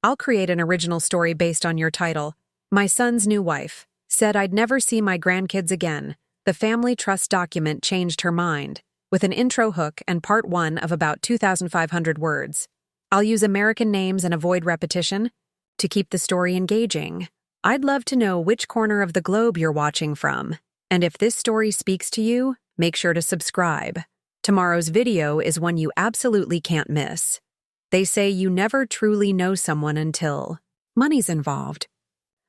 I'll create an original story based on your title. My son's new wife said I'd never see my grandkids again. The family trust document changed her mind, with an intro hook and part 1 of about 2,500 words. I'll use American names and avoid repetition to keep the story engaging. I'd love to know which corner of the globe you're watching from. And if this story speaks to you, make sure to subscribe. Tomorrow's video is one you absolutely can't miss. They say you never truly know someone until money's involved.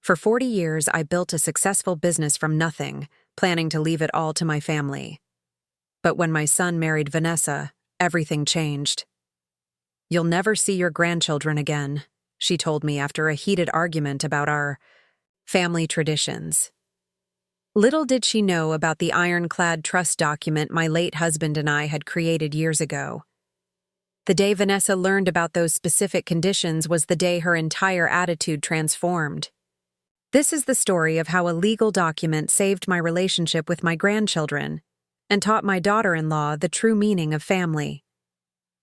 For 40 years, I built a successful business from nothing, planning to leave it all to my family. But when my son married Vanessa, everything changed. "You'll never see your grandchildren again," she told me after a heated argument about our family traditions. Little did she know about the ironclad trust document my late husband and I had created years ago. The day Vanessa learned about those specific conditions was the day her entire attitude transformed. This is the story of how a legal document saved my relationship with my grandchildren and taught my daughter-in-law the true meaning of family.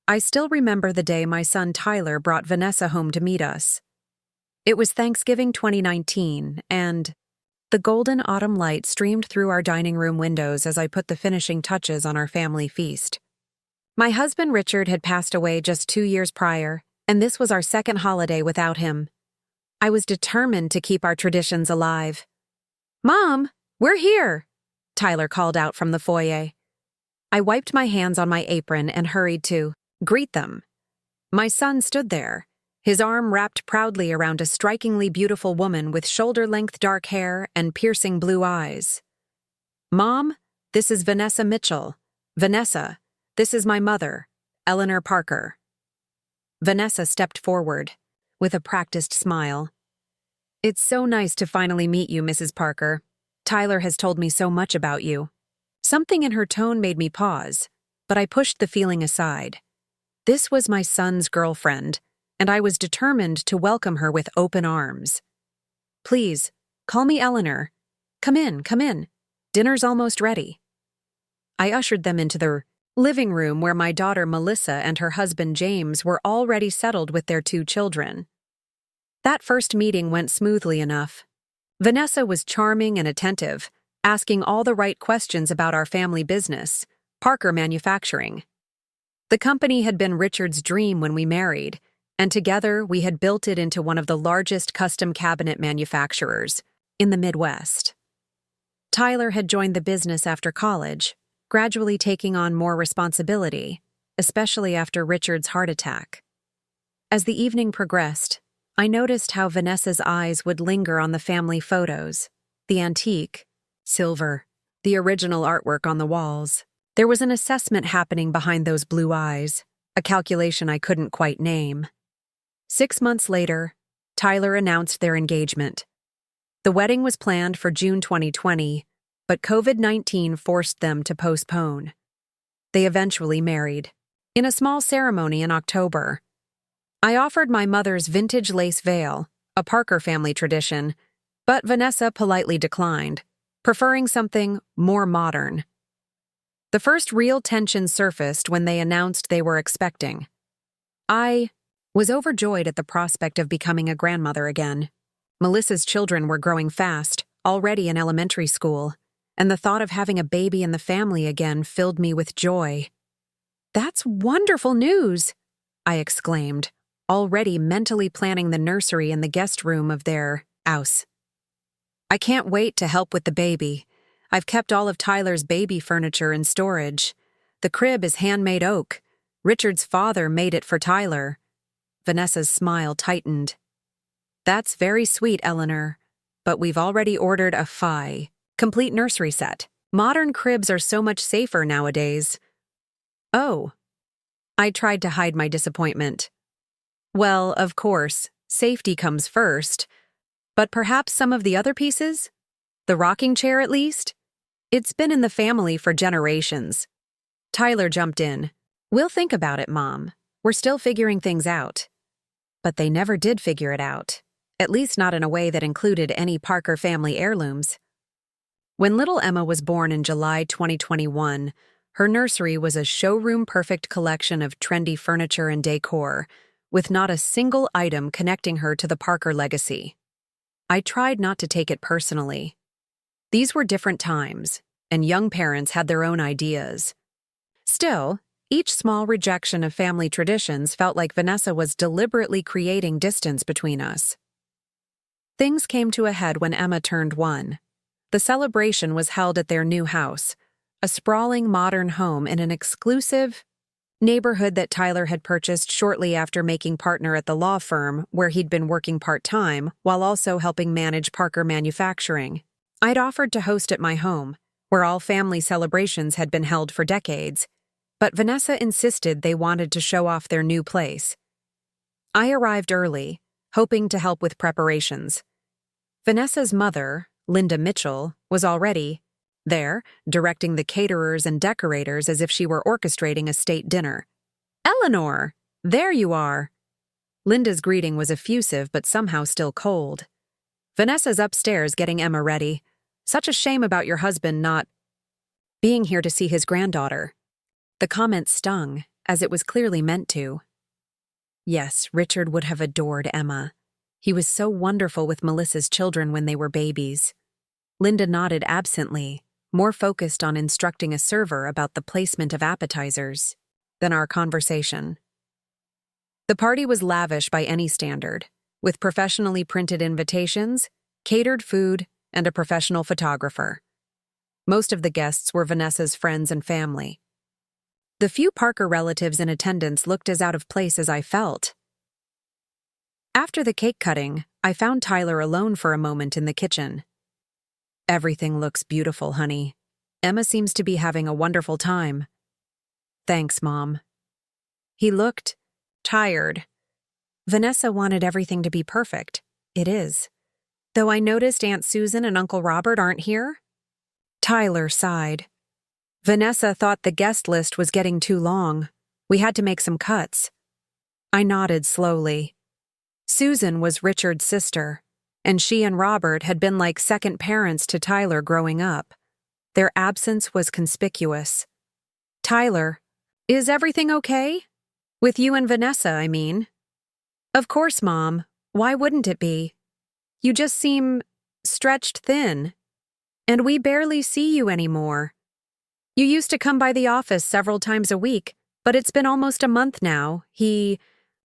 I still remember the day my son Tyler brought Vanessa home to meet us. It was Thanksgiving 2019, and the golden autumn light streamed through our dining room windows as I put the finishing touches on our family feast. My husband Richard had passed away just 2 years prior, and this was our second holiday without him. I was determined to keep our traditions alive. "Mom, we're here!" Tyler called out from the foyer. I wiped my hands on my apron and hurried to greet them. My son stood there, his arm wrapped proudly around a strikingly beautiful woman with shoulder-length dark hair and piercing blue eyes. "Mom, this is Vanessa Mitchell. Vanessa, this is my mother, Eleanor Parker." Vanessa stepped forward, with a practiced smile. "It's so nice to finally meet you, Mrs. Parker. Tyler has told me so much about you." Something in her tone made me pause, but I pushed the feeling aside. This was my son's girlfriend, and I was determined to welcome her with open arms. "Please, call me Eleanor. Come in, come in. Dinner's almost ready." I ushered them into the living room where my daughter Melissa and her husband James were already settled with their 2 children. That first meeting went smoothly enough. Vanessa was charming and attentive, asking all the right questions about our family business, Parker Manufacturing. The company had been Richard's dream when we married, and together we had built it into one of the largest custom cabinet manufacturers in the Midwest. Tyler had joined the business after college, gradually taking on more responsibility, especially after Richard's heart attack. As the evening progressed, I noticed how Vanessa's eyes would linger on the family photos, the antique, silver, the original artwork on the walls. There was an assessment happening behind those blue eyes, a calculation I couldn't quite name. 6 months later, Tyler announced their engagement. The wedding was planned for June 2020, but COVID-19 forced them to postpone. They eventually married, in a small ceremony in October. I offered my mother's vintage lace veil, a Parker family tradition, but Vanessa politely declined, preferring something more modern. The first real tension surfaced when they announced they were expecting. I was overjoyed at the prospect of becoming a grandmother again. Melissa's children were growing fast, already in elementary school, and the thought of having a baby in the family again filled me with joy. "That's wonderful news!" I exclaimed, already mentally planning the nursery in the guest room of their house. "I can't wait to help with the baby. I've kept all of Tyler's baby furniture in storage. The crib is handmade oak. Richard's father made it for Tyler." Vanessa's smile tightened. "That's very sweet, Eleanor, but we've already ordered a complete nursery set. Modern cribs are so much safer nowadays." "Oh." I tried to hide my disappointment. "Well, of course, safety comes first. But perhaps some of the other pieces? The rocking chair, at least? It's been in the family for generations." Tyler jumped in. "We'll think about it, Mom. We're still figuring things out." But they never did figure it out, at least not in a way that included any Parker family heirlooms. When little Emma was born in July 2021, her nursery was a showroom-perfect collection of trendy furniture and decor, with not a single item connecting her to the Parker legacy. I tried not to take it personally. These were different times, and young parents had their own ideas. Still, each small rejection of family traditions felt like Vanessa was deliberately creating distance between us. Things came to a head when Emma turned 1. The celebration was held at their new house, a sprawling modern home in an exclusive neighborhood that Tyler had purchased shortly after making partner at the law firm where he'd been working part-time while also helping manage Parker Manufacturing. I'd offered to host at my home, where all family celebrations had been held for decades, but Vanessa insisted they wanted to show off their new place. I arrived early, hoping to help with preparations. Vanessa's mother, Linda Mitchell, was already there, directing the caterers and decorators as if she were orchestrating a state dinner. "Eleanor! There you are!" Linda's greeting was effusive but somehow still cold. "Vanessa's upstairs getting Emma ready. Such a shame about your husband not being here to see his granddaughter." The comment stung, as it was clearly meant to. Yes, Richard would have adored Emma. He was so wonderful with Melissa's children when they were babies. Linda nodded absently, more focused on instructing a server about the placement of appetizers than our conversation. The party was lavish by any standard, with professionally printed invitations, catered food, and a professional photographer. Most of the guests were Vanessa's friends and family. The few Parker relatives in attendance looked as out of place as I felt. After the cake cutting, I found Tyler alone for a moment in the kitchen. "Everything looks beautiful, honey. Emma seems to be having a wonderful time." "Thanks, Mom." He looked tired. Vanessa wanted everything to be perfect. It is. Though I noticed Aunt Susan and Uncle Robert aren't here. Tyler sighed. "Vanessa thought the guest list was getting too long. We had to make some cuts." I nodded slowly. Susan was Richard's sister, and she and Robert had been like second parents to Tyler growing up. Their absence was conspicuous. "Tyler, is everything okay? With you and Vanessa, I mean." "Of course, Mom. Why wouldn't it be? You just seem stretched thin. And we barely see you anymore. You used to come by the office several times a week, but it's been almost a month now." He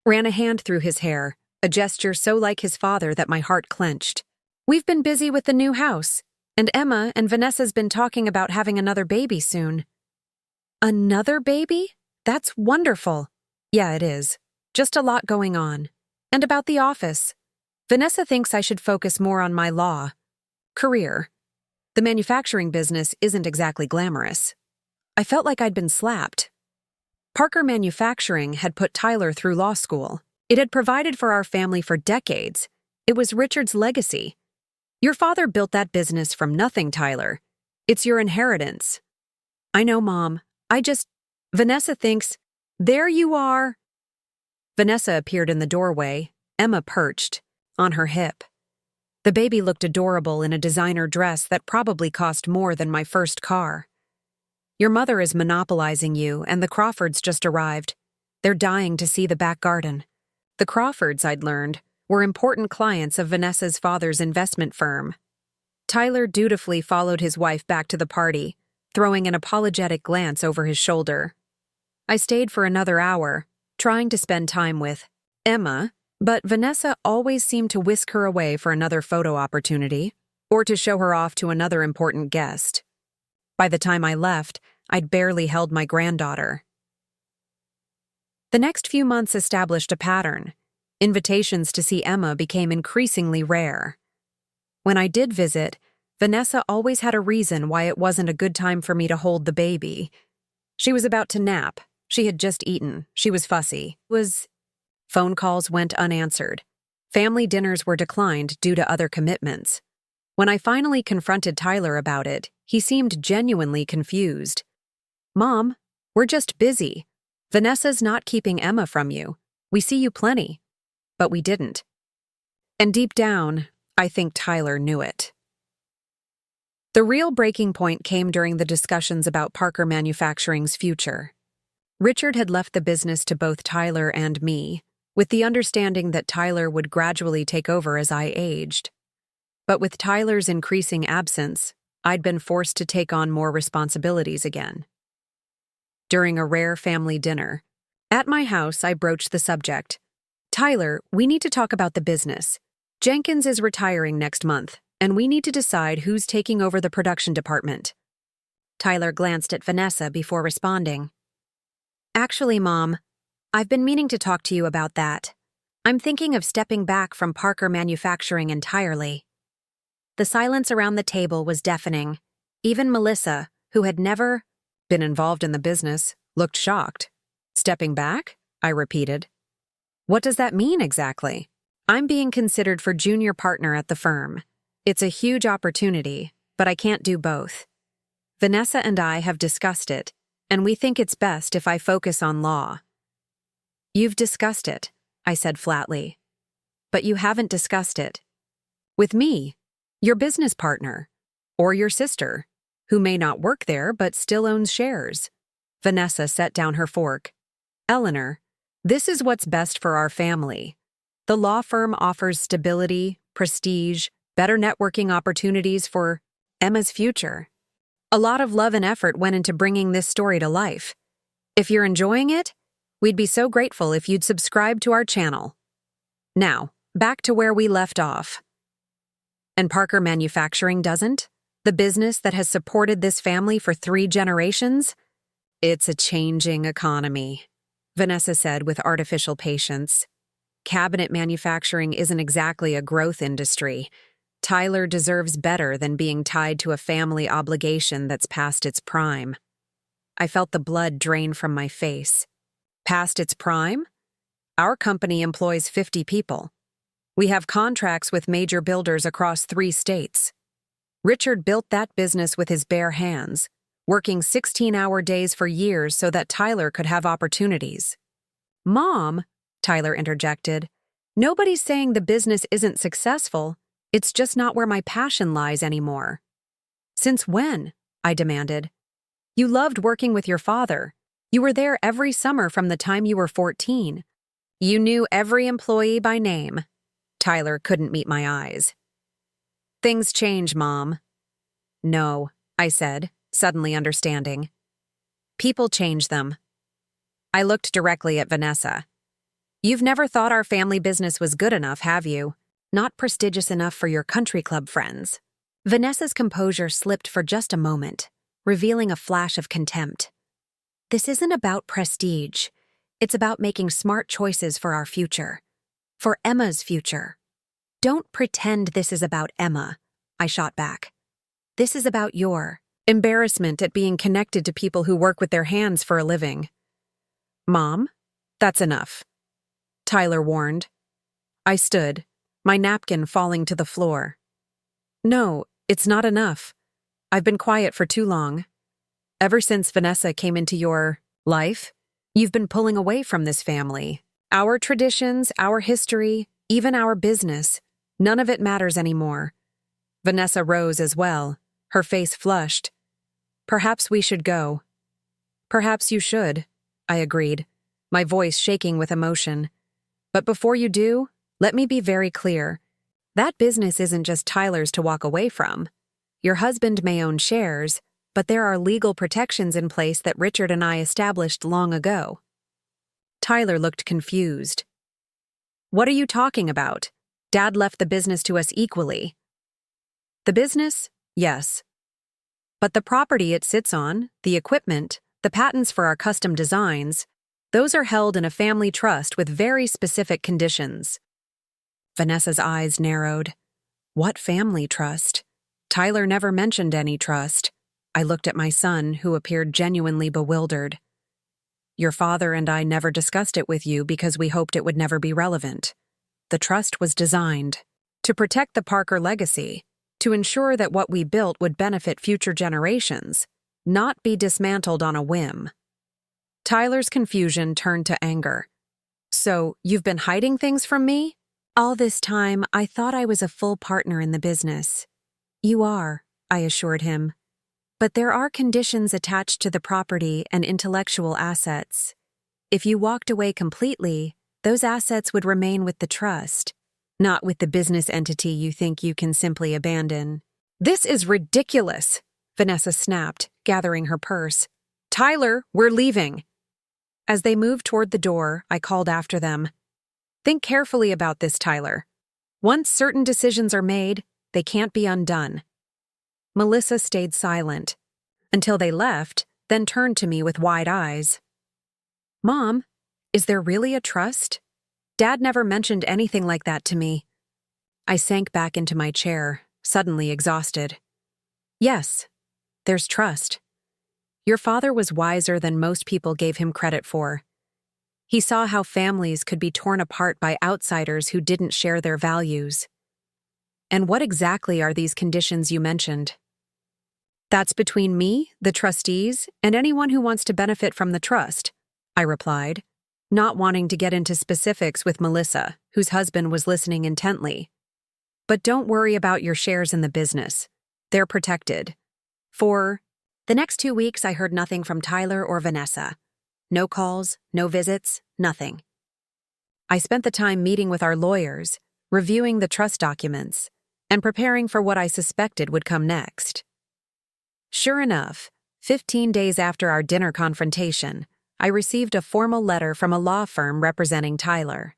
ran a hand through his hair, a gesture so like his father that my heart clenched. "We've been busy with the new house, and Emma and Vanessa's been talking about having another baby soon." "Another baby? That's wonderful." "Yeah, it is. Just a lot going on. And about the office. Vanessa thinks I should focus more on my law career. The manufacturing business isn't exactly glamorous." I felt like I'd been slapped. Parker Manufacturing had put Tyler through law school. It had provided for our family for decades. It was Richard's legacy. "Your father built that business from nothing, Tyler. It's your inheritance." "I know, Mom. Vanessa thinks—" "There you are." Vanessa appeared in the doorway, Emma perched on her hip. The baby looked adorable in a designer dress that probably cost more than my first car. "Your mother is monopolizing you, and the Crawfords just arrived. They're dying to see the back garden." The Crawfords, I'd learned, were important clients of Vanessa's father's investment firm. Tyler dutifully followed his wife back to the party, throwing an apologetic glance over his shoulder. I stayed for another hour, trying to spend time with Emma, but Vanessa always seemed to whisk her away for another photo opportunity, or to show her off to another important guest. By the time I left, I'd barely held my granddaughter. The next few months established a pattern. Invitations to see Emma became increasingly rare. When I did visit, Vanessa always had a reason why it wasn't a good time for me to hold the baby. She was about to nap. She had just eaten. She was fussy. Phone calls went unanswered. Family dinners were declined due to other commitments. When I finally confronted Tyler about it, he seemed genuinely confused. "Mom, we're just busy. Vanessa's not keeping Emma from you. We see you plenty." But we didn't. And deep down, I think Tyler knew it. The real breaking point came during the discussions about Parker Manufacturing's future. Richard had left the business to both Tyler and me, with the understanding that Tyler would gradually take over as I aged. But with Tyler's increasing absence, I'd been forced to take on more responsibilities again. During a rare family dinner, at my house, I broached the subject. Tyler, we need to talk about the business. Jenkins is retiring next month, and we need to decide who's taking over the production department. Tyler glanced at Vanessa before responding. Actually, Mom, I've been meaning to talk to you about that. I'm thinking of stepping back from Parker Manufacturing entirely. The silence around the table was deafening. Even Melissa, who had never been involved in the business, looked shocked. Stepping back? I repeated. What does that mean exactly? I'm being considered for junior partner at the firm. It's a huge opportunity, but I can't do both. Vanessa and I have discussed it, and we think it's best if I focus on law. You've discussed it, I said flatly. But you haven't discussed it with me, your business partner, or your sister, who may not work there but still owns shares. Vanessa set down her fork. Eleanor, this is what's best for our family. The law firm offers stability, prestige, better networking opportunities for Emma's future. A lot of love and effort went into bringing this story to life. If you're enjoying it, we'd be so grateful if you'd subscribe to our channel. Now, back to where we left off. And Parker Manufacturing doesn't? The business that has supported this family for 3 generations? It's a changing economy, Vanessa said with artificial patience. Cabinet manufacturing isn't exactly a growth industry. Tyler deserves better than being tied to a family obligation that's past its prime. I felt the blood drain from my face. Past its prime? Our company employs 50 people. We have contracts with major builders across 3 states. Richard built that business with his bare hands, working 16-hour days for years so that Tyler could have opportunities. Mom, Tyler interjected, nobody's saying the business isn't successful. It's just not where my passion lies anymore. Since when? I demanded. You loved working with your father. You were there every summer from the time you were 14. You knew every employee by name. Tyler couldn't meet my eyes. Things change, Mom. No, I said, suddenly understanding. People change them. I looked directly at Vanessa. You've never thought our family business was good enough, have you? Not prestigious enough for your country club friends. Vanessa's composure slipped for just a moment, revealing a flash of contempt. This isn't about prestige. It's about making smart choices for our future. For Emma's future. Don't pretend this is about Emma, I shot back. This is about your embarrassment at being connected to people who work with their hands for a living. Mom, that's enough, Tyler warned. I stood, my napkin falling to the floor. No, it's not enough. I've been quiet for too long. Ever since Vanessa came into your life, you've been pulling away from this family. Our traditions, our history, even our business, none of it matters anymore. Vanessa rose as well, her face flushed. Perhaps we should go. Perhaps you should, I agreed, my voice shaking with emotion. But before you do, let me be very clear. That business isn't just Tyler's to walk away from. Your husband may own shares, but there are legal protections in place that Richard and I established long ago. Tyler looked confused. What are you talking about? Dad left the business to us equally. The business? Yes. But the property it sits on, the equipment, the patents for our custom designs, those are held in a family trust with very specific conditions. Vanessa's eyes narrowed. What family trust? Tyler never mentioned any trust. I looked at my son, who appeared genuinely bewildered. Your father and I never discussed it with you because we hoped it would never be relevant. The trust was designed to protect the Parker legacy, to ensure that what we built would benefit future generations, not be dismantled on a whim. Tyler's confusion turned to anger. So, you've been hiding things from me? All this time, I thought I was a full partner in the business. You are, I assured him. But there are conditions attached to the property and intellectual assets. If you walked away completely, those assets would remain with the trust, not with the business entity you think you can simply abandon. "This is ridiculous," Vanessa snapped, gathering her purse. "Tyler, we're leaving." As they moved toward the door, I called after them. "Think carefully about this, Tyler. Once certain decisions are made, they can't be undone." Melissa stayed silent until they left, then turned to me with wide eyes. "Mom, is there really a trust? Dad never mentioned anything like that to me." I sank back into my chair, suddenly exhausted. "Yes, there's trust. Your father was wiser than most people gave him credit for. He saw how families could be torn apart by outsiders who didn't share their values." "And what exactly are these conditions you mentioned?" "That's between me, the trustees, and anyone who wants to benefit from the trust," I replied, not wanting to get into specifics with Melissa, whose husband was listening intently. "But don't worry about your shares in the business. They're protected." For the next 2 weeks, I heard nothing from Tyler or Vanessa. No calls, no visits, nothing. I spent the time meeting with our lawyers, reviewing the trust documents, and preparing for what I suspected would come next. Sure enough, 15 days after our dinner confrontation, I received a formal letter from a law firm representing Tyler.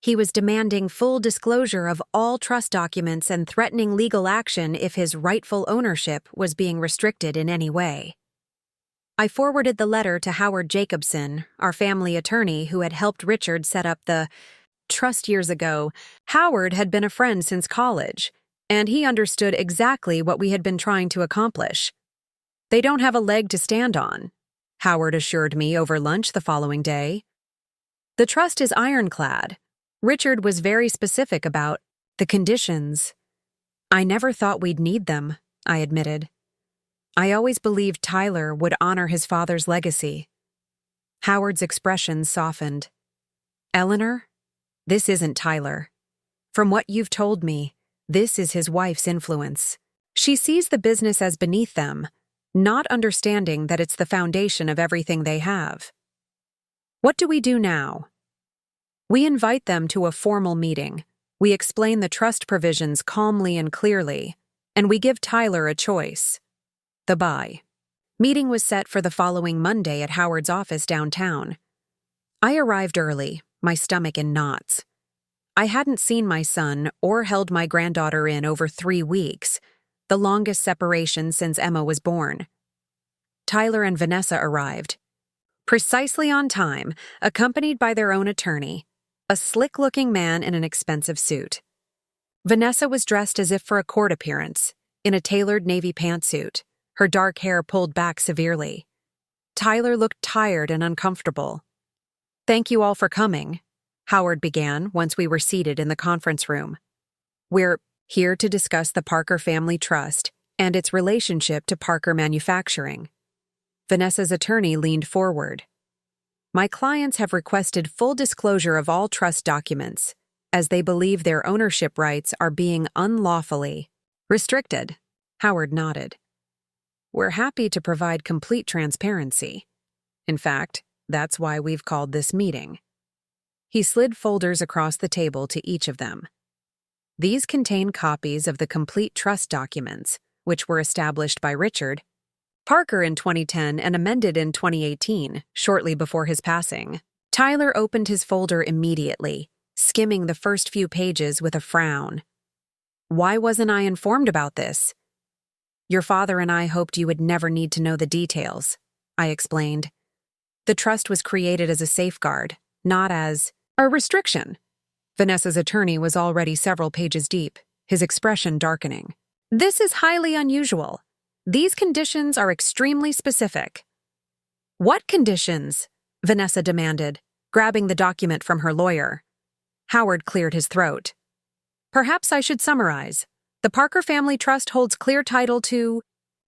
He was demanding full disclosure of all trust documents and threatening legal action if his rightful ownership was being restricted in any way. I forwarded the letter to Howard Jacobson, our family attorney who had helped Richard set up the trust years ago. Howard had been a friend since college, and he understood exactly what we had been trying to accomplish. "They don't have a leg to stand on," Howard assured me over lunch the following day. "The trust is ironclad." Richard was very specific about the conditions. "I never thought we'd need them," I admitted. "I always believed Tyler would honor his father's legacy." Howard's expression softened. "Eleanor, this isn't Tyler. From what you've told me, this is his wife's influence. She sees the business as beneath them, not understanding that it's the foundation of everything they have." "What do we do now?" "We invite them to a formal meeting. We explain the trust provisions calmly and clearly, and we give Tyler a choice. The buy." Meeting was set for the following Monday at Howard's office downtown. I arrived early, my stomach in knots. I hadn't seen my son or held my granddaughter in over 3 weeks, the longest separation since Emma was born. Tyler and Vanessa arrived, precisely on time, accompanied by their own attorney, a slick-looking man in an expensive suit. Vanessa was dressed as if for a court appearance, in a tailored navy pantsuit, her dark hair pulled back severely. Tyler looked tired and uncomfortable. "Thank you all for coming," Howard began once we were seated in the conference room. "We're here to discuss the Parker Family Trust and its relationship to Parker Manufacturing." Vanessa's attorney leaned forward. "My clients have requested full disclosure of all trust documents, as they believe their ownership rights are being unlawfully restricted." Howard nodded. "We're happy to provide complete transparency. In fact, that's why we've called this meeting." He slid folders across the table to each of them. "These contain copies of the complete trust documents, which were established by Richard Parker in 2010 and amended in 2018, shortly before his passing." Tyler opened his folder immediately, skimming the first few pages with a frown. "Why wasn't I informed about this?" "Your father and I hoped you would never need to know the details," I explained. "The trust was created as a safeguard, not as a restriction." Vanessa's attorney was already several pages deep, his expression darkening. "This is highly unusual. These conditions are extremely specific." "What conditions?" Vanessa demanded, grabbing the document from her lawyer. Howard cleared his throat. "Perhaps I should summarize. The Parker Family Trust holds clear title to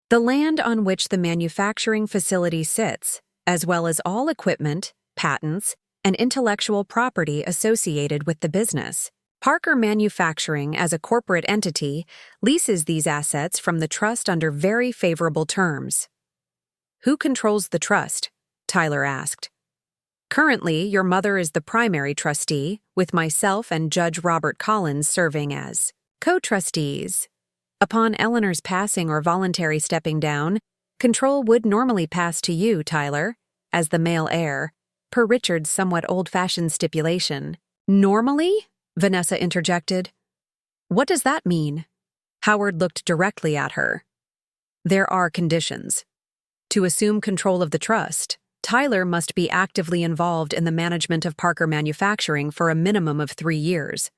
the land on which the manufacturing facility sits, as well as all equipment, patents, and intellectual property associated with the business. Parker Manufacturing, as a corporate entity, leases these assets from the trust under very favorable terms." "Who controls the trust?" Tyler asked. Currently, your mother is the primary trustee, with myself and Judge Robert Collins serving as co-trustees. Upon Eleanor's passing or voluntary stepping down, control would normally pass to you, Tyler, as the male heir, per Richard's somewhat old-fashioned stipulation. Normally? Vanessa interjected. What does that mean? Howard looked directly at her. There are conditions. To assume control of the trust, Tyler must be actively involved in the management of Parker Manufacturing for a minimum of 3 years,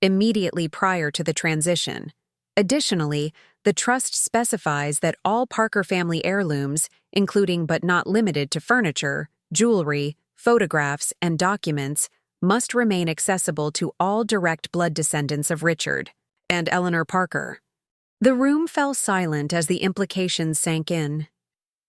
immediately prior to the transition. Additionally, the trust specifies that all Parker family heirlooms, including but not limited to furniture, jewelry, photographs, and documents, must remain accessible to all direct blood descendants of Richard and Eleanor Parker. The room fell silent as the implications sank in.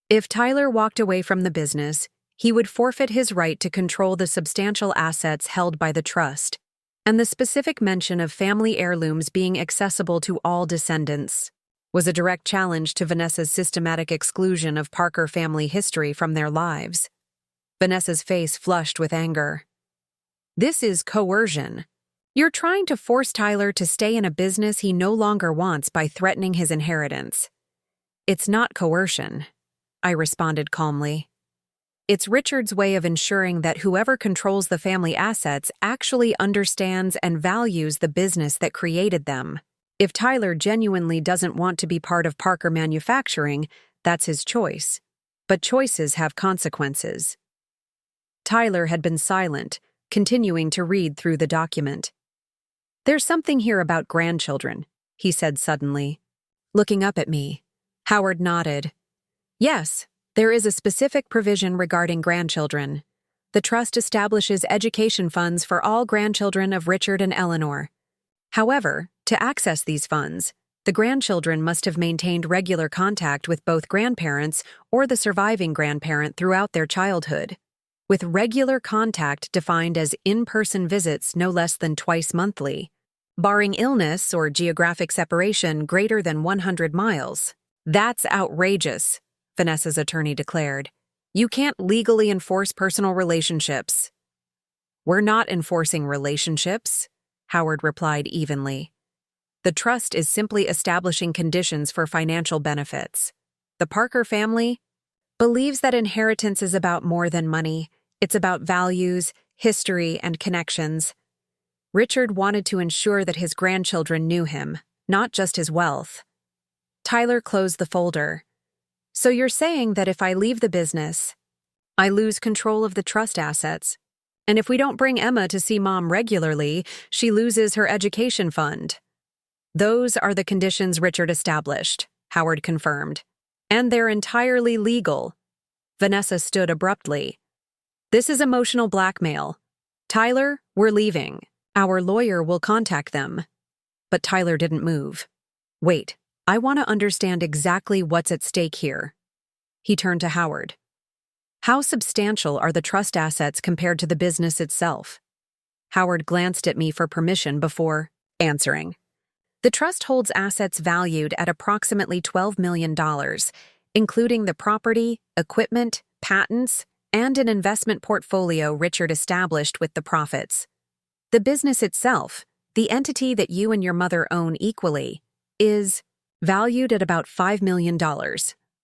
If Tyler walked away from the business, he would forfeit his right to control the substantial assets held by the trust, and the specific mention of family heirlooms being accessible to all descendants was a direct challenge to Vanessa's systematic exclusion of Parker family history from their lives. Vanessa's face flushed with anger. This is coercion. You're trying to force Tyler to stay in a business he no longer wants by threatening his inheritance. It's not coercion, I responded calmly. It's Richard's way of ensuring that whoever controls the family assets actually understands and values the business that created them. If Tyler genuinely doesn't want to be part of Parker Manufacturing, that's his choice. But choices have consequences. Tyler had been silent, continuing to read through the document. There's something here about grandchildren, he said suddenly. Looking up at me, Howard nodded. Yes, there is a specific provision regarding grandchildren. The trust establishes education funds for all grandchildren of Richard and Eleanor. However, to access these funds, the grandchildren must have maintained regular contact with both grandparents or the surviving grandparent throughout their childhood, with regular contact defined as in-person visits no less than twice monthly, barring illness or geographic separation greater than 100 miles. That's outrageous, Vanessa's attorney declared. You can't legally enforce personal relationships. We're not enforcing relationships, Howard replied evenly. The trust is simply establishing conditions for financial benefits. The Parker family believes that inheritance is about more than money. It's about values, history, and connections. Richard wanted to ensure that his grandchildren knew him, not just his wealth. Tyler closed the folder. So you're saying that if I leave the business, I lose control of the trust assets, and if we don't bring Emma to see Mom regularly, she loses her education fund. Those are the conditions Richard established, Howard confirmed. And they're entirely legal. Vanessa stood abruptly. This is emotional blackmail. Tyler, we're leaving. Our lawyer will contact them. But Tyler didn't move. Wait, I want to understand exactly what's at stake here. He turned to Howard. How substantial are the trust assets compared to the business itself? Howard glanced at me for permission before answering. The trust holds assets valued at approximately $12 million, including the property, equipment, patents, and an investment portfolio Richard established with the profits. The business itself, the entity that you and your mother own equally, is valued at about $5 million,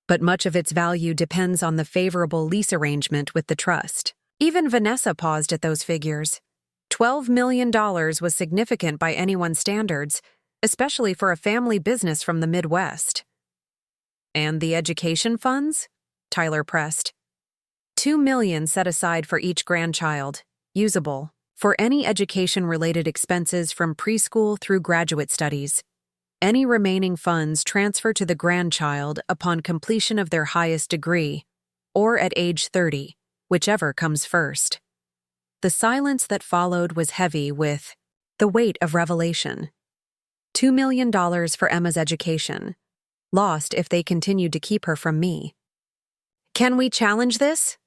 but much of its value depends on the favorable lease arrangement with the trust. Even Vanessa paused at those figures. $12 million was significant by anyone's standards, especially for a family business from the Midwest. And the education funds? Tyler pressed. $2 million set aside for each grandchild, usable for any education-related expenses from preschool through graduate studies. Any remaining funds transfer to the grandchild upon completion of their highest degree, or at age 30, whichever comes first. The silence that followed was heavy with the weight of revelation. $2 million for Emma's education, lost if they continued to keep her from me. Can we challenge this?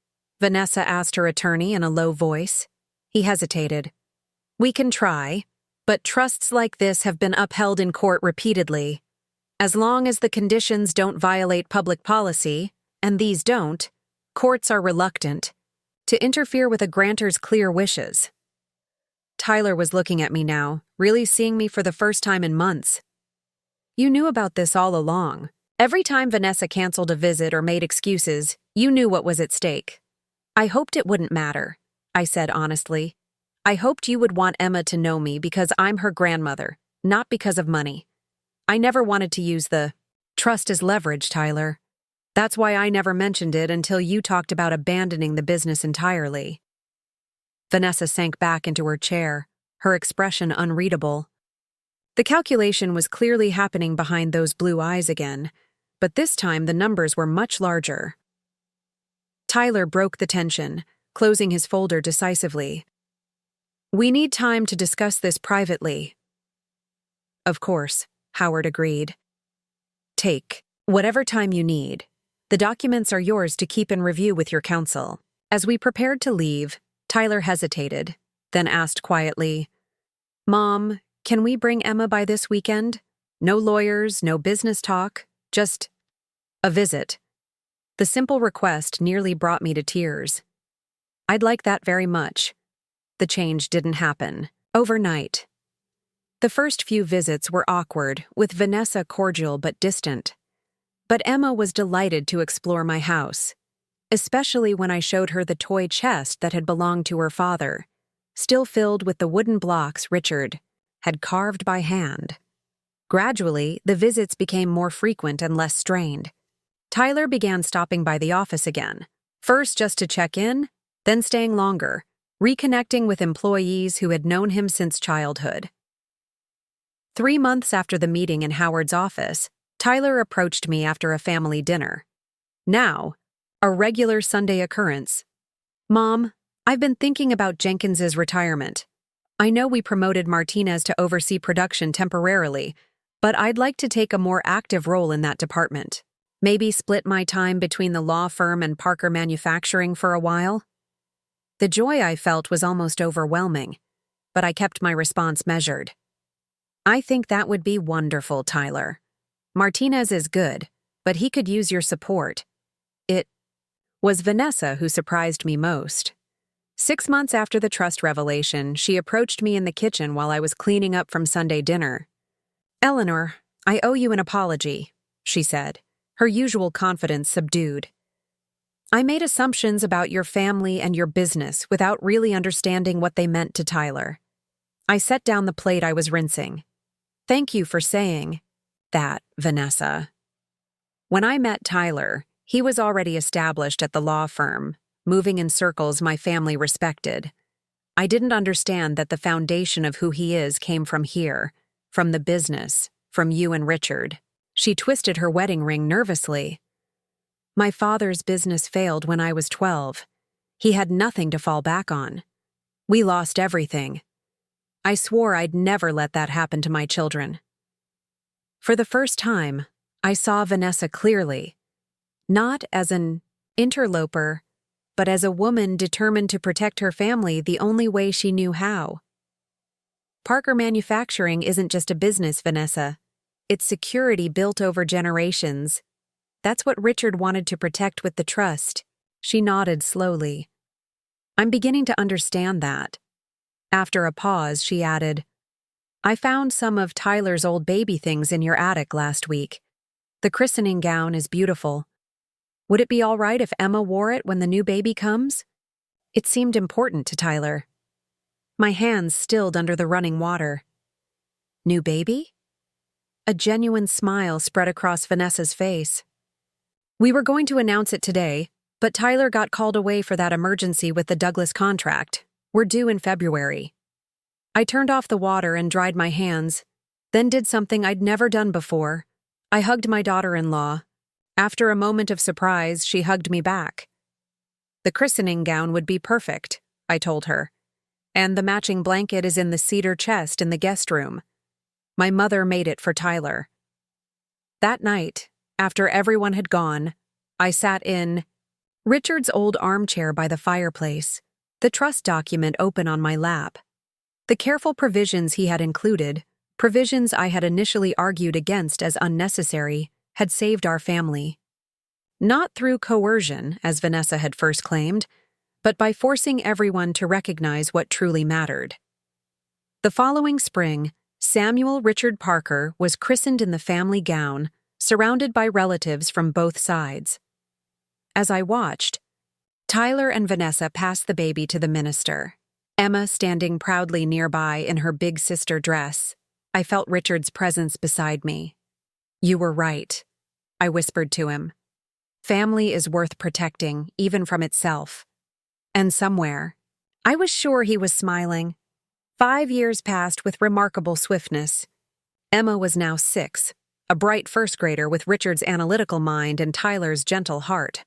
Vanessa asked her attorney in a low voice. He hesitated. We can try, but trusts like this have been upheld in court repeatedly. As long as the conditions don't violate public policy, and these don't, courts are reluctant. to interfere with a grantor's clear wishes. Tyler was looking at me now, really seeing me for the first time in months. You knew about this all along. Every time Vanessa canceled a visit or made excuses, you knew what was at stake. I hoped it wouldn't matter, I said honestly. I hoped you would want Emma to know me because I'm her grandmother, not because of money. I never wanted to use the trust as leverage, Tyler. That's why I never mentioned it until you talked about abandoning the business entirely. Vanessa sank back into her chair, her expression unreadable. The calculation was clearly happening behind those blue eyes again, but this time the numbers were much larger. Tyler broke the tension, closing his folder decisively. We need time to discuss this privately. Of course, Howard agreed. Take whatever time you need. The documents are yours to keep in review with your counsel. As we prepared to leave, Tyler hesitated, then asked quietly, Mom, can we bring Emma by this weekend? No lawyers, no business talk, just a visit. The simple request nearly brought me to tears. I'd like that very much. The change didn't happen overnight. The first few visits were awkward, with Vanessa cordial but distant. But Emma was delighted to explore my house, especially when I showed her the toy chest that had belonged to her father, still filled with the wooden blocks Richard had carved by hand. Gradually, the visits became more frequent and less strained. Tyler began stopping by the office again, first just to check in, then staying longer, reconnecting with employees who had known him since childhood. 3 months after the meeting in Howard's office, Tyler approached me after a family dinner. Now, a regular Sunday occurrence. Mom, I've been thinking about Jenkins's retirement. I know we promoted Martinez to oversee production temporarily, but I'd like to take a more active role in that department. Maybe split my time between the law firm and Parker Manufacturing for a while? The joy I felt was almost overwhelming, but I kept my response measured. I think that would be wonderful, Tyler. Martinez is good, but he could use your support. It was Vanessa who surprised me most. 6 months after the trust revelation, she approached me in the kitchen while I was cleaning up from Sunday dinner. Eleanor, I owe you an apology, she said, her usual confidence subdued. I made assumptions about your family and your business without really understanding what they meant to Tyler. I set down the plate I was rinsing. Thank you for saying that, Vanessa. When I met Tyler, he was already established at the law firm, moving in circles my family respected. I didn't understand that the foundation of who he is came from here, from the business, from you and Richard. She twisted her wedding ring nervously. My father's business failed when I was 12. He had nothing to fall back on. We lost everything. I swore I'd never let that happen to my children. For the first time, I saw Vanessa clearly, not as an interloper, but as a woman determined to protect her family the only way she knew how. Parker Manufacturing isn't just a business, Vanessa. It's security built over generations. That's what Richard wanted to protect with the trust. She nodded slowly. I'm beginning to understand that. After a pause, she added, I found some of Tyler's old baby things in your attic last week. The christening gown is beautiful. Would it be all right if Emma wore it when the new baby comes? It seemed important to Tyler. My hands stilled under the running water. New baby? A genuine smile spread across Vanessa's face. We were going to announce it today, but Tyler got called away for that emergency with the Douglas contract. We're due in February. I turned off the water and dried my hands, then did something I'd never done before. I hugged my daughter-in-law. After a moment of surprise, she hugged me back. The christening gown would be perfect, I told her, and the matching blanket is in the cedar chest in the guest room. My mother made it for Tyler. That night, after everyone had gone, I sat in Richard's old armchair by the fireplace, the trust document open on my lap. The careful provisions he had included, provisions I had initially argued against as unnecessary, had saved our family. Not through coercion, as Vanessa had first claimed, but by forcing everyone to recognize what truly mattered. The following spring, Samuel Richard Parker was christened in the family gown, surrounded by relatives from both sides. As I watched, Tyler and Vanessa passed the baby to the minister, Emma standing proudly nearby in her big sister dress. I felt Richard's presence beside me. "You were right," I whispered to him. "Family is worth protecting, even from itself." And somewhere, I was sure he was smiling. 5 years passed with remarkable swiftness. Emma was now 6, a bright first grader with Richard's analytical mind and Tyler's gentle heart.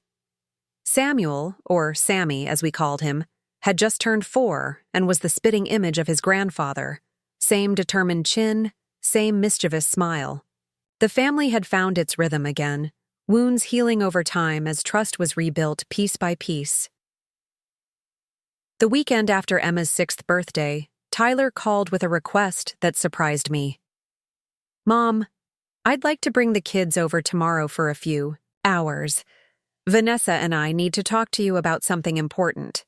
Samuel, or Sammy as we called him, had just turned 4 and was the spitting image of his grandfather. Same determined chin, same mischievous smile. The family had found its rhythm again, wounds healing over time as trust was rebuilt piece by piece. The weekend after Emma's 6th birthday, Tyler called with a request that surprised me. "Mom, I'd like to bring the kids over tomorrow for a few hours. Vanessa and I need to talk to you about something important."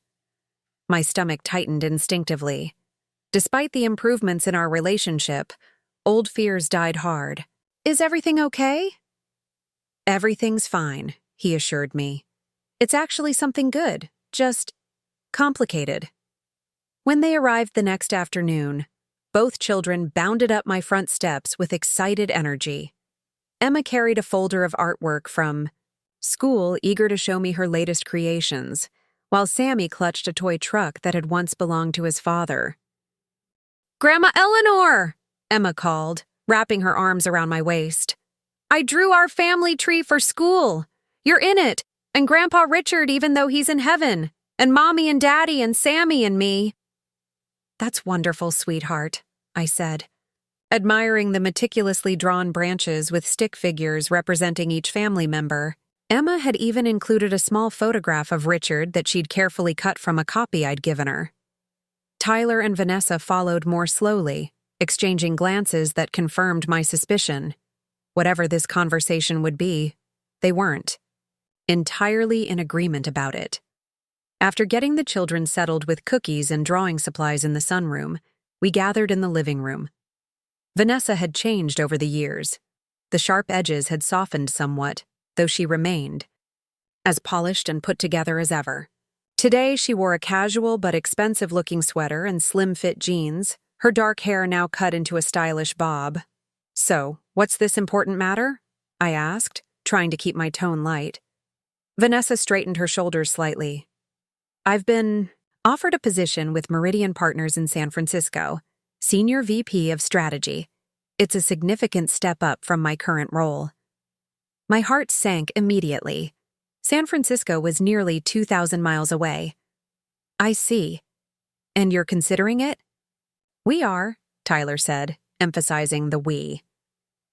My stomach tightened instinctively. Despite the improvements in our relationship, old fears died hard. "Is everything okay?" "Everything's fine," he assured me. "It's actually something good, just complicated." When they arrived the next afternoon, both children bounded up my front steps with excited energy. Emma carried a folder of artwork from school, eager to show me her latest creations, while Sammy clutched a toy truck that had once belonged to his father. "Grandma Eleanor!" Emma called, wrapping her arms around my waist. "I drew our family tree for school. You're in it, and Grandpa Richard even though he's in heaven, and Mommy and Daddy and Sammy and me." "That's wonderful, sweetheart," I said, admiring the meticulously drawn branches with stick figures representing each family member. Emma had even included a small photograph of Richard that she'd carefully cut from a copy I'd given her. Tyler and Vanessa followed more slowly, exchanging glances that confirmed my suspicion. Whatever this conversation would be, they weren't entirely in agreement about it. After getting the children settled with cookies and drawing supplies in the sunroom, we gathered in the living room. Vanessa had changed over the years. The sharp edges had softened somewhat, though she remained as polished and put together as ever. Today, she wore a casual but expensive-looking sweater and slim-fit jeans, her dark hair now cut into a stylish bob. "So, what's this important matter?" I asked, trying to keep my tone light. Vanessa straightened her shoulders slightly. "I've been offered a position with Meridian Partners in San Francisco, Senior VP of Strategy. It's a significant step up from my current role." My heart sank immediately. San Francisco was nearly 2,000 miles away. "I see. And you're considering it?" "We are," Tyler said, emphasizing the we.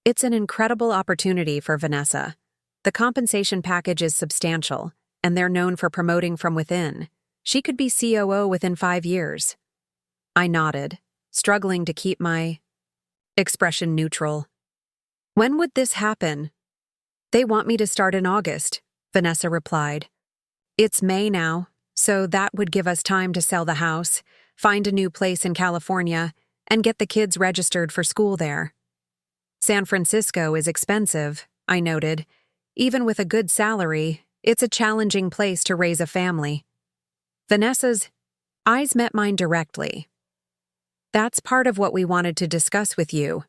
"It's an incredible opportunity for Vanessa. The compensation package is substantial, and they're known for promoting from within. She could be COO within 5 years. I nodded, struggling to keep my expression neutral. "When would this happen?" "They want me to start in August," Vanessa replied. "It's May now, so that would give us time to sell the house, find a new place in California, and get the kids registered for school there." "San Francisco is expensive," I noted. "Even with a good salary, it's a challenging place to raise a family." Vanessa's eyes met mine directly. "That's part of what we wanted to discuss with you.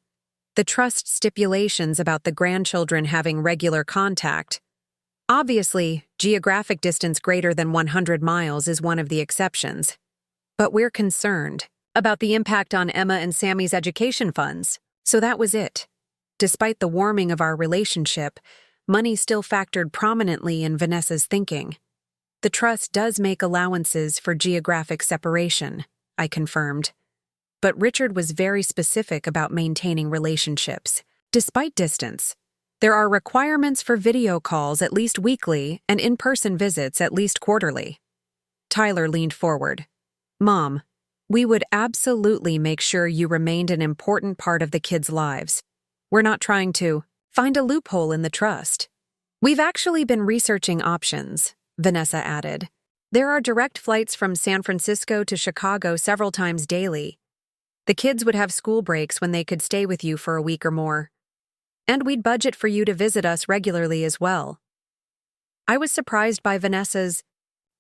The trust stipulations about the grandchildren having regular contact. Obviously, geographic distance greater than 100 miles is one of the exceptions. But we're concerned about the impact on Emma and Sammy's education funds, so that was it. Despite the warming of our relationship, money still factored prominently in Vanessa's thinking. The trust does make allowances for geographic separation, I confirmed. But Richard was very specific about maintaining relationships. Despite distance, there are requirements for video calls at least weekly and in-person visits at least quarterly. Tyler leaned forward. "Mom, we would absolutely make sure you remained an important part of the kids' lives. We're not trying to find a loophole in the trust." "We've actually been researching options," Vanessa added. There are direct flights from San Francisco to Chicago several times daily. The kids would have school breaks when they could stay with you for a week or more. And we'd budget for you to visit us regularly as well. I was surprised by Vanessa's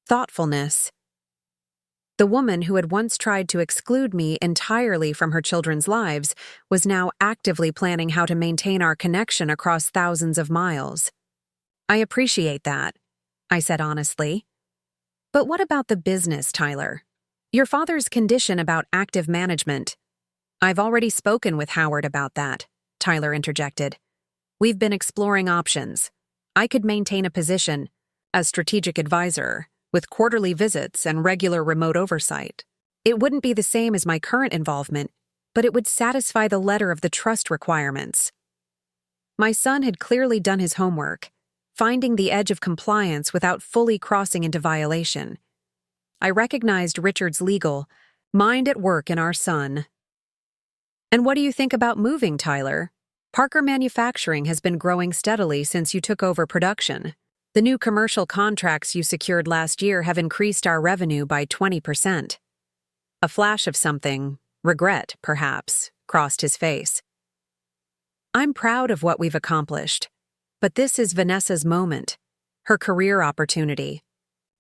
thoughtfulness. The woman who had once tried to exclude me entirely from her children's lives was now actively planning how to maintain our connection across thousands of miles. I appreciate that, I said honestly. But what about the business, Tyler? Your father's condition about active management. I've already spoken with Howard about that, Tyler interjected. We've been exploring options. I could maintain a position as strategic advisor, with quarterly visits and regular remote oversight. It wouldn't be the same as my current involvement, but it would satisfy the letter of the trust requirements. My son had clearly done his homework, finding the edge of compliance without fully crossing into violation. I recognized Richard's legal mind at work in our son. And what do you think about moving, Tyler? Parker Manufacturing has been growing steadily since you took over production. The new commercial contracts you secured last year have increased our revenue by 20%. A flash of something, regret, perhaps, crossed his face. I'm proud of what we've accomplished, but this is Vanessa's moment, her career opportunity.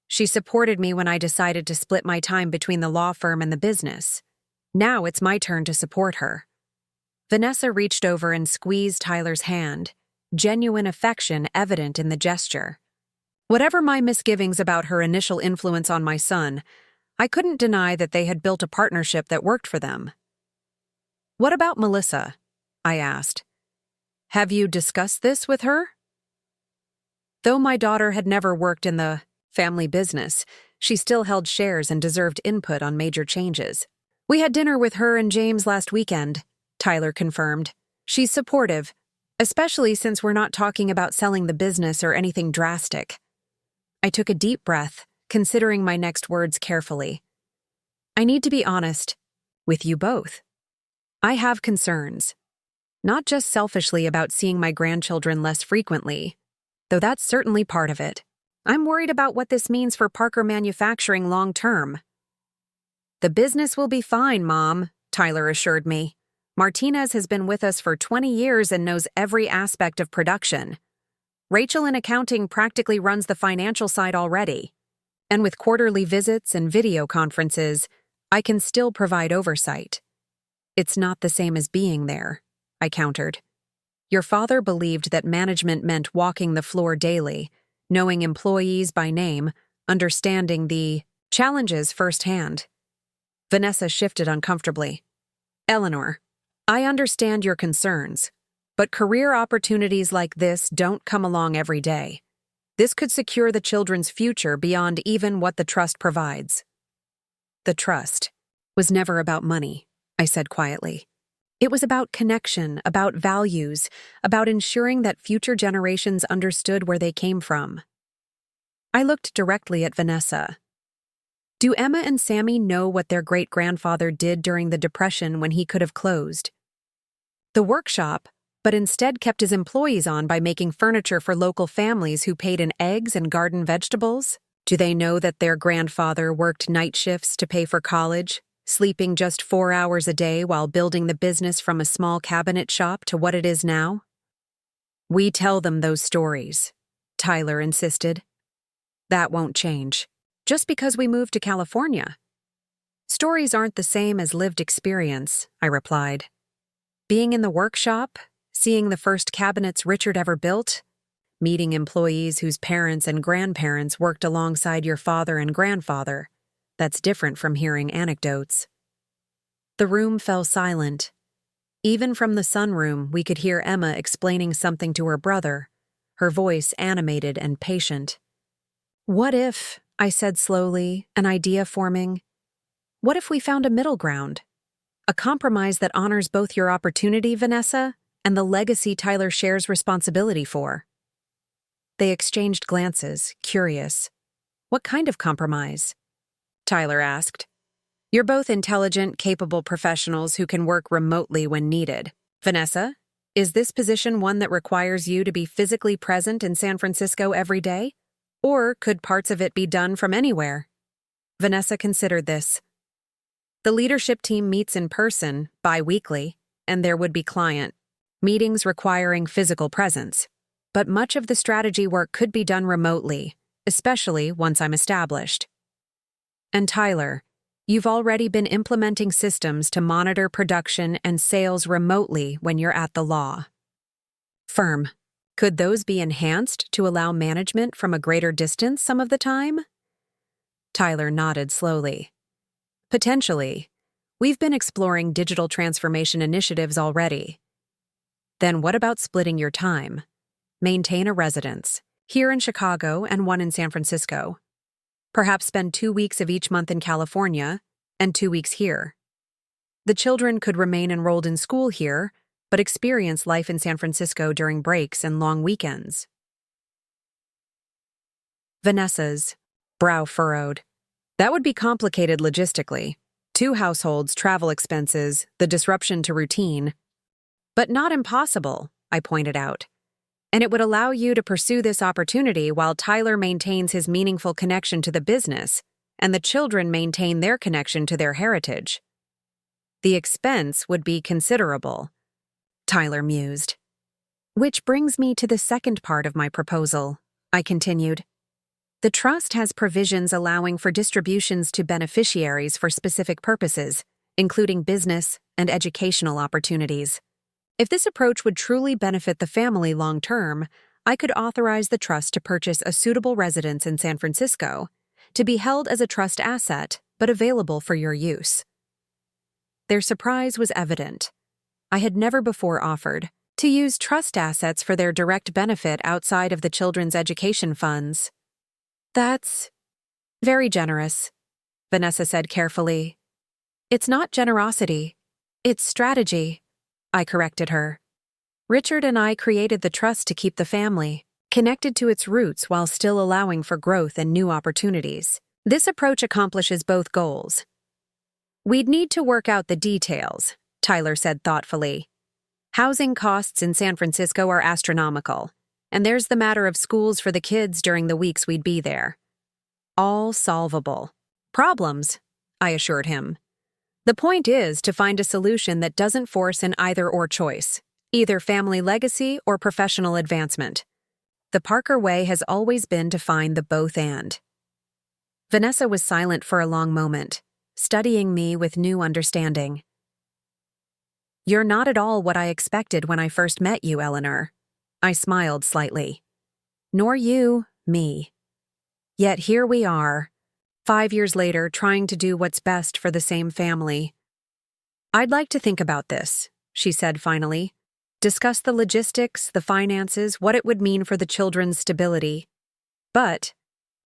She supported me when I decided to split my time between the law firm and the business. Now it's my turn to support her. Vanessa reached over and squeezed Tyler's hand, genuine affection evident in the gesture. Whatever my misgivings about her initial influence on my son, I couldn't deny that they had built a partnership that worked for them. What about Melissa? I asked. Have you discussed this with her? Though my daughter had never worked in the family business, she still held shares and deserved input on major changes. We had dinner with her and James last weekend, Tyler confirmed. She's supportive, especially since we're not talking about selling the business or anything drastic. I took a deep breath, considering my next words carefully. I need to be honest with you both. I have concerns, not just selfishly about seeing my grandchildren less frequently, though that's certainly part of it. I'm worried about what this means for Parker Manufacturing long term. The business will be fine, Mom, Tyler assured me. Martinez has been with us for 20 years and knows every aspect of production. Rachel in accounting practically runs the financial side already. And with quarterly visits and video conferences, I can still provide oversight. It's not the same as being there, I countered. Your father believed that management meant walking the floor daily, knowing employees by name, understanding the challenges firsthand. Vanessa shifted uncomfortably. Eleanor, I understand your concerns, but career opportunities like this don't come along every day. This could secure the children's future beyond even what the trust provides. The trust was never about money, I said quietly. It was about connection, about values, about ensuring that future generations understood where they came from. I looked directly at Vanessa. Do Emma and Sammy know what their great-grandfather did during the Depression when he could have closed the workshop, but instead kept his employees on by making furniture for local families who paid in eggs and garden vegetables? Do they know that their grandfather worked night shifts to pay for college, sleeping just 4 hours a day while building the business from a small cabinet shop to what it is now? We tell them those stories, Tyler insisted. That won't change, just because we moved to California. Stories aren't the same as lived experience, I replied. Being in the workshop, seeing the first cabinets Richard ever built, meeting employees whose parents and grandparents worked alongside your father and grandfather, that's different from hearing anecdotes. The room fell silent. Even from the sunroom, we could hear Emma explaining something to her brother, her voice animated and patient. What if, I said slowly, an idea forming, what if we found a middle ground? A compromise that honors both your opportunity, Vanessa, and the legacy Tyler shares responsibility for. They exchanged glances, curious. What kind of compromise? Tyler asked. You're both intelligent, capable professionals who can work remotely when needed. Vanessa, is this position one that requires you to be physically present in San Francisco every day? Or could parts of it be done from anywhere? Vanessa considered this. The leadership team meets in person, bi-weekly, and there would be client meetings requiring physical presence. But much of the strategy work could be done remotely, especially once I'm established. And Tyler, you've already been implementing systems to monitor production and sales remotely when you're at the law. Firm. Could those be enhanced to allow management from a greater distance some of the time? Tyler nodded slowly. Potentially. We've been exploring digital transformation initiatives already. Then what about splitting your time? Maintain a residence, here in Chicago and one in San Francisco. Perhaps spend 2 weeks of each month in California and 2 weeks here. The children could remain enrolled in school here, but experience life in San Francisco during breaks and long weekends. Vanessa's brow furrowed. That would be complicated logistically. 2 households, travel expenses, the disruption to routine. But not impossible, I pointed out. And it would allow you to pursue this opportunity while Tyler maintains his meaningful connection to the business and the children maintain their connection to their heritage. The expense would be considerable, Tyler mused. Which brings me to the second part of my proposal, I continued. The trust has provisions allowing for distributions to beneficiaries for specific purposes, including business and educational opportunities. If this approach would truly benefit the family long-term, I could authorize the trust to purchase a suitable residence in San Francisco, to be held as a trust asset, but available for your use. Their surprise was evident. I had never before offered to use trust assets for their direct benefit outside of the children's education funds. That's very generous, Vanessa said carefully. It's not generosity, it's strategy, I corrected her. Richard and I created the trust to keep the family connected to its roots while still allowing for growth and new opportunities. This approach accomplishes both goals. We'd need to work out the details, Tyler said thoughtfully. Housing costs in San Francisco are astronomical, and there's the matter of schools for the kids during the weeks we'd be there. All solvable. Problems, I assured him. The point is to find a solution that doesn't force an either-or choice, either family legacy or professional advancement. The Parker way has always been to find the both-and. Vanessa was silent for a long moment, studying me with new understanding. You're not at all what I expected when I first met you, Eleanor. I smiled slightly. Nor you, me. Yet here we are, 5 years later, trying to do what's best for the same family. I'd like to think about this, she said finally. Discuss the logistics, the finances, what it would mean for the children's stability. But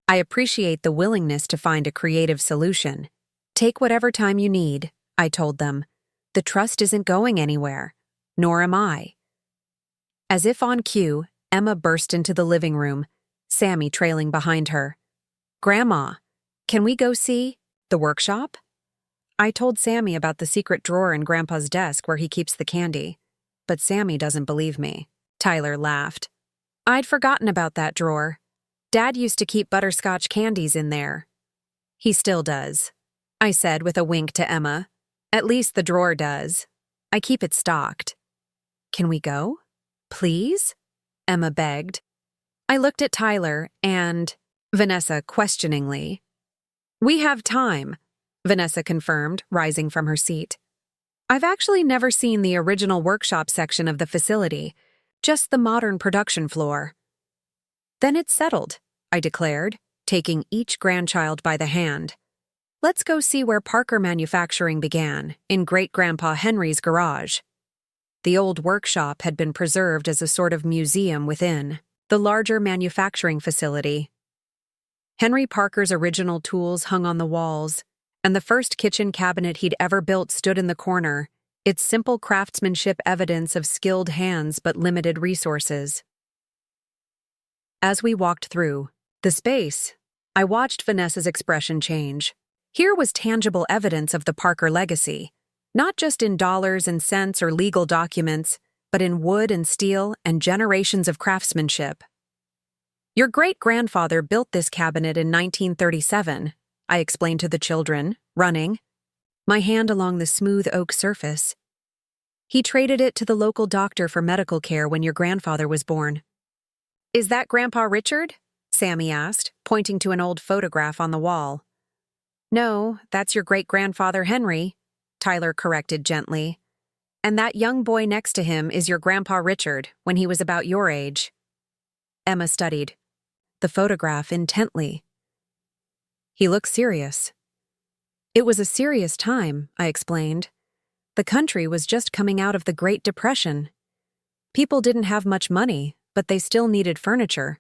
I appreciate the willingness to find a creative solution. Take whatever time you need, I told them. The trust isn't going anywhere, nor am I. As if on cue, Emma burst into the living room, Sammy trailing behind her. Grandma, can we go see the workshop? I told Sammy about the secret drawer in Grandpa's desk where he keeps the candy, but Sammy doesn't believe me. Tyler laughed. I'd forgotten about that drawer. Dad used to keep butterscotch candies in there. He still does, I said with a wink to Emma. At least the drawer does. I keep it stocked. Can we go? Please? Emma begged. I looked at Tyler and Vanessa questioningly. We have time, Vanessa confirmed, rising from her seat. I've actually never seen the original workshop section of the facility, just the modern production floor. Then it's settled, I declared, taking each grandchild by the hand. Let's go see where Parker manufacturing began, in Great-Grandpa Henry's garage. The old workshop had been preserved as a sort of museum within the larger manufacturing facility. Henry Parker's original tools hung on the walls, and the first kitchen cabinet he'd ever built stood in the corner, its simple craftsmanship evidence of skilled hands but limited resources. As we walked through the space, I watched Vanessa's expression change. Here was tangible evidence of the Parker legacy, not just in dollars and cents or legal documents, but in wood and steel and generations of craftsmanship. Your great-grandfather built this cabinet in 1937, I explained to the children, running, my hand along the smooth oak surface. He traded it to the local doctor for medical care when your grandfather was born. Is that Grandpa Richard? Sammy asked, pointing to an old photograph on the wall. No, that's your great-grandfather Henry, Tyler corrected gently. And that young boy next to him is your Grandpa Richard, when he was about your age. Emma studied the photograph intently. He looked serious. It was a serious time, I explained. The country was just coming out of the Great Depression. People didn't have much money, but they still needed furniture.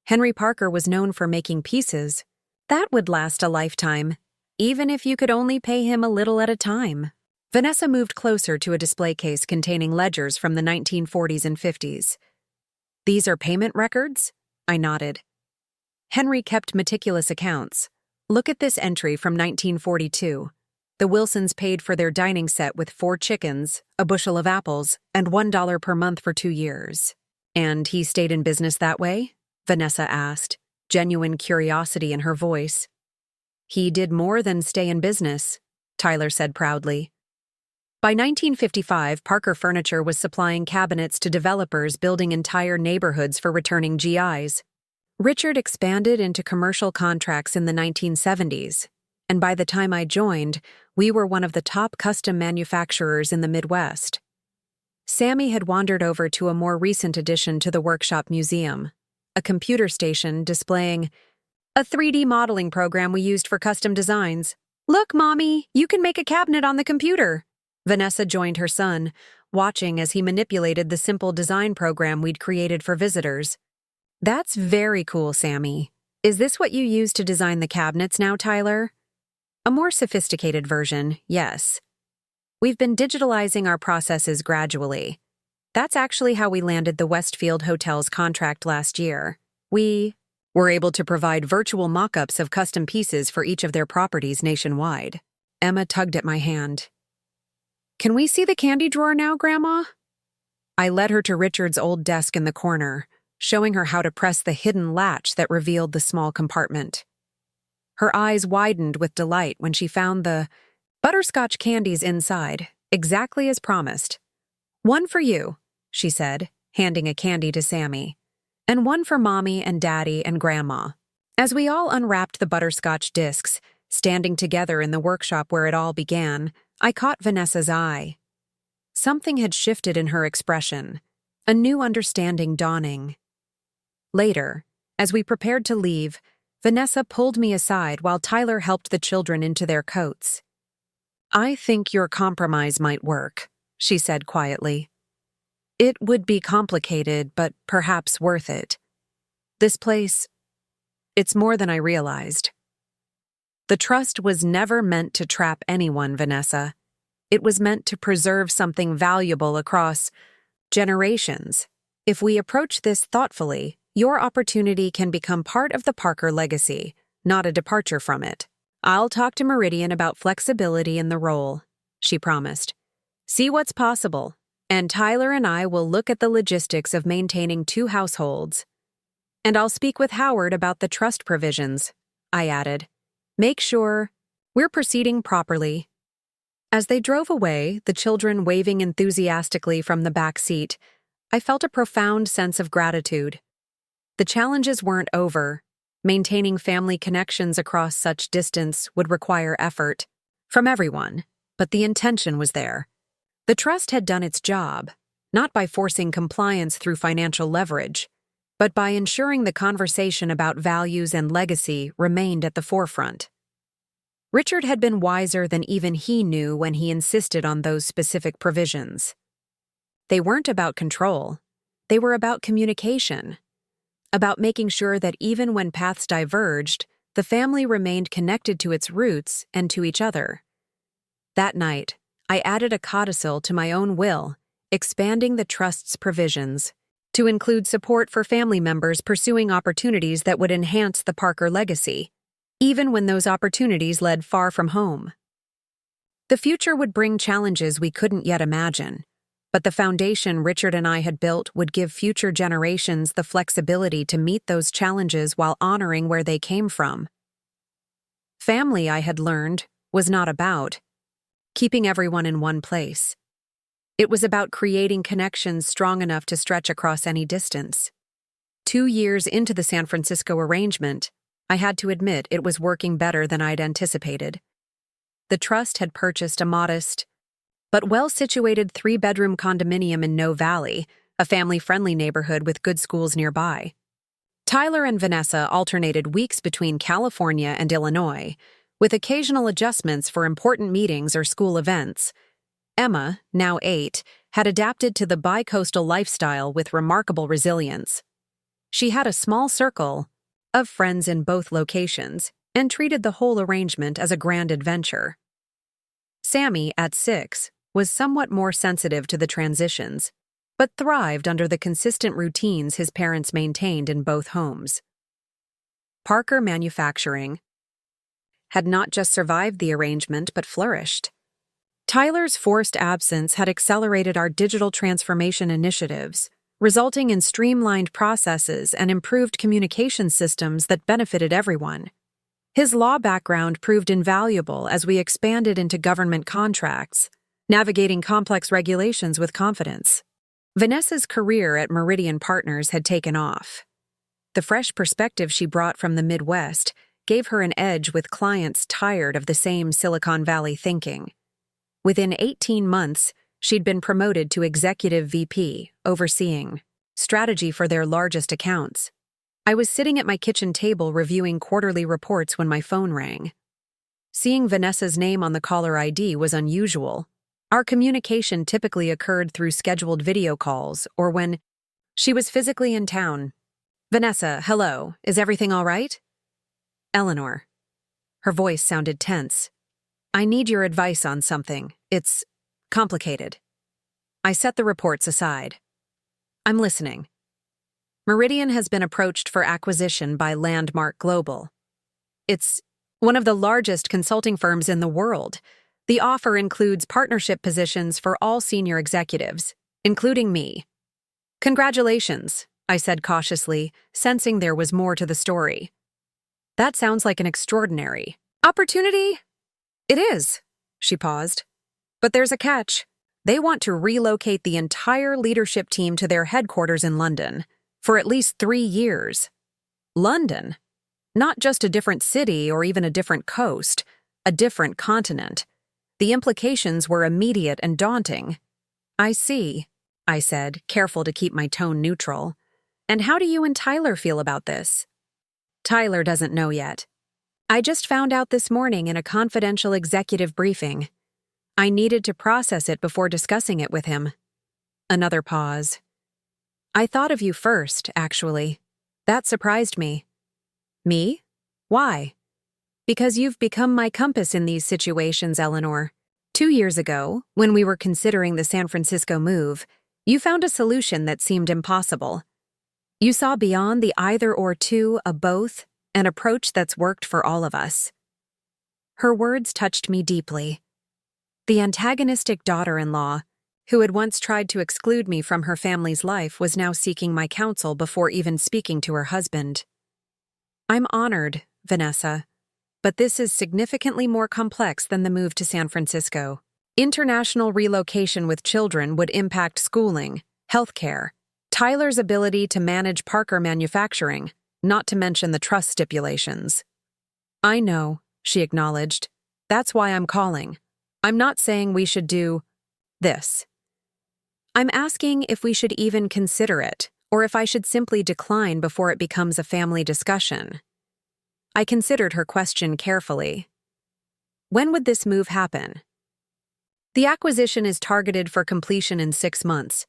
Henry Parker was known for making pieces that would last a lifetime, even if you could only pay him a little at a time. Vanessa moved closer to a display case containing ledgers from the 1940s and 50s. These are payment records? I nodded. Henry kept meticulous accounts. Look at this entry from 1942. The Wilsons paid for their dining set with 4 chickens, a bushel of apples, and $1 per month for 2 years. And he stayed in business that way? Vanessa asked, genuine curiosity in her voice. He did more than stay in business, Tyler said proudly. By 1955, Parker Furniture was supplying cabinets to developers building entire neighborhoods for returning GIs. Richard expanded into commercial contracts in the 1970s, and by the time I joined, we were one of the top custom manufacturers in the Midwest. Sammy had wandered over to a more recent addition to the workshop museum, a computer station displaying a 3D modeling program we used for custom designs. Look, Mommy, you can make a cabinet on the computer. Vanessa joined her son, watching as he manipulated the simple design program we'd created for visitors. That's very cool, Sammy. Is this what you use to design the cabinets now, Tyler? A more sophisticated version, yes. We've been digitalizing our processes gradually. That's actually how we landed the Westfield Hotel's contract last year. We were able to provide virtual mock-ups of custom pieces for each of their properties nationwide. Emma tugged at my hand. Can we see the candy drawer now, Grandma? I led her to Richard's old desk in the corner, showing her how to press the hidden latch that revealed the small compartment. Her eyes widened with delight when she found the butterscotch candies inside, exactly as promised. One for you, she said, handing a candy to Sammy, and one for Mommy and Daddy and Grandma. As we all unwrapped the butterscotch discs, standing together in the workshop where it all began, I caught Vanessa's eye. Something had shifted in her expression, a new understanding dawning. Later, as we prepared to leave, Vanessa pulled me aside while Tyler helped the children into their coats. I think your compromise might work, she said quietly. It would be complicated, but perhaps worth it. This place, it's more than I realized. The trust was never meant to trap anyone, Vanessa. It was meant to preserve something valuable across generations. If we approach this thoughtfully, your opportunity can become part of the Parker legacy, not a departure from it. I'll talk to Meridian about flexibility in the role, she promised. See what's possible, and Tyler and I will look at the logistics of maintaining 2 households. And I'll speak with Howard about the trust provisions, I added. Make sure we're proceeding properly. As they drove away, the children waving enthusiastically from the back seat, I felt a profound sense of gratitude. The challenges weren't over. Maintaining family connections across such distance would require effort from everyone, but the intention was there. The trust had done its job, not by forcing compliance through financial leverage, but by ensuring the conversation about values and legacy remained at the forefront. Richard had been wiser than even he knew when he insisted on those specific provisions. They weren't about control. They were about communication, about making sure that even when paths diverged, the family remained connected to its roots and to each other. That night, I added a codicil to my own will, expanding the trust's provisions to include support for family members pursuing opportunities that would enhance the Parker legacy, even when those opportunities led far from home. The future would bring challenges we couldn't yet imagine, But the foundation Richard and I had built would give future generations the flexibility to meet those challenges while honoring where they came from. Family, I had learned, was not about keeping everyone in one place. It was about creating connections strong enough to stretch across any distance. 2 years into the San Francisco arrangement, I had to admit it was working better than I'd anticipated. The trust had purchased a modest, but well-situated 3-bedroom condominium in No Valley, a family-friendly neighborhood with good schools nearby. Tyler and Vanessa alternated weeks between California and Illinois, with occasional adjustments for important meetings or school events. Emma, now 8, had adapted to the bi-coastal lifestyle with remarkable resilience. She had a small circle of friends in both locations and treated the whole arrangement as a grand adventure. Sammy, at 6, was somewhat more sensitive to the transitions, but thrived under the consistent routines his parents maintained in both homes. Parker Manufacturing had not just survived the arrangement but flourished. Tyler's forced absence had accelerated our digital transformation initiatives, resulting in streamlined processes and improved communication systems that benefited everyone. His law background proved invaluable as we expanded into government contracts, navigating complex regulations with confidence. Vanessa's career at Meridian Partners had taken off. The fresh perspective she brought from the Midwest gave her an edge with clients tired of the same Silicon Valley thinking. Within 18 months, she'd been promoted to Executive VP, overseeing strategy for their largest accounts. I was sitting at my kitchen table reviewing quarterly reports when my phone rang. Seeing Vanessa's name on the caller ID was unusual. Our communication typically occurred through scheduled video calls or when she was physically in town. "Vanessa, hello. Is everything all right?" "Eleanor." Her voice sounded tense. "I need your advice on something. It's complicated." I set the reports aside. "I'm listening." "Meridian has been approached for acquisition by Landmark Global. It's one of the largest consulting firms in the world. The offer includes partnership positions for all senior executives, including me." "Congratulations," I said cautiously, sensing there was more to the story. "That sounds like an extraordinary opportunity." "It is," she paused. "But there's a catch. They want to relocate the entire leadership team to their headquarters in London for at least 3 years. London. Not just a different city or even a different coast, a different continent. The implications were immediate and daunting. "I see," I said, careful to keep my tone neutral. "And how do you and Tyler feel about this?" "Tyler doesn't know yet. I just found out this morning in a confidential executive briefing. I needed to process it before discussing it with him." Another pause. "I thought of you first, actually. That surprised me." "Me? Why?" "Because you've become my compass in these situations, Eleanor. 2 years ago, when we were considering the San Francisco move, you found a solution that seemed impossible. You saw beyond the either-or to a both, an approach that's worked for all of us." Her words touched me deeply. The antagonistic daughter-in-law, who had once tried to exclude me from her family's life, was now seeking my counsel before even speaking to her husband. "I'm honored, Vanessa, but this is significantly more complex than the move to San Francisco. International relocation with children would impact schooling, healthcare, Tyler's ability to manage Parker Manufacturing, not to mention the trust stipulations." "I know," she acknowledged. "That's why I'm calling. I'm not saying we should do this. I'm asking if we should even consider it, or if I should simply decline before it becomes a family discussion." I considered her question carefully. "When would this move happen?" "The acquisition is targeted for completion in 6 months.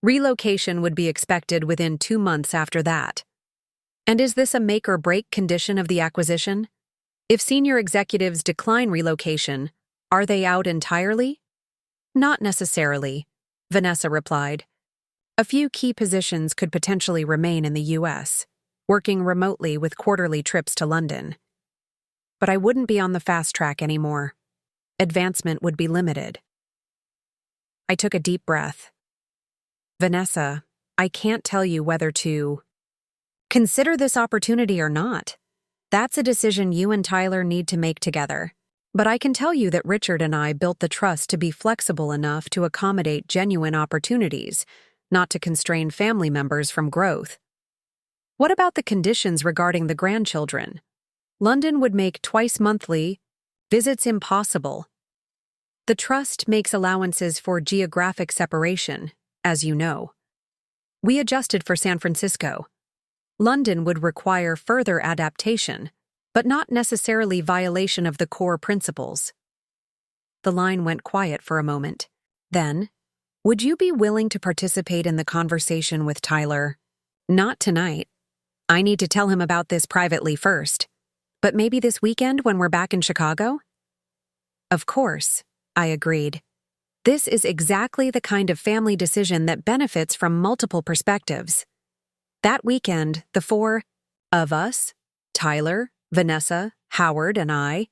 Relocation would be expected within 2 months after that." "And is this a make-or-break condition of the acquisition? If senior executives decline relocation, are they out entirely?" "Not necessarily," Vanessa replied. "A few key positions could potentially remain in the U.S., working remotely with quarterly trips to London. But I wouldn't be on the fast track anymore. Advancement would be limited." I took a deep breath. Vanessa, I can't tell you whether to consider this opportunity or not. That's a decision you and Tyler need to make together. But I can tell you that Richard and I built the trust to be flexible enough to accommodate genuine opportunities, not to constrain family members from growth. What about the conditions regarding the grandchildren? London would make twice monthly visits impossible. The trust makes allowances for geographic separation, as you know. We adjusted for San Francisco. London would require further adaptation, but not necessarily violation of the core principles. The line went quiet for a moment. Then, would you be willing to participate in the conversation with Tyler? Not tonight. I need to tell him about this privately first. But maybe this weekend when we're back in Chicago? Of course, I agreed. This is exactly the kind of family decision that benefits from multiple perspectives. That weekend, the four of us, Tyler, Vanessa, Howard, and I,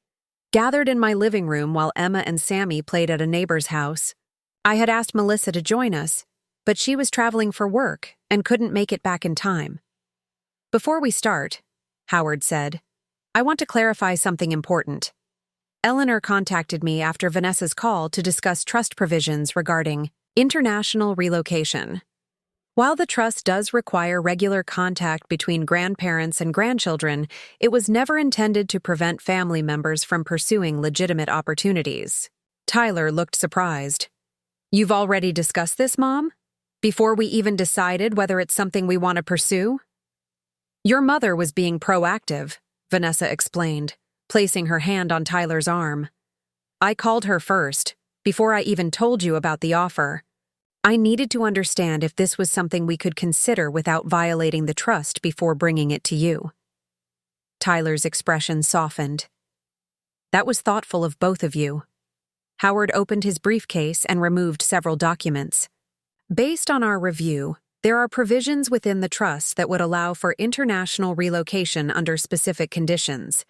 gathered in my living room while Emma and Sammy played at a neighbor's house. I had asked Melissa to join us, but she was traveling for work and couldn't make it back in time. Before we start, Howard said, I want to clarify something important. Eleanor contacted me after Vanessa's call to discuss trust provisions regarding international relocation. While the trust does require regular contact between grandparents and grandchildren, it was never intended to prevent family members from pursuing legitimate opportunities. Tyler looked surprised. You've already discussed this, Mom? Before we even decided whether it's something we want to pursue? Your mother was being proactive, Vanessa explained, placing her hand on Tyler's arm. I called her first, before I even told you about the offer. I needed to understand if this was something we could consider without violating the trust before bringing it to you. Tyler's expression softened. That was thoughtful of both of you. Howard opened his briefcase and removed several documents. Based on our review, there are provisions within the trust that would allow for international relocation under specific conditions.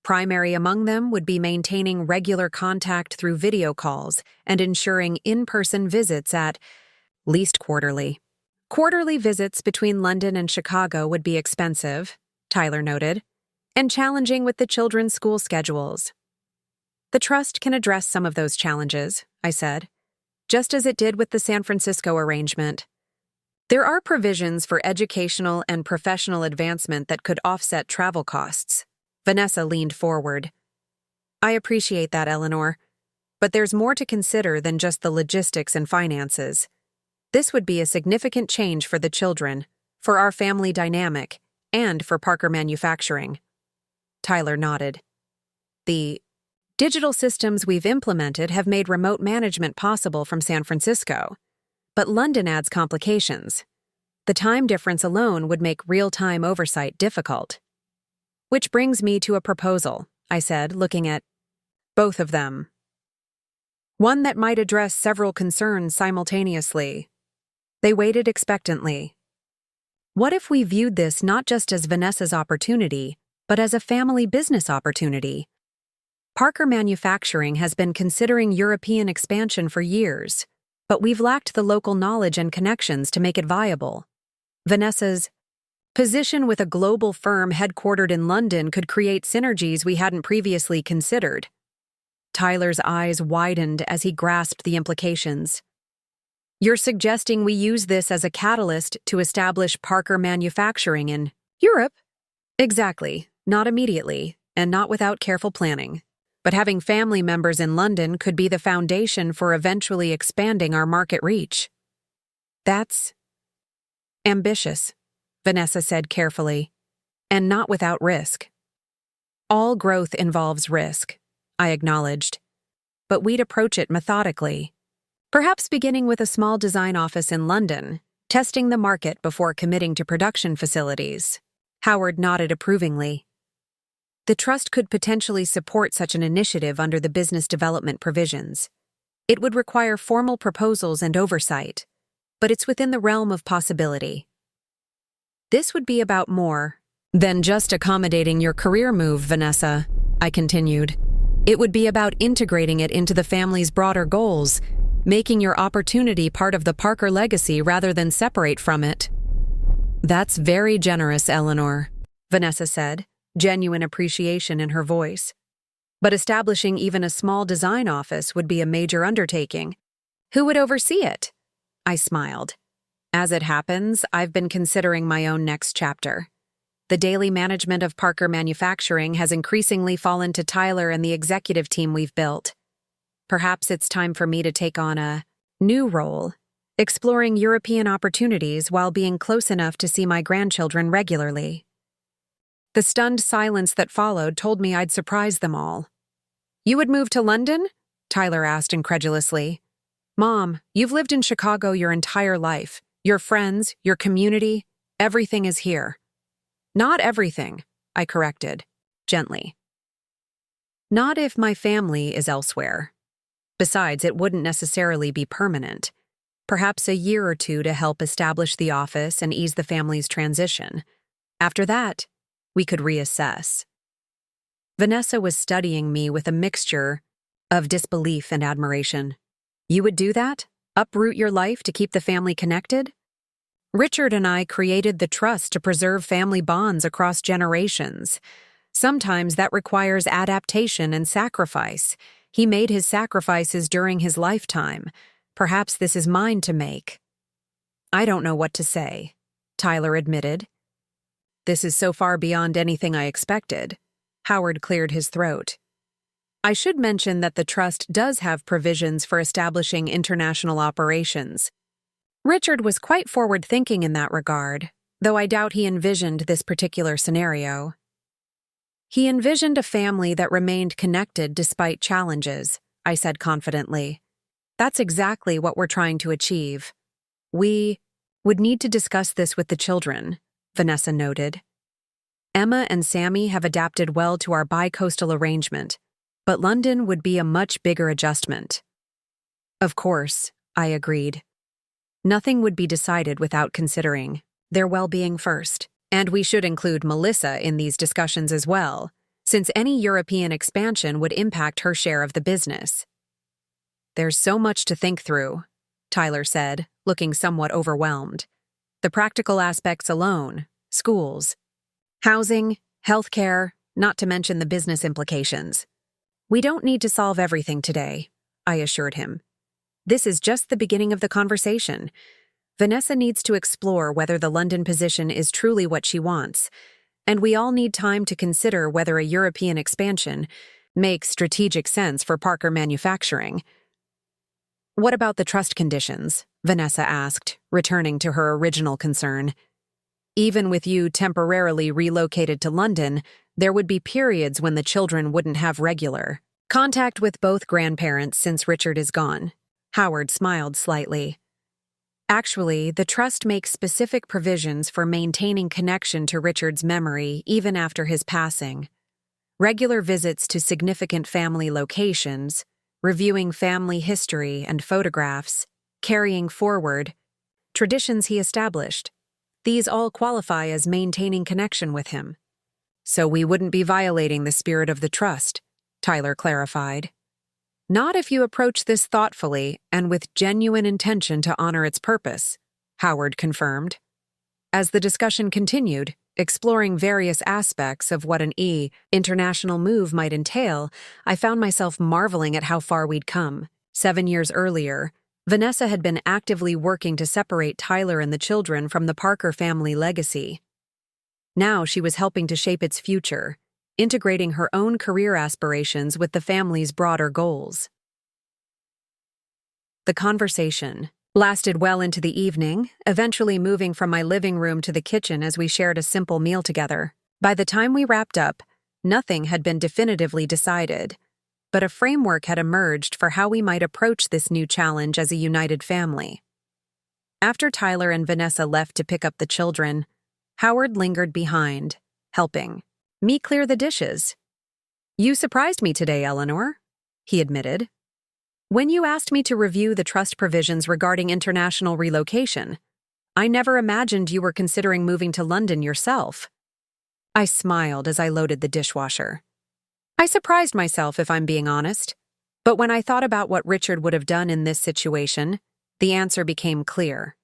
Primary among them would be maintaining regular contact through video calls and ensuring in-person visits at least quarterly. Quarterly visits between London and Chicago would be expensive, Tyler noted, and challenging with the children's school schedules. The trust can address some of those challenges, I said, just as it did with the San Francisco arrangement. There are provisions for educational and professional advancement that could offset travel costs. Vanessa leaned forward. I appreciate that, Eleanor, but there's more to consider than just the logistics and finances. This would be a significant change for the children, for our family dynamic, and for Parker Manufacturing. Tyler nodded. The digital systems we've implemented have made remote management possible from San Francisco, but London adds complications. The time difference alone would make real-time oversight difficult. Which brings me to a proposal, I said, looking at both of them. One that might address several concerns simultaneously. They waited expectantly. What if we viewed this not just as Vanessa's opportunity, but as a family business opportunity? Parker Manufacturing has been considering European expansion for years, but we've lacked the local knowledge and connections to make it viable. Vanessa's position with a global firm headquartered in London could create synergies we hadn't previously considered. Tyler's eyes widened as he grasped the implications. You're suggesting we use this as a catalyst to establish Parker Manufacturing in Europe? Exactly. Not immediately, and not without careful planning. But having family members in London could be the foundation for eventually expanding our market reach. That's ambitious, Vanessa said carefully, and not without risk. All growth involves risk, I acknowledged, but we'd approach it methodically. Perhaps beginning with a small design office in London, testing the market before committing to production facilities. Howard nodded approvingly. The trust could potentially support such an initiative under the business development provisions. It would require formal proposals and oversight, but it's within the realm of possibility. This would be about more than just accommodating your career move, Vanessa, I continued. It would be about integrating it into the family's broader goals, making your opportunity part of the Parker legacy rather than separate from it. That's very generous, Eleanor, Vanessa said, genuine appreciation in her voice. But establishing even a small design office would be a major undertaking. Who would oversee it? I smiled. As it happens, I've been considering my own next chapter. The daily management of Parker Manufacturing has increasingly fallen to Tyler and the executive team we've built. Perhaps it's time for me to take on a new role, exploring European opportunities while being close enough to see my grandchildren regularly. The stunned silence that followed told me I'd surprise them all. You would move to London? Tyler asked incredulously. Mom, you've lived in Chicago your entire life. Your friends, your community, everything is here. Not everything, I corrected, gently. Not if my family is elsewhere. Besides, it wouldn't necessarily be permanent. Perhaps a year or two to help establish the office and ease the family's transition. After that, we could reassess. Vanessa was studying me with a mixture of disbelief and admiration. You would do that? Uproot your life to keep the family connected? Richard and I created the trust to preserve family bonds across generations. Sometimes that requires adaptation and sacrifice. He made his sacrifices during his lifetime. Perhaps this is mine to make. I don't know what to say, Tyler admitted. This is so far beyond anything I expected. Howard cleared his throat. I should mention that the trust does have provisions for establishing international operations. Richard was quite forward-thinking in that regard, though I doubt he envisioned this particular scenario. He envisioned a family that remained connected despite challenges, I said confidently. That's exactly what we're trying to achieve. We would need to discuss this with the children, Vanessa noted. Emma and Sammy have adapted well to our bi-coastal arrangement, but London would be a much bigger adjustment. Of course, I agreed. Nothing would be decided without considering their well-being first, and we should include Melissa in these discussions as well, since any European expansion would impact her share of the business. There's so much to think through, Tyler said, looking somewhat overwhelmed. The practical aspects alone, schools, housing, healthcare, not to mention the business implications. We don't need to solve everything today, I assured him. This is just the beginning of the conversation. Vanessa needs to explore whether the London position is truly what she wants, and we all need time to consider whether a European expansion makes strategic sense for Parker Manufacturing. What about the trust conditions? Vanessa asked, returning to her original concern. Even with you temporarily relocated to London, there would be periods when the children wouldn't have regular contact with both grandparents since Richard is gone. Howard smiled slightly. Actually, the trust makes specific provisions for maintaining connection to Richard's memory even after his passing. Regular visits to significant family locations, reviewing family history and photographs, carrying forward traditions he established. These all qualify as maintaining connection with him. So we wouldn't be violating the spirit of the trust, Tyler clarified. Not if you approach this thoughtfully and with genuine intention to honor its purpose, Howard confirmed. As the discussion continued, exploring various aspects of what an international move might entail, I found myself marveling at how far we'd come. 7 years earlier, Vanessa had been actively working to separate Tyler and the children from the Parker family legacy. Now she was helping to shape its future, integrating her own career aspirations with the family's broader goals. The conversation lasted well into the evening, eventually moving from my living room to the kitchen as we shared a simple meal together. By the time we wrapped up, nothing had been definitively decided, but a framework had emerged for how we might approach this new challenge as a united family. After Tyler and Vanessa left to pick up the children, Howard lingered behind, helping me clear the dishes. You surprised me today, Eleanor, he admitted. When you asked me to review the trust provisions regarding international relocation, I never imagined you were considering moving to London yourself. I smiled as I loaded the dishwasher. I surprised myself, if I'm being honest. But when I thought about what Richard would have done in this situation, the answer became clear.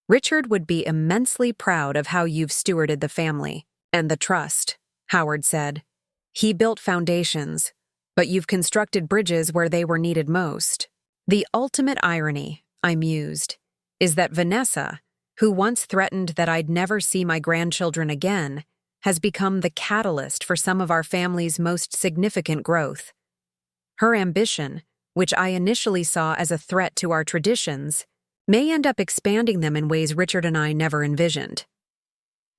Richard would be immensely proud of how you've stewarded the family and the trust, Howard said. He built foundations, but you've constructed bridges where they were needed most. The ultimate irony, I mused, is that Vanessa, who once threatened that I'd never see my grandchildren again, has become the catalyst for some of our family's most significant growth. Her ambition, which I initially saw as a threat to our traditions, may end up expanding them in ways Richard and I never envisioned.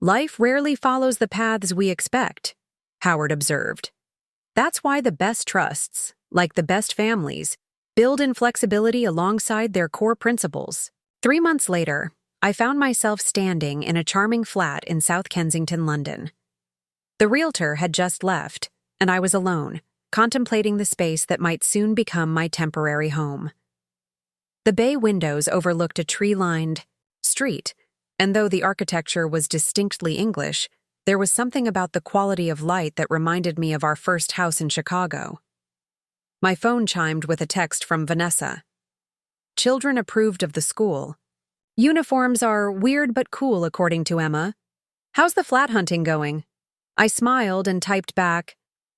Life rarely follows the paths we expect, Howard observed. That's why the best trusts, like the best families, build in flexibility alongside their core principles. 3 months later, I found myself standing in a charming flat in South Kensington, London. The realtor had just left, and I was alone, contemplating the space that might soon become my temporary home. The bay windows overlooked a tree-lined street, and though the architecture was distinctly English, there was something about the quality of light that reminded me of our first house in Chicago. My phone chimed with a text from Vanessa. Children approved of the school. Uniforms are weird but cool, according to Emma. How's the flat hunting going? I smiled and typed back,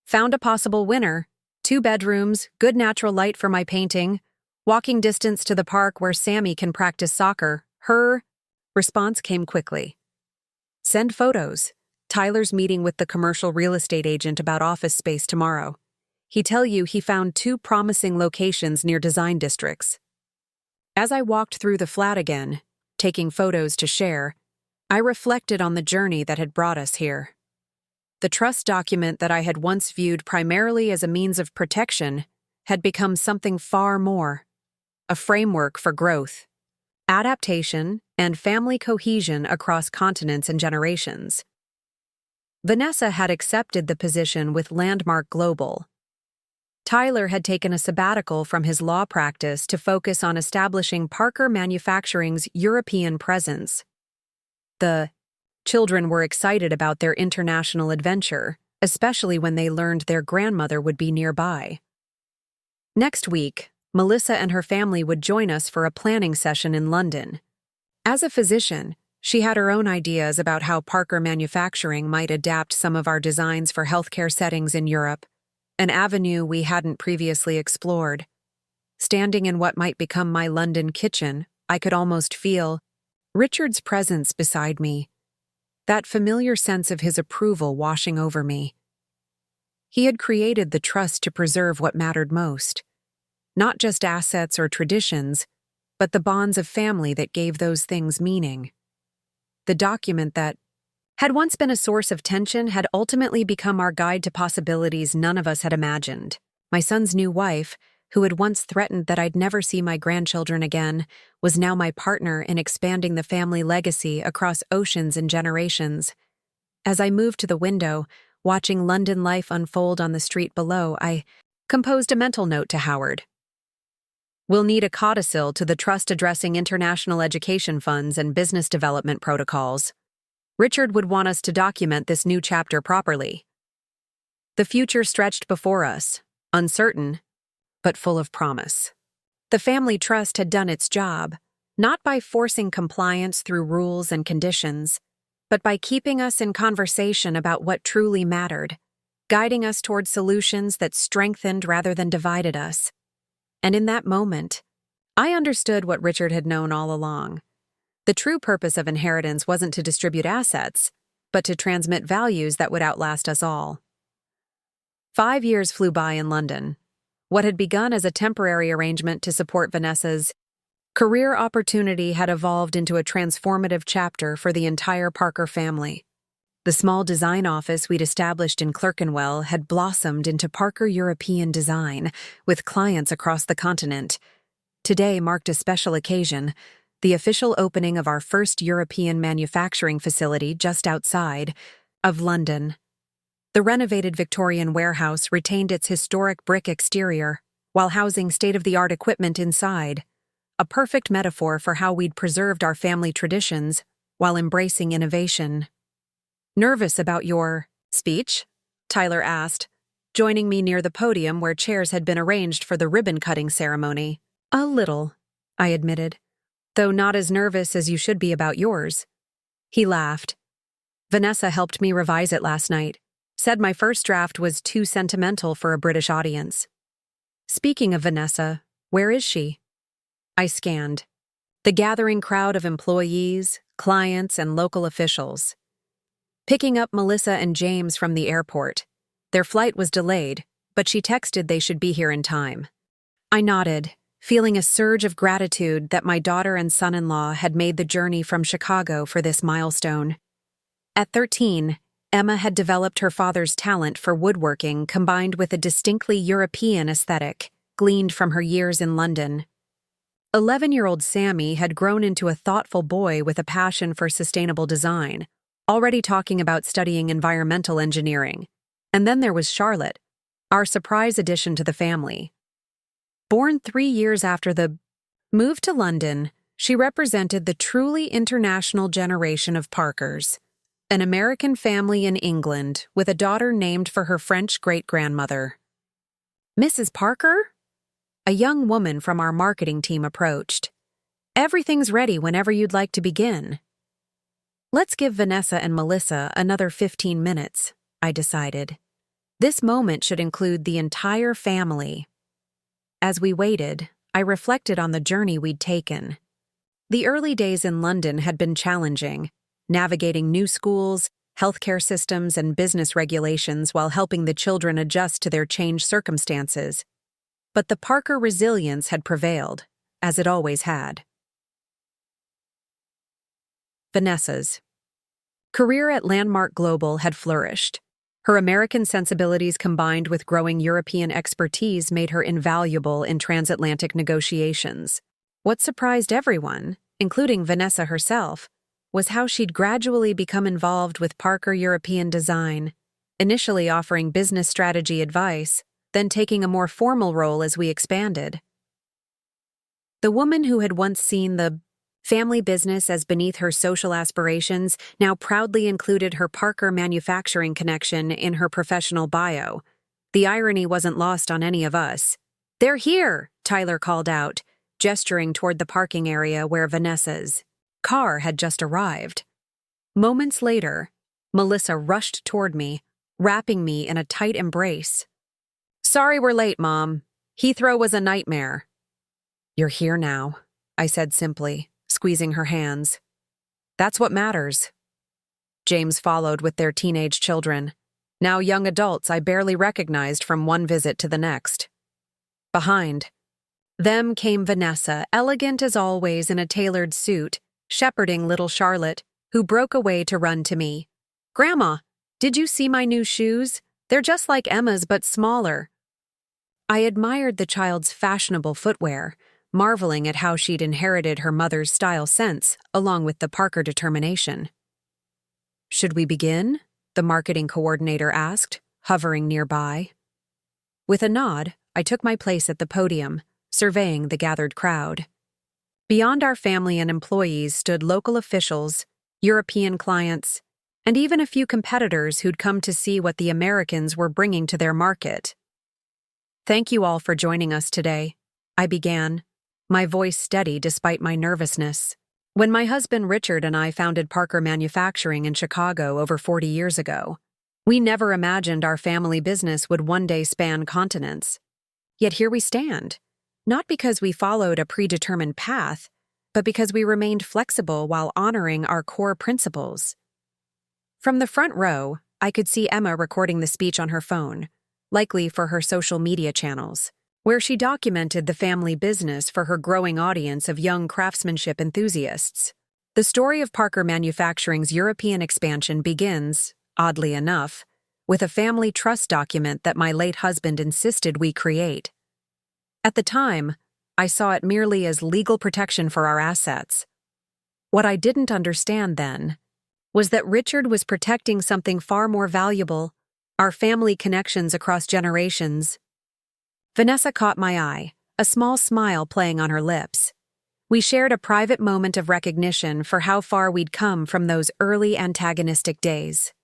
found a possible winner. 2 bedrooms, good natural light for my painting, walking distance to the park where Sammy can practice soccer. Her response came quickly. Send photos. Tyler's meeting with the commercial real estate agent about office space tomorrow. He tell you he found 2 promising locations near design districts. As I walked through the flat again, taking photos to share, I reflected on the journey that had brought us here. The trust document that I had once viewed primarily as a means of protection had become something far more, a framework for growth, adaptation, and family cohesion across continents and generations. Vanessa had accepted the position with Landmark Global. Tyler had taken a sabbatical from his law practice to focus on establishing Parker Manufacturing's European presence. The children were excited about their international adventure, especially when they learned their grandmother would be nearby. Next week, Melissa and her family would join us for a planning session in London. As a physician, she had her own ideas about how Parker Manufacturing might adapt some of our designs for healthcare settings in Europe, an avenue we hadn't previously explored. Standing in what might become my London kitchen, I could almost feel Richard's presence beside me, that familiar sense of his approval washing over me. He had created the trust to preserve what mattered most, not just assets or traditions, but the bonds of family that gave those things meaning. The document that had once been a source of tension had ultimately become our guide to possibilities none of us had imagined. My son's new wife, who had once threatened that I'd never see my grandchildren again, was now my partner in expanding the family legacy across oceans and generations. As I moved to the window, watching London life unfold on the street below, I composed a mental note to Howard. We'll need a codicil to the trust addressing international education funds and business development protocols. Richard would want us to document this new chapter properly. The future stretched before us, uncertain, but full of promise. The family trust had done its job, not by forcing compliance through rules and conditions, but by keeping us in conversation about what truly mattered, guiding us toward solutions that strengthened rather than divided us. And in that moment, I understood what Richard had known all along. The true purpose of inheritance wasn't to distribute assets, but to transmit values that would outlast us all. 5 years flew by in London. What had begun as a temporary arrangement to support Vanessa's career opportunity had evolved into a transformative chapter for the entire Parker family. The small design office we'd established in Clerkenwell had blossomed into Parker European Design, with clients across the continent. Today marked a special occasion, the official opening of our first European manufacturing facility just outside of London. The renovated Victorian warehouse retained its historic brick exterior, while housing state-of-the-art equipment inside, a perfect metaphor for how we'd preserved our family traditions while embracing innovation. Nervous about your speech? Tyler asked, joining me near the podium where chairs had been arranged for the ribbon-cutting ceremony. "A little," I admitted, "though not as nervous as you should be about yours." He laughed. "Vanessa helped me revise it last night. Said my first draft was too sentimental for a British audience." "Speaking of Vanessa, where is she?" I scanned. The gathering crowd of employees, clients, and local officials. Picking up Melissa and James from the airport. Their flight was delayed, but she texted they should be here in time. I nodded, feeling a surge of gratitude that my daughter and son-in-law had made the journey from Chicago for this milestone. At 13, Emma had developed her father's talent for woodworking combined with a distinctly European aesthetic, gleaned from her years in London. 11-year-old Sammy had grown into a thoughtful boy with a passion for sustainable design, already talking about studying environmental engineering. And then there was Charlotte, our surprise addition to the family. Born 3 years after the move to London, she represented the truly international generation of Parkers, an American family in England with a daughter named for her French great-grandmother. "Mrs. Parker?" A young woman from our marketing team approached. "Everything's ready whenever you'd like to begin." "Let's give Vanessa and Melissa another 15 minutes, I decided. This moment should include the entire family. As we waited, I reflected on the journey we'd taken. The early days in London had been challenging, navigating new schools, healthcare systems, and business regulations while helping the children adjust to their changed circumstances. But the Parker resilience had prevailed, as it always had. Vanessa's career at Landmark Global had flourished. Her American sensibilities combined with growing European expertise made her invaluable in transatlantic negotiations. What surprised everyone, including Vanessa herself, was how she'd gradually become involved with Parker European Design, initially offering business strategy advice, then taking a more formal role as we expanded. The woman who had once seen the family business as beneath her social aspirations now proudly included her Parker manufacturing connection in her professional bio. The irony wasn't lost on any of us. "They're here," Tyler called out, gesturing toward the parking area where Vanessa's car had just arrived. Moments later, Melissa rushed toward me, wrapping me in a tight embrace. "Sorry we're late, Mom. Heathrow was a nightmare." "You're here now," I said simply, squeezing her hands. "That's what matters." James followed with their teenage children, now young adults I barely recognized from one visit to the next. Behind them came Vanessa, elegant as always in a tailored suit, shepherding little Charlotte, who broke away to run to me. "Grandma, did you see my new shoes? They're just like Emma's but smaller." I admired the child's fashionable footwear, marveling at how she'd inherited her mother's style sense, along with the Parker determination. "Should we begin?" the marketing coordinator asked, hovering nearby. With a nod, I took my place at the podium, surveying the gathered crowd. Beyond our family and employees stood local officials, European clients, and even a few competitors who'd come to see what the Americans were bringing to their market. "Thank you all for joining us today," I began, my voice steady despite my nervousness. When my husband Richard and I founded Parker Manufacturing in Chicago over 40 years ago, we never imagined our family business would one day span continents. Yet here we stand, not because we followed a predetermined path, but because we remained flexible while honoring our core principles. From the front row, I could see Emma recording the speech on her phone, likely for her social media channels, where she documented the family business for her growing audience of young craftsmanship enthusiasts. The story of Parker Manufacturing's European expansion begins, oddly enough, with a family trust document that my late husband insisted we create. At the time, I saw it merely as legal protection for our assets. What I didn't understand then was that Richard was protecting something far more valuable, our family connections across generations. Vanessa caught my eye, a small smile playing on her lips. We shared a private moment of recognition for how far we'd come from those early antagonistic days.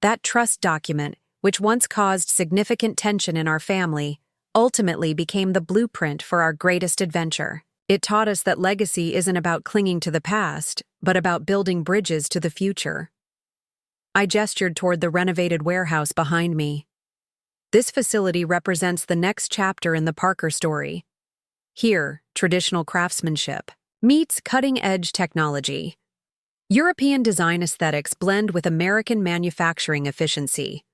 That trust document, which once caused significant tension in our family, ultimately became the blueprint for our greatest adventure. It taught us that legacy isn't about clinging to the past, but about building bridges to the future. I gestured toward the renovated warehouse behind me. This facility represents the next chapter in the Parker story. Here, traditional craftsmanship meets cutting-edge technology. European design aesthetics blend with American manufacturing efficiency.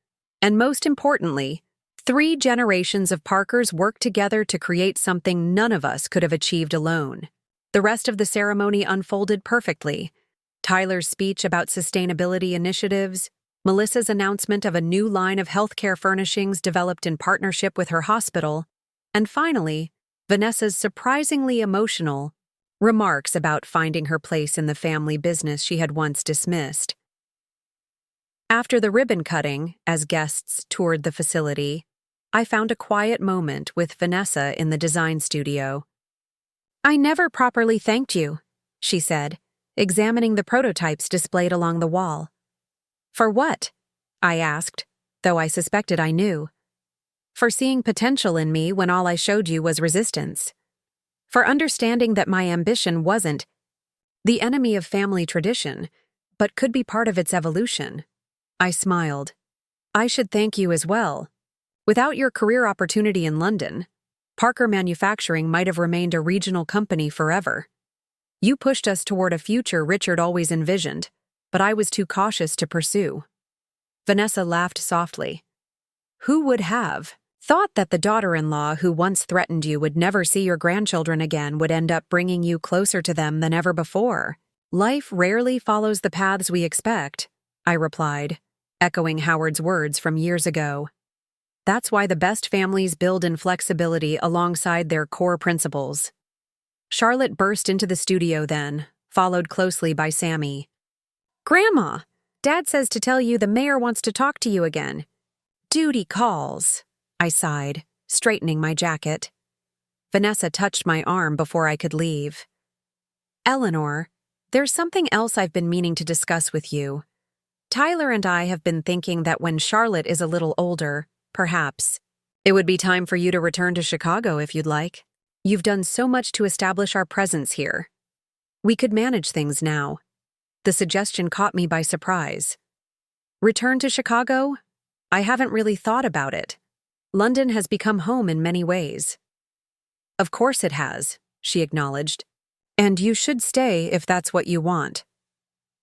And most importantly, 3 generations of Parkers worked together to create something none of us could have achieved alone. The rest of the ceremony unfolded perfectly. Tyler's speech about sustainability initiatives, Melissa's announcement of a new line of healthcare furnishings developed in partnership with her hospital, and finally, Vanessa's surprisingly emotional remarks about finding her place in the family business she had once dismissed. After the ribbon cutting, as guests toured the facility, I found a quiet moment with Vanessa in the design studio. "I never properly thanked you," she said, examining the prototypes displayed along the wall. "For what?" I asked, though I suspected I knew. "For seeing potential in me when all I showed you was resistance. For understanding that my ambition wasn't the enemy of family tradition, but could be part of its evolution." I smiled. "I should thank you as well. Without your career opportunity in London, Parker Manufacturing might have remained a regional company forever. You pushed us toward a future Richard always envisioned, but I was too cautious to pursue." Vanessa laughed softly. "Who would have thought that the daughter-in-law who once threatened you would never see your grandchildren again would end up bringing you closer to them than ever before? Life rarely follows the paths we expect," I replied, echoing Howard's words from years ago. "That's why the best families build in flexibility alongside their core principles." Charlotte burst into the studio then, followed closely by Sammy. "Grandma, Dad says to tell you the mayor wants to talk to you again." "Duty calls," I sighed, straightening my jacket. Vanessa touched my arm before I could leave. "Eleanor, there's something else I've been meaning to discuss with you. Tyler and I have been thinking that when Charlotte is a little older, perhaps it would be time for you to return to Chicago if you'd like. You've done so much to establish our presence here. We could manage things now." The suggestion caught me by surprise. "Return to Chicago? I haven't really thought about it. London has become home in many ways." "Of course it has," she acknowledged. "And you should stay if that's what you want.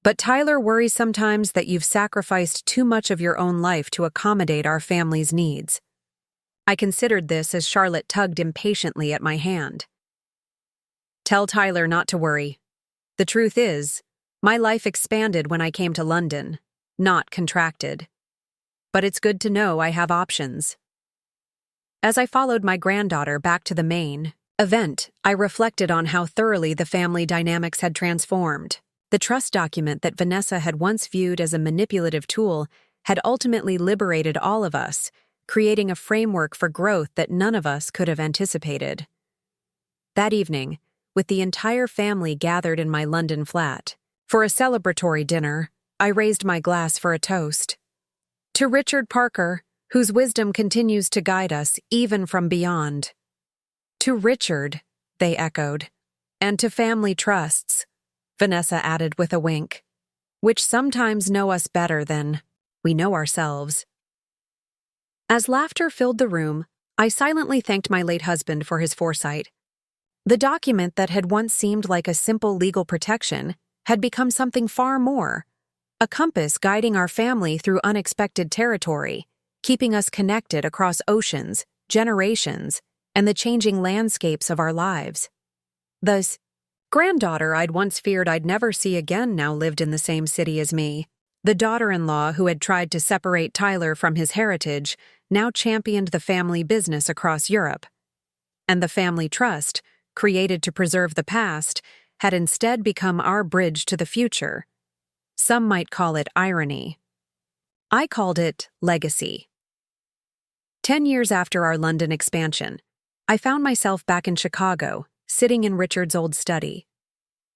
But Tyler worries sometimes that you've sacrificed too much of your own life to accommodate our family's needs." I considered this as Charlotte tugged impatiently at my hand. "Tell Tyler not to worry. The truth is, my life expanded when I came to London, not contracted. But it's good to know I have options." As I followed my granddaughter back to the main event, I reflected on how thoroughly the family dynamics had transformed. The trust document that Vanessa had once viewed as a manipulative tool had ultimately liberated all of us, creating a framework for growth that none of us could have anticipated. That evening, with the entire family gathered in my London flat, for a celebratory dinner, I raised my glass for a toast. "To Richard Parker, whose wisdom continues to guide us even from beyond." "To Richard," they echoed. "And to family trusts," Vanessa added with a wink, "which sometimes know us better than we know ourselves." As laughter filled the room, I silently thanked my late husband for his foresight. The document that had once seemed like a simple legal protection had become something far more, a compass guiding our family through unexpected territory, keeping us connected across oceans, generations, and the changing landscapes of our lives. The granddaughter I'd once feared I'd never see again now lived in the same city as me. The daughter-in-law who had tried to separate Tyler from his heritage now championed the family business across Europe. And the family trust, created to preserve the past, had instead become our bridge to the future. Some might call it irony. I called it legacy. 10 years after our London expansion, I found myself back in Chicago, sitting in Richard's old study.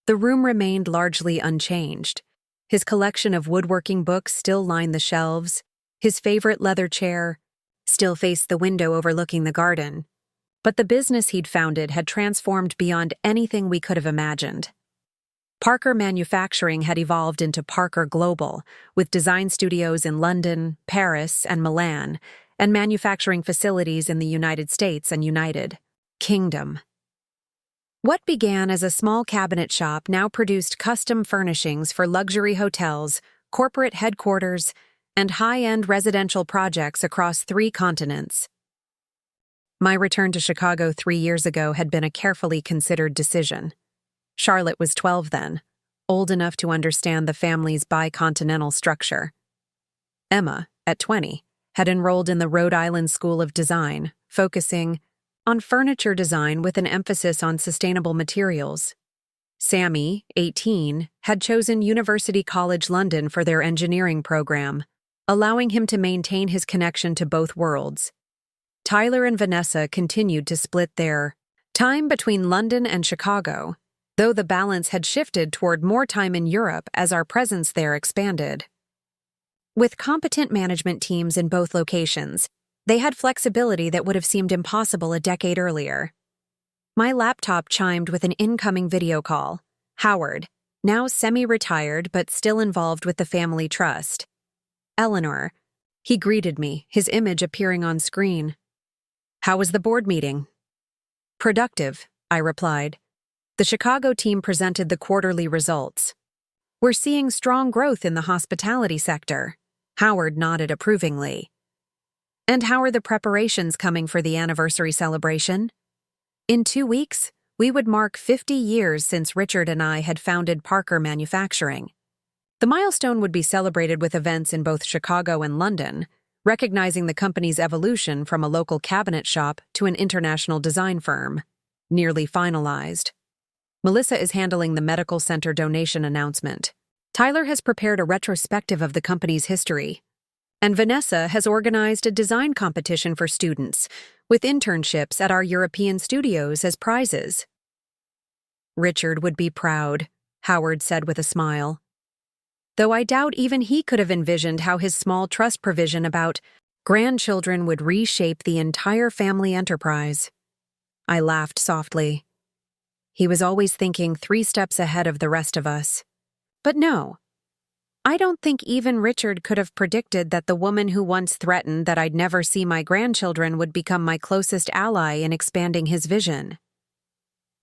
The room remained largely unchanged. His collection of woodworking books still lined the shelves, His favorite leather chair still faced the window overlooking the garden, but the business he'd founded had transformed beyond anything we could have imagined. Parker Manufacturing had evolved into Parker Global, with design studios in London, Paris, and Milan, and manufacturing facilities in the United States and United Kingdom. What began as a small cabinet shop now produced custom furnishings for luxury hotels, corporate headquarters, and high-end residential projects across 3 continents. My return to Chicago 3 years ago had been a carefully considered decision. Charlotte was 12 then, old enough to understand the family's bicontinental structure. Emma, at 20, had enrolled in the Rhode Island School of Design, focusing on furniture design with an emphasis on sustainable materials. Sammy, 18, had chosen University College London for their engineering program, allowing him to maintain his connection to both worlds. Tyler and Vanessa continued to split their time between London and Chicago, though the balance had shifted toward more time in Europe as our presence there expanded. With competent management teams in both locations, they had flexibility that would have seemed impossible a decade earlier. My laptop chimed with an incoming video call. Howard, now semi-retired but still involved with the family trust. Eleanor. He greeted me, his image appearing on screen. "How was the board meeting?" "Productive," I replied. The Chicago team presented the quarterly results. "We're seeing strong growth in the hospitality sector." Howard nodded approvingly. "And how are the preparations coming for the anniversary celebration?" "In 2 weeks, we would mark 50 years since Richard and I had founded Parker Manufacturing. The milestone would be celebrated with events in both Chicago and London, recognizing the company's evolution from a local cabinet shop to an international design firm. Nearly finalized. Melissa is handling the medical center donation announcement. Tyler has prepared a retrospective of the company's history. And Vanessa has organized a design competition for students, with internships at our European studios as prizes." "Richard would be proud," Howard said with a smile. Though I doubt even he could have envisioned how his small trust provision about grandchildren would reshape the entire family enterprise. I laughed softly. He was always thinking 3 steps ahead of the rest of us. But no, I don't think even Richard could have predicted that the woman who once threatened that I'd never see my grandchildren would become my closest ally in expanding his vision.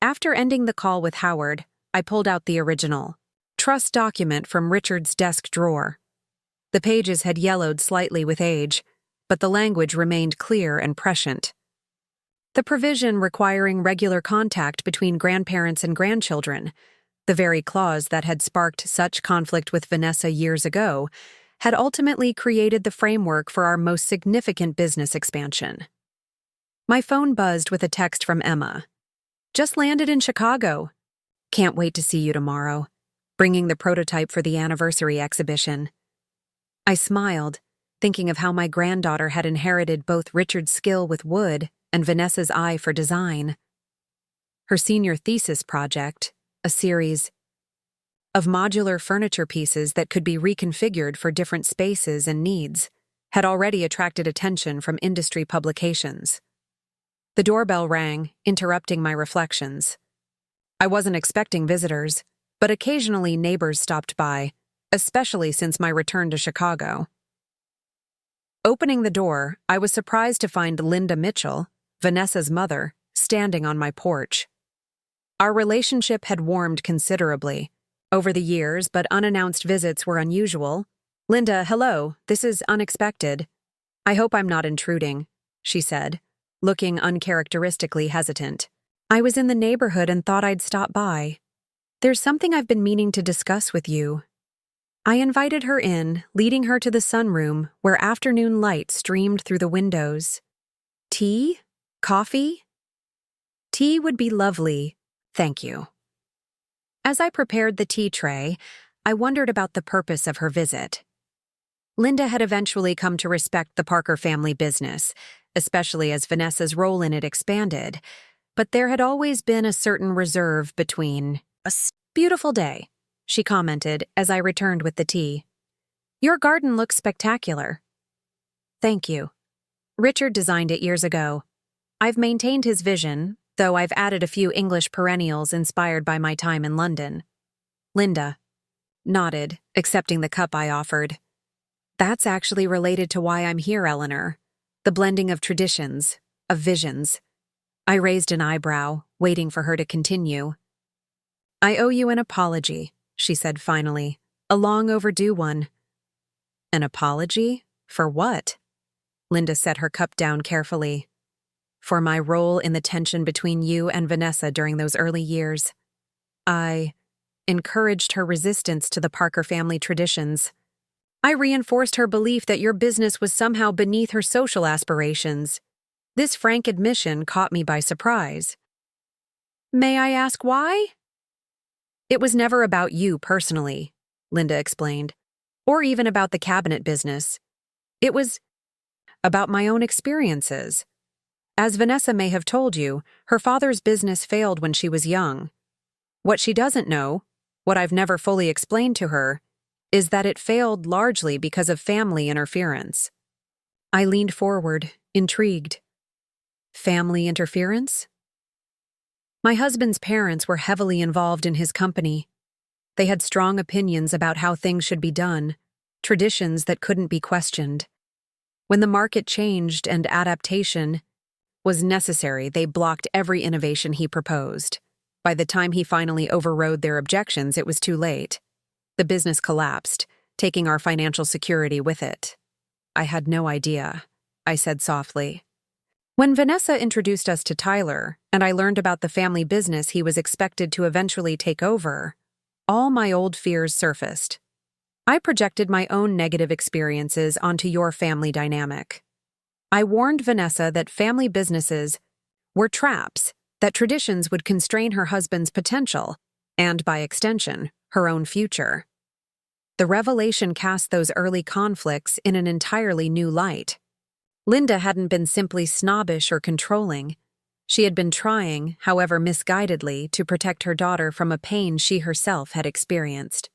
After ending the call with Howard, I pulled out the original trust document from Richard's desk drawer. The pages had yellowed slightly with age, but the language remained clear and prescient. The provision requiring regular contact between grandparents and grandchildren, the very clause that had sparked such conflict with Vanessa years ago, had ultimately created the framework for our most significant business expansion. My phone buzzed with a text from Emma. "Just landed in Chicago. Can't wait to see you tomorrow. Bringing the prototype for the anniversary exhibition." I smiled, thinking of how my granddaughter had inherited both Richard's skill with wood and Vanessa's eye for design. Her senior thesis project, a series of modular furniture pieces that could be reconfigured for different spaces and needs, had already attracted attention from industry publications. The doorbell rang, interrupting my reflections. I wasn't expecting visitors, but occasionally neighbors stopped by, especially since my return to Chicago. Opening the door, I was surprised to find Linda Mitchell, Vanessa's mother, standing on my porch. Our relationship had warmed considerably over the years, but unannounced visits were unusual. "Linda, hello, this is unexpected. I hope I'm not intruding," she said, looking uncharacteristically hesitant. "I was in the neighborhood and thought I'd stop by. There's something I've been meaning to discuss with you." I invited her in, leading her to the sunroom where afternoon light streamed through the windows. "Tea? Coffee?" "Tea would be lovely, thank you." As I prepared the tea tray, I wondered about the purpose of her visit. Linda had eventually come to respect the Parker family business, especially as Vanessa's role in it expanded, but there had always been a certain reserve between us. "Beautiful day," she commented as I returned with the tea. "Your garden looks spectacular." Thank you. Richard designed it years ago. I've maintained his vision, though I've added a few English perennials inspired by my time in London. Linda nodded, accepting the cup I offered. That's actually related to why I'm here, Eleanor. The blending of traditions, of visions. I raised an eyebrow, waiting for her to continue. I owe you an apology, she said finally. A long overdue one. An apology? For what? Linda set her cup down carefully. For my role in the tension between you and Vanessa during those early years. I encouraged her resistance to the Parker family traditions. I reinforced her belief that your business was somehow beneath her social aspirations. This frank admission caught me by surprise. May I ask why? It was never about you personally, Linda explained, or even about the cabinet business. It was about my own experiences. As Vanessa may have told you, her father's business failed when she was young. What she doesn't know, what I've never fully explained to her, is that it failed largely because of family interference. I leaned forward, intrigued. Family interference? My husband's parents were heavily involved in his company. They had strong opinions about how things should be done, traditions that couldn't be questioned. When the market changed and adaptation was necessary, they blocked every innovation he proposed. By the time he finally overrode their objections, it was too late. The business collapsed, taking our financial security with it. I had no idea, I said softly. When Vanessa introduced us to Tyler, and I learned about the family business he was expected to eventually take over, all my old fears surfaced. I projected my own negative experiences onto your family dynamic. I warned Vanessa that family businesses were traps, that traditions would constrain her husband's potential, and by extension, her own future. The revelation cast those early conflicts in an entirely new light. Linda hadn't been simply snobbish or controlling. She had been trying, however misguidedly, to protect her daughter from a pain she herself had experienced.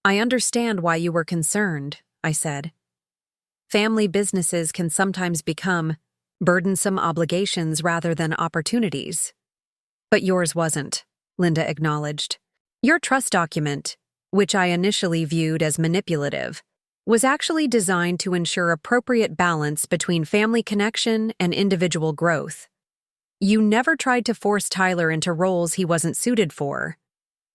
I understand why you were concerned, I said. Family businesses can sometimes become burdensome obligations rather than opportunities. But yours wasn't, Linda acknowledged. Your trust document, which I initially viewed as manipulative, was actually designed to ensure appropriate balance between family connection and individual growth. You never tried to force Tyler into roles he wasn't suited for.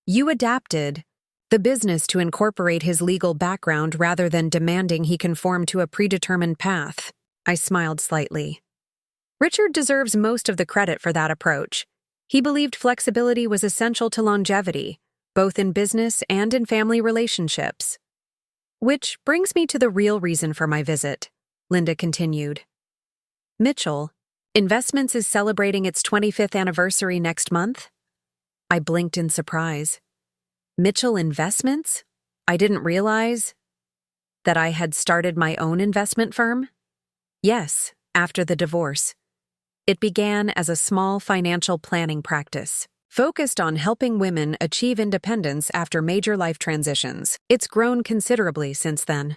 You adapted the business to incorporate his legal background rather than demanding he conform to a predetermined path. I smiled slightly. Richard deserves most of the credit for that approach. He believed flexibility was essential to longevity, both in business and in family relationships. Which brings me to the real reason for my visit, Linda continued. Mitchell Investments is celebrating its 25th anniversary next month? I blinked in surprise. Mitchell Investments? I didn't realize that I had started my own investment firm? Yes, after the divorce. It began as a small financial planning practice, focused on helping women achieve independence after major life transitions. It's grown considerably since then.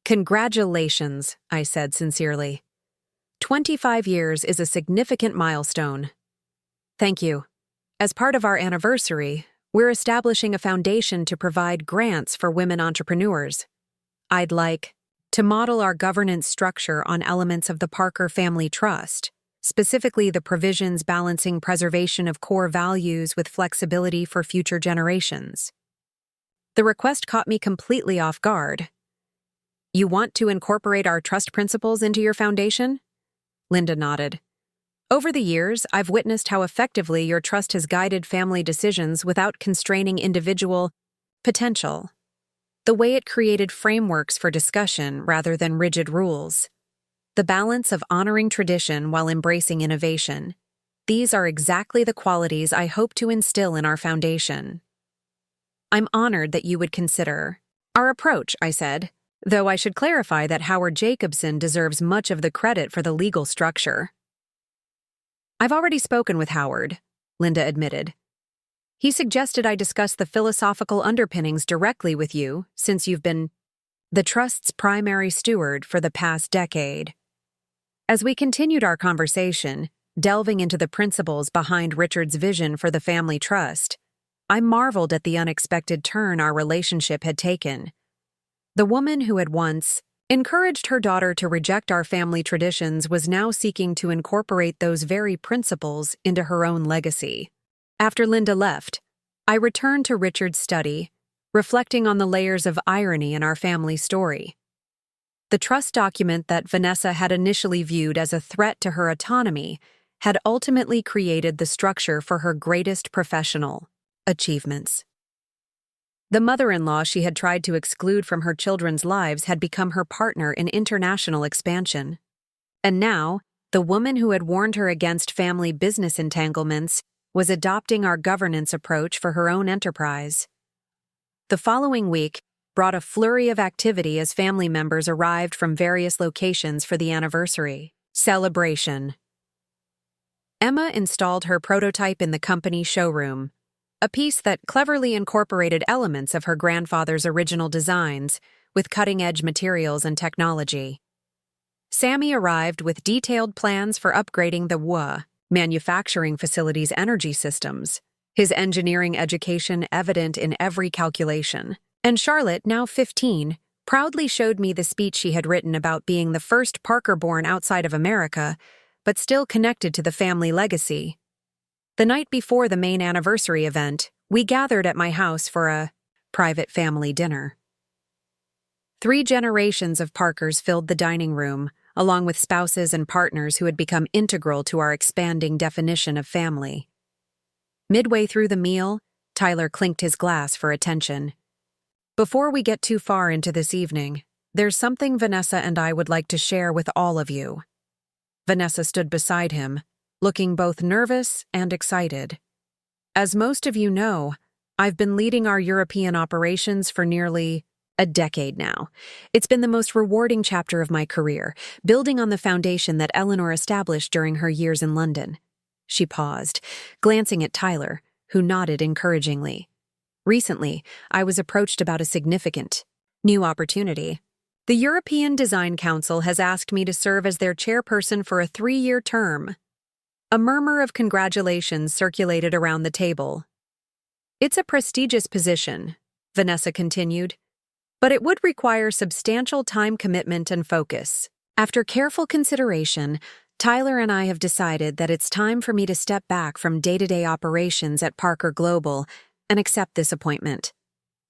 Congratulations, I said sincerely. 25 years is a significant milestone. Thank you. As part of our anniversary, we're establishing a foundation to provide grants for women entrepreneurs. I'd like to model our governance structure on elements of the Parker Family Trust, specifically the provisions balancing preservation of core values with flexibility for future generations. The request caught me completely off guard. You want to incorporate our trust principles into your foundation? Linda nodded. Over the years, I've witnessed how effectively your trust has guided family decisions without constraining individual potential. The way it created frameworks for discussion rather than rigid rules. The balance of honoring tradition while embracing innovation. These are exactly the qualities I hope to instill in our foundation. I'm honored that you would consider our approach, I said, though I should clarify that Howard Jacobson deserves much of the credit for the legal structure. I've already spoken with Howard, Linda admitted. He suggested I discuss the philosophical underpinnings directly with you, since you've been the trust's primary steward for the past decade. As we continued our conversation, delving into the principles behind Richard's vision for the family trust, I marveled at the unexpected turn our relationship had taken. The woman who had once encouraged her daughter to reject our family traditions was now seeking to incorporate those very principles into her own legacy. After Linda left, I returned to Richard's study, reflecting on the layers of irony in our family story. The trust document that Vanessa had initially viewed as a threat to her autonomy had ultimately created the structure for her greatest professional achievements. The mother-in-law she had tried to exclude from her children's lives had become her partner in international expansion. And now, the woman who had warned her against family business entanglements was adopting our governance approach for her own enterprise. The following week brought a flurry of activity as family members arrived from various locations for the anniversary celebration. Emma installed her prototype in the company showroom, a piece that cleverly incorporated elements of her grandfather's original designs with cutting-edge materials and technology. Sammy arrived with detailed plans for upgrading the WA manufacturing facility's energy systems, his engineering education evident in every calculation. And Charlotte, now 15, proudly showed me the speech she had written about being the first Parker born outside of America, but still connected to the family legacy. The night before the main anniversary event, we gathered at my house for a private family dinner. 3 generations of Parkers filled the dining room, along with spouses and partners who had become integral to our expanding definition of family. Midway through the meal, Tyler clinked his glass for attention. Before we get too far into this evening, there's something Vanessa and I would like to share with all of you. Vanessa stood beside him, looking both nervous and excited. As most of you know, I've been leading our European operations for nearly a decade now. It's been the most rewarding chapter of my career, building on the foundation that Eleanor established during her years in London. She paused, glancing at Tyler, who nodded encouragingly. Recently, I was approached about a significant new opportunity. The European Design Council has asked me to serve as their chairperson for a 3-year term. A murmur of congratulations circulated around the table. It's a prestigious position, Vanessa continued, but it would require substantial time commitment and focus. After careful consideration, Tyler and I have decided that it's time for me to step back from day-to-day operations at Parker Global and accept this appointment.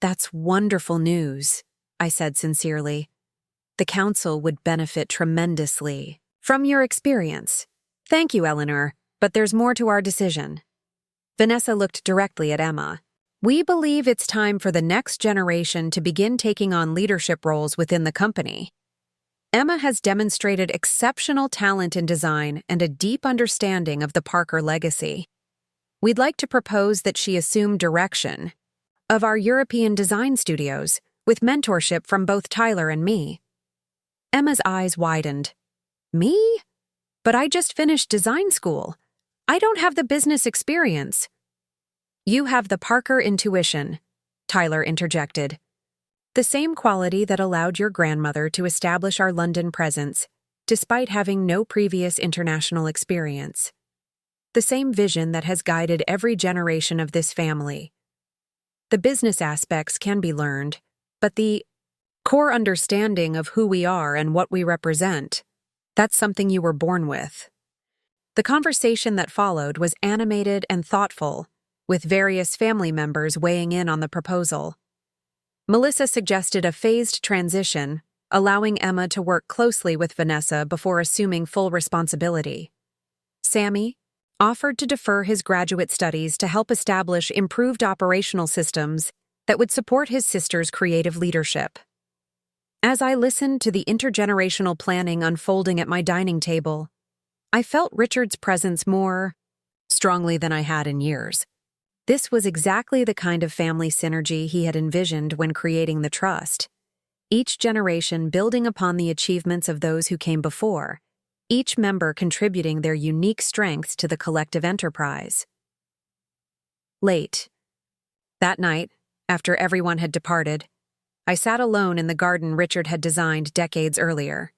That's wonderful news, I said sincerely. The council would benefit tremendously from your experience. Thank you, Eleanor, but there's more to our decision. Vanessa looked directly at Emma. We believe it's time for the next generation to begin taking on leadership roles within the company. Emma has demonstrated exceptional talent in design and a deep understanding of the Parker legacy. We'd like to propose that she assume direction of our European design studios, with mentorship from both Tyler and me. Emma's eyes widened. Me? But I just finished design school. I don't have the business experience. You have the Parker intuition, Tyler interjected. The same quality that allowed your grandmother to establish our London presence, despite having no previous international experience. The same vision that has guided every generation of this family. The business aspects can be learned, but the core understanding of who we are and what we represent, that's something you were born with. The conversation that followed was animated and thoughtful, with various family members weighing in on the proposal. Melissa suggested a phased transition, allowing Emma to work closely with Vanessa before assuming full responsibility. Sammy offered to defer his graduate studies to help establish improved operational systems that would support his sister's creative leadership. As I listened to the intergenerational planning unfolding at my dining table, I felt Richard's presence more strongly than I had in years. This was exactly the kind of family synergy he had envisioned when creating the trust. Each generation building upon the achievements of those who came before, each member contributing their unique strengths to the collective enterprise. Late that night, after everyone had departed, I sat alone in the garden Richard had designed decades earlier.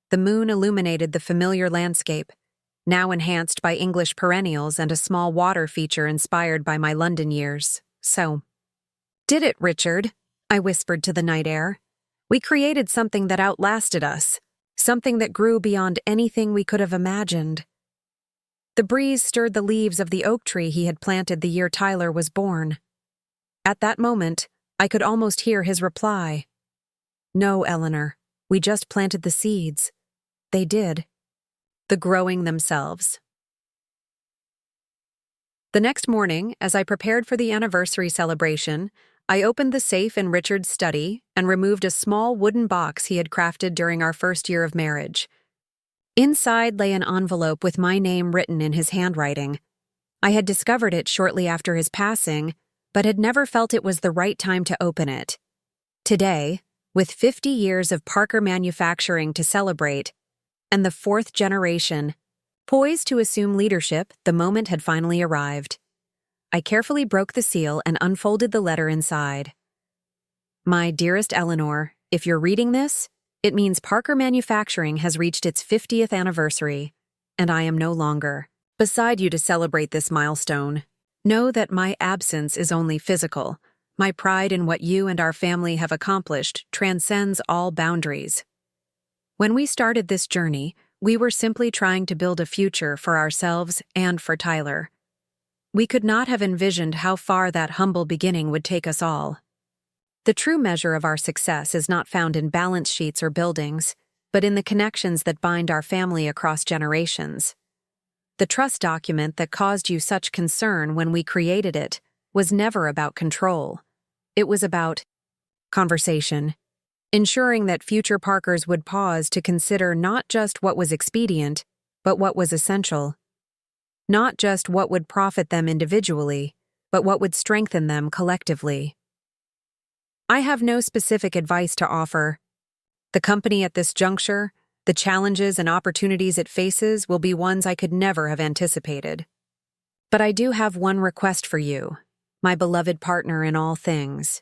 The moon illuminated the familiar landscape, now enhanced by English perennials and a small water feature inspired by my London years. So, "Did it, Richard?" I whispered to the night air. "We created something that outlasted us, something that grew beyond anything we could have imagined." The breeze stirred the leaves of the oak tree he had planted the year Tyler was born. At that moment, I could almost hear his reply. "No, Eleanor, we just planted the seeds." They did. The growing themselves. The next morning, as I prepared for the anniversary celebration, I opened the safe in Richard's study and removed a small wooden box he had crafted during our first year of marriage. Inside lay an envelope with my name written in his handwriting. I had discovered it shortly after his passing, but had never felt it was the right time to open it. Today, with 50 years of Parker manufacturing to celebrate, and the fourth generation, poised to assume leadership, the moment had finally arrived. I carefully broke the seal and unfolded the letter inside. "My dearest Eleanor, if you're reading this, it means Parker Manufacturing has reached its 50th anniversary, and I am no longer beside you to celebrate this milestone. Know that my absence is only physical. My pride in what you and our family have accomplished transcends all boundaries. When we started this journey, we were simply trying to build a future for ourselves and for Tyler. We could not have envisioned how far that humble beginning would take us all. The true measure of our success is not found in balance sheets or buildings, but in the connections that bind our family across generations. The trust document that caused you such concern when we created it was never about control. It was about conversation, ensuring that future Parkers would pause to consider not just what was expedient, but what was essential. Not just what would profit them individually, but what would strengthen them collectively. I have no specific advice to offer. The company at this juncture, the challenges and opportunities it faces will be ones I could never have anticipated. But I do have one request for you, my beloved partner in all things.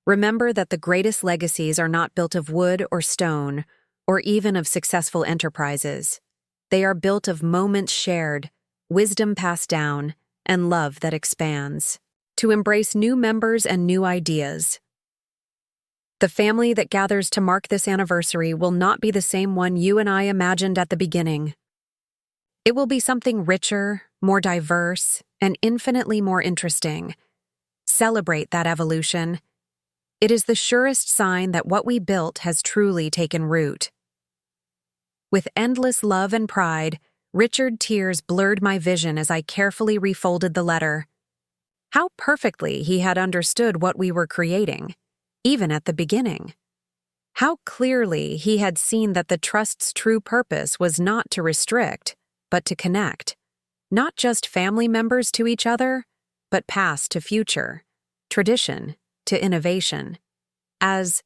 Remember that the greatest legacies are not built of wood or stone, or even of successful enterprises. They are built of moments shared, wisdom passed down, and love that expands. To embrace new members and new ideas. The family that gathers to mark this anniversary will not be the same one you and I imagined at the beginning. It will be something richer, more diverse, and infinitely more interesting. Celebrate that evolution. It is the surest sign that what we built has truly taken root. With endless love and pride, Richard, tears blurred my vision as I carefully refolded the letter. How perfectly he had understood what we were creating, even at the beginning. How clearly he had seen that the trust's true purpose was not to restrict, but to connect. Not just family members to each other, but past to future, tradition to innovation. As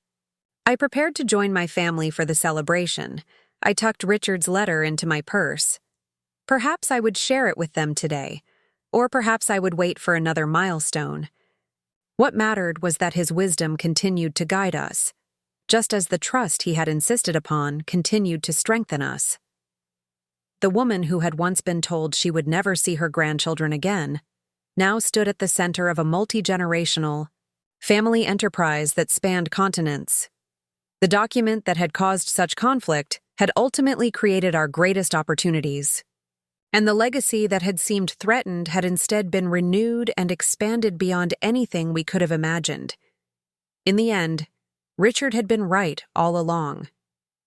I prepared to join my family for the celebration, I tucked Richard's letter into my purse. Perhaps I would share it with them today, or perhaps I would wait for another milestone. What mattered was that his wisdom continued to guide us, just as the trust he had insisted upon continued to strengthen us. The woman who had once been told she would never see her grandchildren again now stood at the center of a multi-generational family enterprise that spanned continents. The document that had caused such conflict had ultimately created our greatest opportunities, and the legacy that had seemed threatened had instead been renewed and expanded beyond anything we could have imagined. In the end, Richard had been right all along.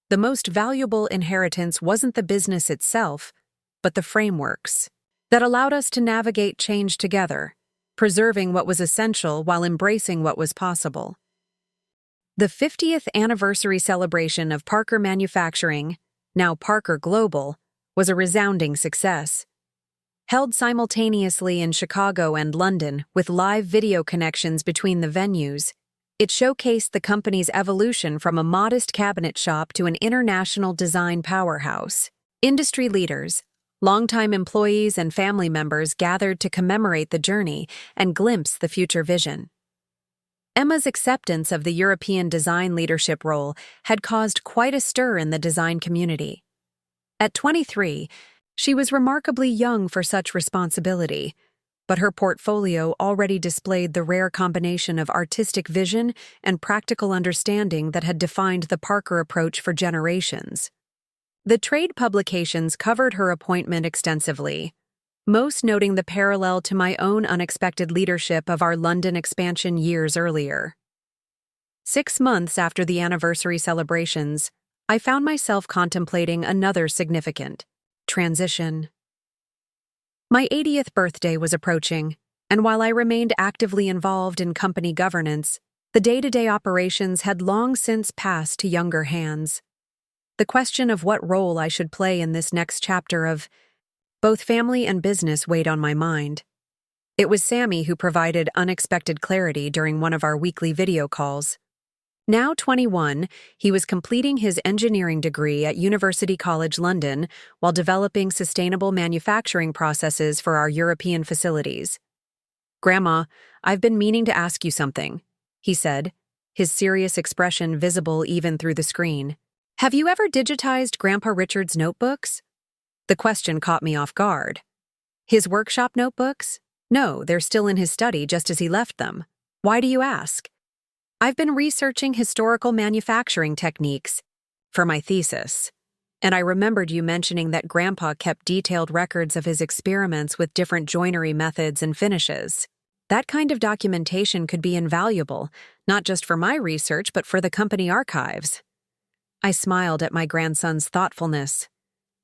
The most valuable inheritance wasn't the business itself, but the frameworks that allowed us to navigate change together, preserving what was essential while embracing what was possible. The 50th anniversary celebration of Parker Manufacturing, now Parker Global, was a resounding success. Held simultaneously in Chicago and London with live video connections between the venues, it showcased the company's evolution from a modest cabinet shop to an international design powerhouse. Industry leaders, longtime employees and family members gathered to commemorate the journey and glimpse the future vision. Emma's acceptance of the European design leadership role had caused quite a stir in the design community. At 23, she was remarkably young for such responsibility, but her portfolio already displayed the rare combination of artistic vision and practical understanding that had defined the Parker approach for generations. The trade publications covered her appointment extensively, most noting the parallel to my own unexpected leadership of our London expansion years earlier. 6 months after the anniversary celebrations, I found myself contemplating another significant transition. My 80th birthday was approaching, and while I remained actively involved in company governance, the day-to-day operations had long since passed to younger hands. The question of what role I should play in this next chapter of both family and business weighed on my mind. It was Sammy who provided unexpected clarity during one of our weekly video calls. Now 21, he was completing his engineering degree at University College London while developing sustainable manufacturing processes for our European facilities. "Grandma, I've been meaning to ask you something," he said, his serious expression visible even through the screen. "Have you ever digitized Grandpa Richard's notebooks?" The question caught me off guard. His workshop notebooks? No, they're still in his study just as he left them. Why do you ask? I've been researching historical manufacturing techniques for my thesis, and I remembered you mentioning that Grandpa kept detailed records of his experiments with different joinery methods and finishes. That kind of documentation could be invaluable, not just for my research, but for the company archives. I smiled at my grandson's thoughtfulness.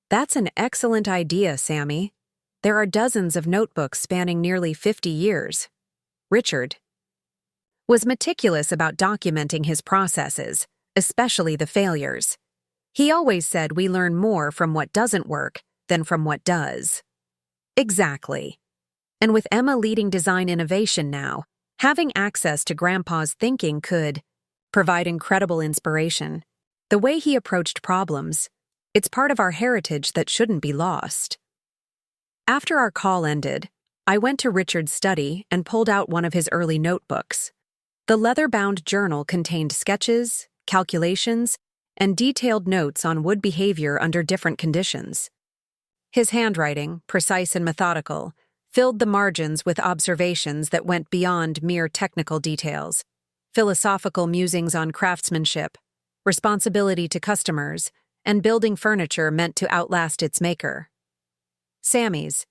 That's an excellent idea, Sammy. There are dozens of notebooks spanning nearly 50 years. Richard was meticulous about documenting his processes, especially the failures. He always said we learn more from what doesn't work than from what does. Exactly. And with Emma leading design innovation now, having access to Grandpa's thinking could provide incredible inspiration. The way he approached problems, it's part of our heritage that shouldn't be lost. After our call ended, I went to Richard's study and pulled out one of his early notebooks. The leather-bound journal contained sketches, calculations, and detailed notes on wood behavior under different conditions. His handwriting, precise and methodical, filled the margins with observations that went beyond mere technical details, philosophical musings on craftsmanship, responsibility to customers, and building furniture meant to outlast its maker. Sammy's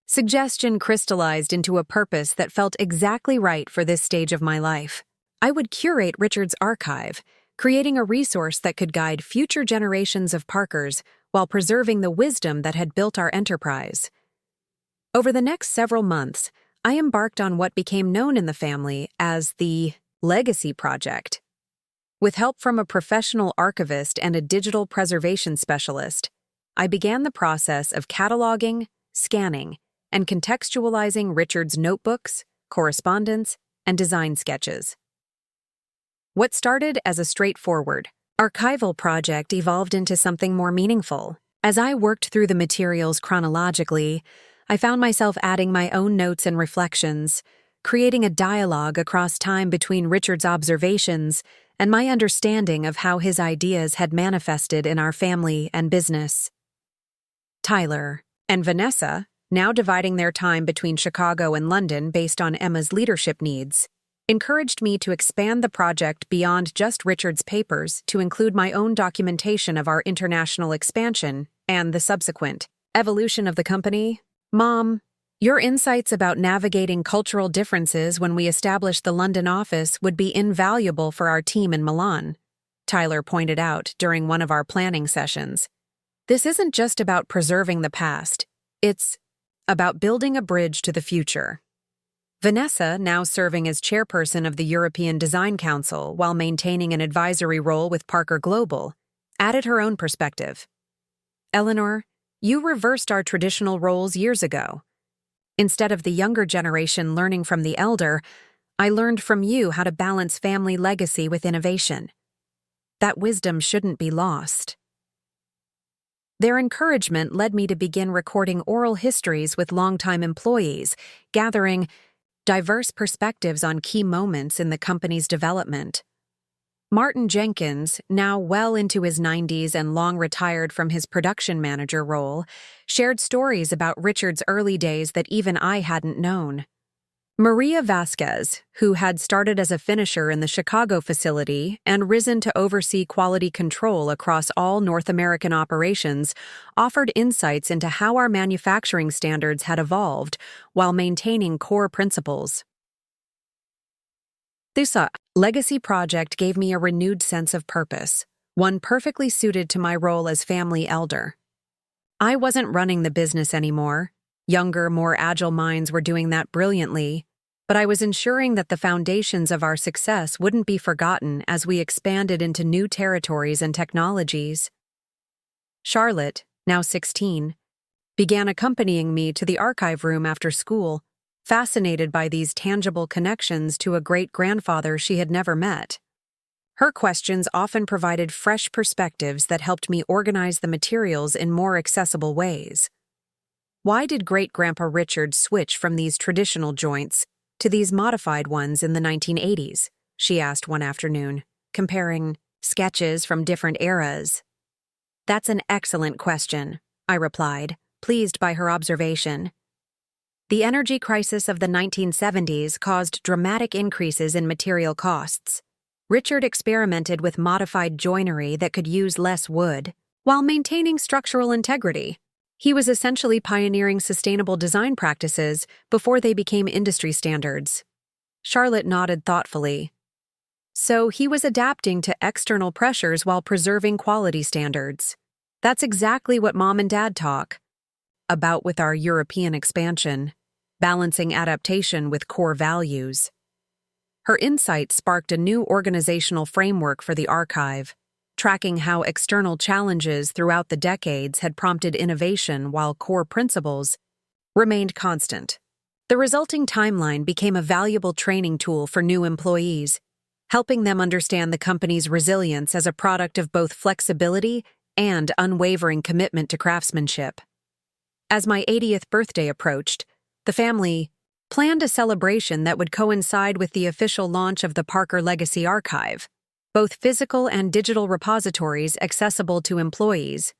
suggestion crystallized into a purpose that felt exactly right for this stage of my life. I would curate Richard's archive, creating a resource that could guide future generations of Parkers while preserving the wisdom that had built our enterprise. Over the next several months, I embarked on what became known in the family as the Legacy Project. With help from a professional archivist and a digital preservation specialist, I began the process of cataloging, scanning, and contextualizing Richard's notebooks, correspondence, and design sketches. What started as a straightforward archival project evolved into something more meaningful. As I worked through the materials chronologically, I found myself adding my own notes and reflections, creating a dialogue across time between Richard's observations and my understanding of how his ideas had manifested in our family and business. Tyler and Vanessa, now dividing their time between Chicago and London based on Emma's leadership needs, encouraged me to expand the project beyond just Richard's papers to include my own documentation of our international expansion and the subsequent evolution of the company. Mom, your insights about navigating cultural differences when we established the London office would be invaluable for our team in Milan, Tyler pointed out during one of our planning sessions. This isn't just about preserving the past, it's about building a bridge to the future. Vanessa, now serving as chairperson of the European Design Council while maintaining an advisory role with Parker Global, added her own perspective. Eleanor, you reversed our traditional roles years ago. Instead of the younger generation learning from the elder, I learned from you how to balance family legacy with innovation. That wisdom shouldn't be lost. Their encouragement led me to begin recording oral histories with longtime employees, gathering diverse perspectives on key moments in the company's development. Martin Jenkins, now well into his 90s and long retired from his production manager role, shared stories about Richard's early days that even I hadn't known. Maria Vasquez, who had started as a finisher in the Chicago facility and risen to oversee quality control across all North American operations, offered insights into how our manufacturing standards had evolved while maintaining core principles. This legacy project gave me a renewed sense of purpose, one perfectly suited to my role as family elder. I wasn't running the business anymore. Younger, more agile minds were doing that brilliantly, but I was ensuring that the foundations of our success wouldn't be forgotten as we expanded into new territories and technologies. Charlotte, now 16, began accompanying me to the archive room after school, fascinated by these tangible connections to a great-grandfather she had never met. Her questions often provided fresh perspectives that helped me organize the materials in more accessible ways. Why did Great-Grandpa Richard switch from these traditional joints to these modified ones in the 1980s? She asked one afternoon, comparing sketches from different eras. That's an excellent question, I replied, pleased by her observation. The energy crisis of the 1970s caused dramatic increases in material costs. Richard experimented with modified joinery that could use less wood, while maintaining structural integrity. He was essentially pioneering sustainable design practices before they became industry standards. Charlotte nodded thoughtfully. So he was adapting to external pressures while preserving quality standards. That's exactly what Mom and Dad talk about with our European expansion, balancing adaptation with core values. Her insight sparked a new organizational framework for the archive, tracking how external challenges throughout the decades had prompted innovation while core principles remained constant. The resulting timeline became a valuable training tool for new employees, helping them understand the company's resilience as a product of both flexibility and unwavering commitment to craftsmanship. As my 80th birthday approached, the family planned a celebration that would coincide with the official launch of the Parker Legacy Archive, both physical and digital repositories accessible to employees,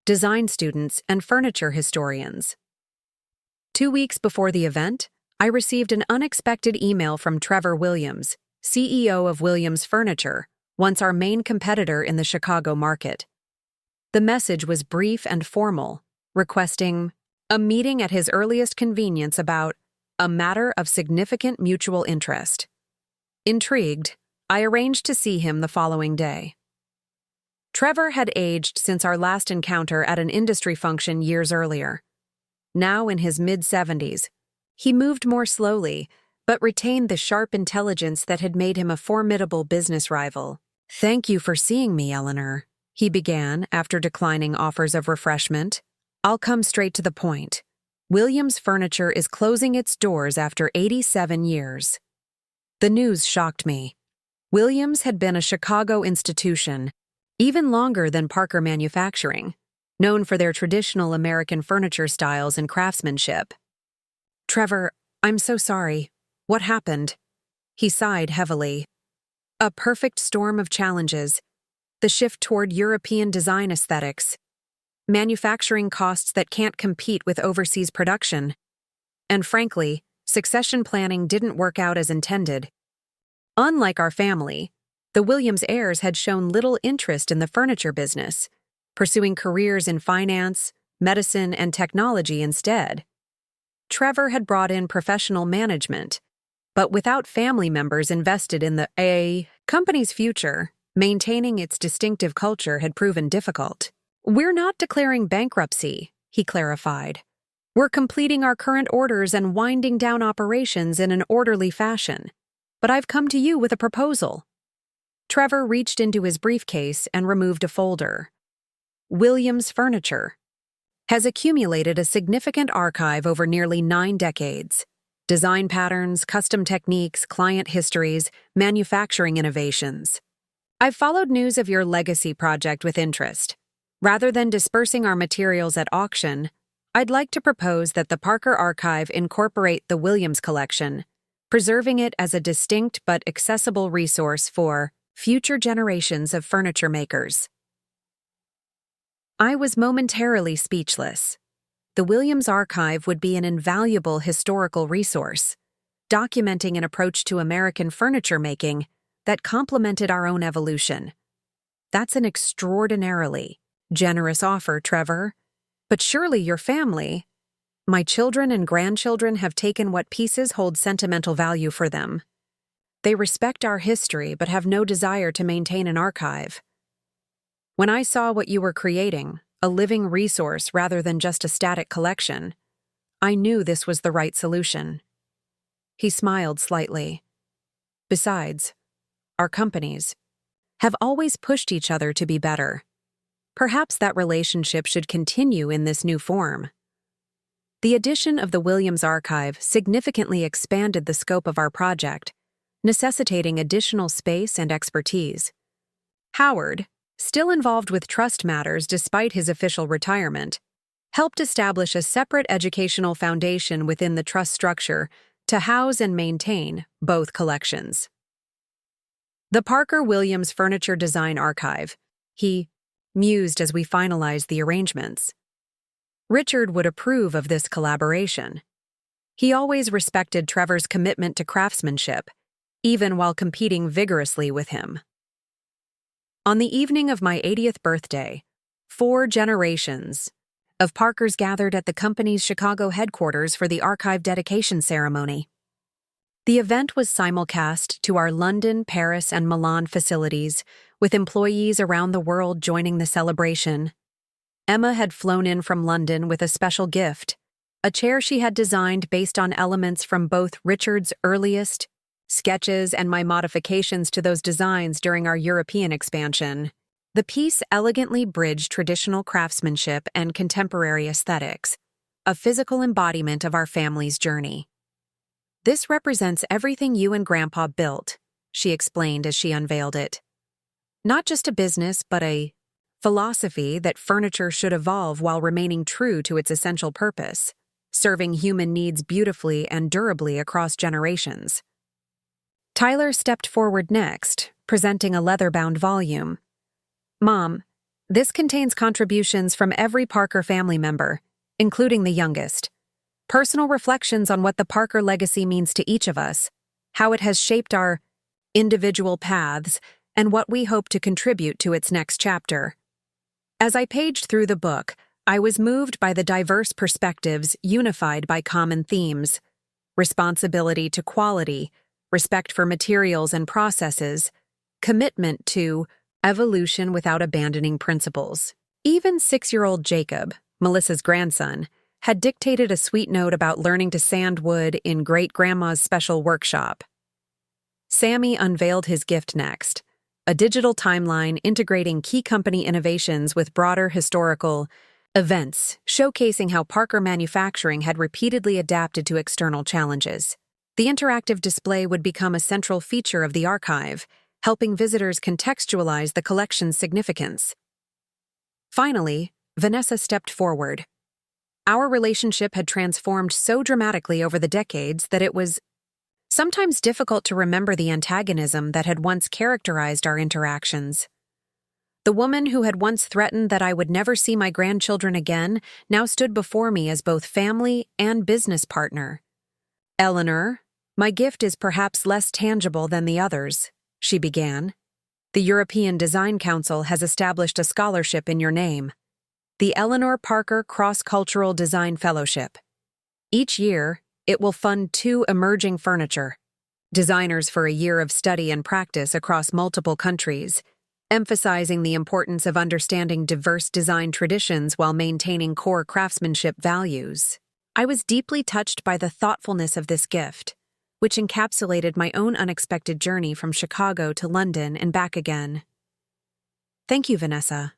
design students, and furniture historians. 2 weeks before the event, I received an unexpected email from Trevor Williams, CEO of Williams Furniture, once our main competitor in the Chicago market. The message was brief and formal, requesting a meeting at his earliest convenience about a matter of significant mutual interest. Intrigued, I arranged to see him the following day. Trevor had aged since our last encounter at an industry function years earlier. Now in his mid-70s, he moved more slowly, but retained the sharp intelligence that had made him a formidable business rival. "Thank you for seeing me, Eleanor," he began after declining offers of refreshment. "I'll come straight to the point. Williams Furniture is closing its doors after 87 years. The news shocked me. Williams had been a Chicago institution, even longer than Parker Manufacturing, known for their traditional American furniture styles and craftsmanship. "Trevor, I'm so sorry. What happened?" He sighed heavily. "A perfect storm of challenges. The shift toward European design aesthetics, manufacturing costs that can't compete with overseas production, and frankly, succession planning didn't work out as intended. Unlike our family, the Williams heirs had shown little interest in the furniture business, pursuing careers in finance, medicine, and technology instead. Trevor had brought in professional management, but without family members invested in the company's future, maintaining its distinctive culture had proven difficult. "We're not declaring bankruptcy," he clarified. "We're completing our current orders and winding down operations in an orderly fashion. But I've come to you with a proposal." Trevor reached into his briefcase and removed a folder. "Williams Furniture has accumulated a significant archive over nearly 9 decades. Design patterns, custom techniques, client histories, manufacturing innovations. I've followed news of your legacy project with interest. Rather than dispersing our materials at auction, I'd like to propose that the Parker Archive incorporate the Williams collection, preserving it as a distinct but accessible resource for future generations of furniture makers. I was momentarily speechless. The Williams Archive would be an invaluable historical resource, documenting an approach to American furniture making that complemented our own evolution. That's an extraordinarily generous offer, Trevor. But surely your family, my children and grandchildren, have taken what pieces hold sentimental value for them. They respect our history but have no desire to maintain an archive. When I saw what you were creating, a living resource rather than just a static collection, I knew this was the right solution. He smiled slightly. Besides, our companies have always pushed each other to be better. Perhaps that relationship should continue in this new form. The addition of the Williams Archive significantly expanded the scope of our project, necessitating additional space and expertise. Howard, still involved with trust matters despite his official retirement, helped establish a separate educational foundation within the trust structure to house and maintain both collections. The Parker Williams Furniture Design Archive, he mused as we finalized the arrangements. Richard would approve of this collaboration. He always respected Trevor's commitment to craftsmanship, even while competing vigorously with him. On the evening of my 80th birthday, 4 generations of Parkers gathered at the company's Chicago headquarters for the archive dedication ceremony. The event was simulcast to our London, Paris, and Milan facilities, with employees around the world joining the celebration. Emma had flown in from London with a special gift, a chair she had designed based on elements from both Richard's earliest sketches and my modifications to those designs during our European expansion. The piece elegantly bridged traditional craftsmanship and contemporary aesthetics, a physical embodiment of our family's journey. "This represents everything you and Grandpa built," she explained as she unveiled it. "Not just a business, but a philosophy that furniture should evolve while remaining true to its essential purpose, serving human needs beautifully and durably across generations." Tyler stepped forward next, presenting a leather-bound volume. "Mom, this contains contributions from every Parker family member, including the youngest. Personal reflections on what the Parker legacy means to each of us, how it has shaped our individual paths, and what we hope to contribute to its next chapter." As I paged through the book, I was moved by the diverse perspectives unified by common themes: responsibility to quality, respect for materials and processes, commitment to evolution without abandoning principles. Even 6-year-old Jacob, Melissa's grandson, had dictated a sweet note about learning to sand wood in great-grandma's special workshop. Sammy unveiled his gift next, a digital timeline integrating key company innovations with broader historical events, showcasing how Parker Manufacturing had repeatedly adapted to external challenges. The interactive display would become a central feature of the archive, helping visitors contextualize the collection's significance. Finally, Vanessa stepped forward. Our relationship had transformed so dramatically over the decades that it was sometimes difficult to remember the antagonism that had once characterized our interactions. The woman who had once threatened that I would never see my grandchildren again now stood before me as both family and business partner. "Eleanor, my gift is perhaps less tangible than the others," she began. "The European Design Council has established a scholarship in your name, the Eleanor Parker Cross-Cultural Design Fellowship. Each year, it will fund 2 emerging furniture designers for a year of study and practice across multiple countries, emphasizing the importance of understanding diverse design traditions while maintaining core craftsmanship values." I was deeply touched by the thoughtfulness of this gift, which encapsulated my own unexpected journey from Chicago to London and back again. "Thank you, Vanessa.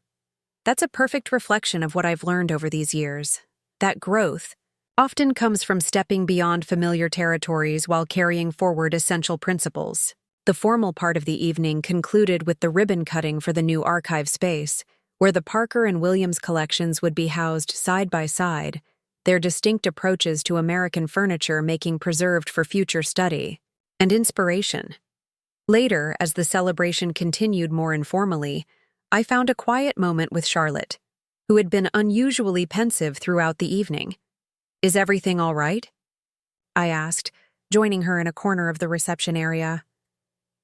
That's a perfect reflection of what I've learned over these years. That growth often comes from stepping beyond familiar territories while carrying forward essential principles." The formal part of the evening concluded with the ribbon cutting for the new archive space, where the Parker and Williams collections would be housed side by side, their distinct approaches to American furniture making preserved for future study. and inspiration. Later, as the celebration continued more informally, I found a quiet moment with Charlotte, who had been unusually pensive throughout the evening. "Is everything all right?" I asked, joining her in a corner of the reception area.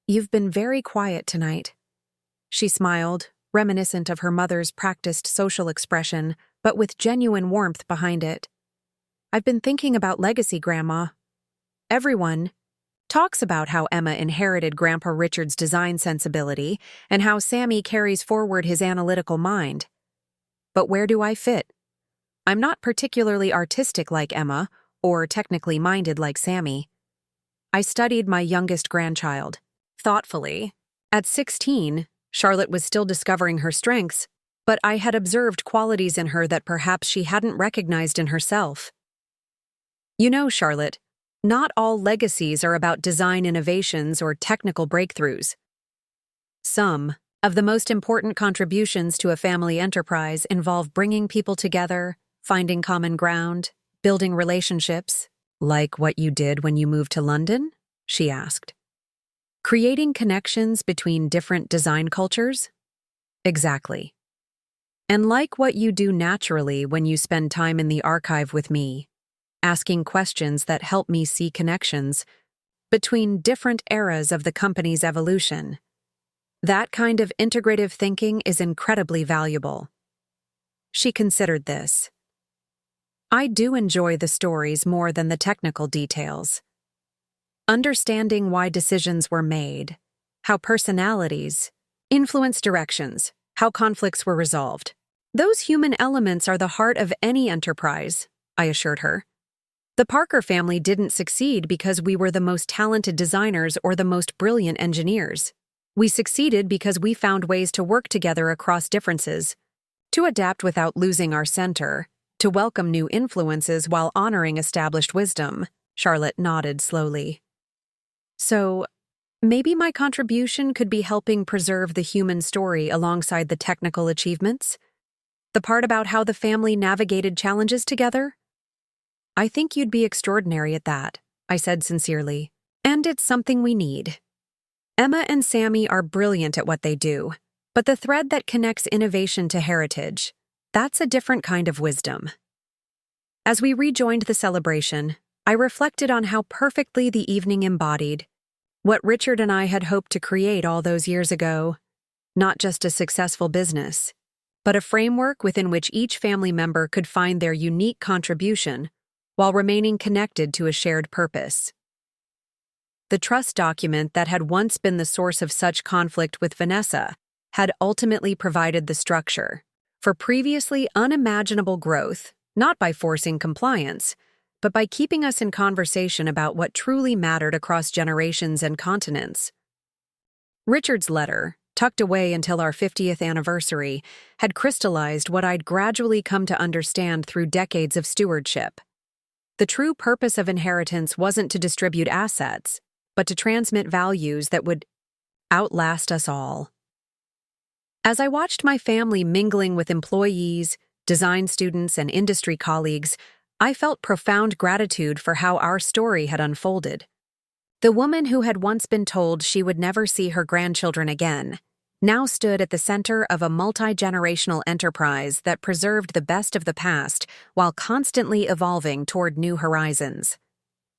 "You've been very quiet tonight." She smiled, reminiscent of her mother's practiced social expression, but with genuine warmth behind it. "I've been thinking about legacy, Grandma. Everyone talks about how Emma inherited Grandpa Richard's design sensibility and how Sammy carries forward his analytical mind. But where do I fit? I'm not particularly artistic like Emma, or technically minded like Sammy. I studied my youngest grandchild thoughtfully. At 16, Charlotte was still discovering her strengths, but I had observed qualities in her that perhaps she hadn't recognized in herself. You know, Charlotte, not all legacies are about design innovations or technical breakthroughs. Some of the most important contributions to a family enterprise involve bringing people together, finding common ground, building relationships, like what you did when you moved to London?" she asked. "Creating connections between different design cultures?" "Exactly. And like what you do naturally when you spend time in the archive with me, asking questions that help me see connections between different eras of the company's evolution. That kind of integrative thinking is incredibly valuable." She considered this. "I do enjoy the stories more than the technical details. Understanding why decisions were made, how personalities influence directions, how conflicts were resolved. Those human elements are the heart of any enterprise," I assured her. "The Parker family didn't succeed because we were the most talented designers or the most brilliant engineers. We succeeded because we found ways to work together across differences, to adapt without losing our center, to welcome new influences while honoring established wisdom." Charlotte nodded slowly. "So, maybe my contribution could be helping preserve the human story alongside the technical achievements? The part about how the family navigated challenges together? I think you'd be extraordinary at that," I said sincerely. "And it's something we need. Emma and Sammy are brilliant at what they do, but the thread that connects innovation to heritage, that's a different kind of wisdom." As we rejoined the celebration, I reflected on how perfectly the evening embodied what Richard and I had hoped to create all those years ago. Not just a successful business, but a framework within which each family member could find their unique contribution while remaining connected to a shared purpose. The trust document that had once been the source of such conflict with Vanessa had ultimately provided the structure for previously unimaginable growth, not by forcing compliance, but by keeping us in conversation about what truly mattered across generations and continents. Richard's letter, tucked away until our 50th anniversary, had crystallized what I'd gradually come to understand through decades of stewardship. The true purpose of inheritance wasn't to distribute assets, but to transmit values that would outlast us all. As I watched my family mingling with employees, design students, and industry colleagues, I felt profound gratitude for how our story had unfolded. The woman who had once been told she would never see her grandchildren again now stood at the center of a multi-generational enterprise that preserved the best of the past while constantly evolving toward new horizons.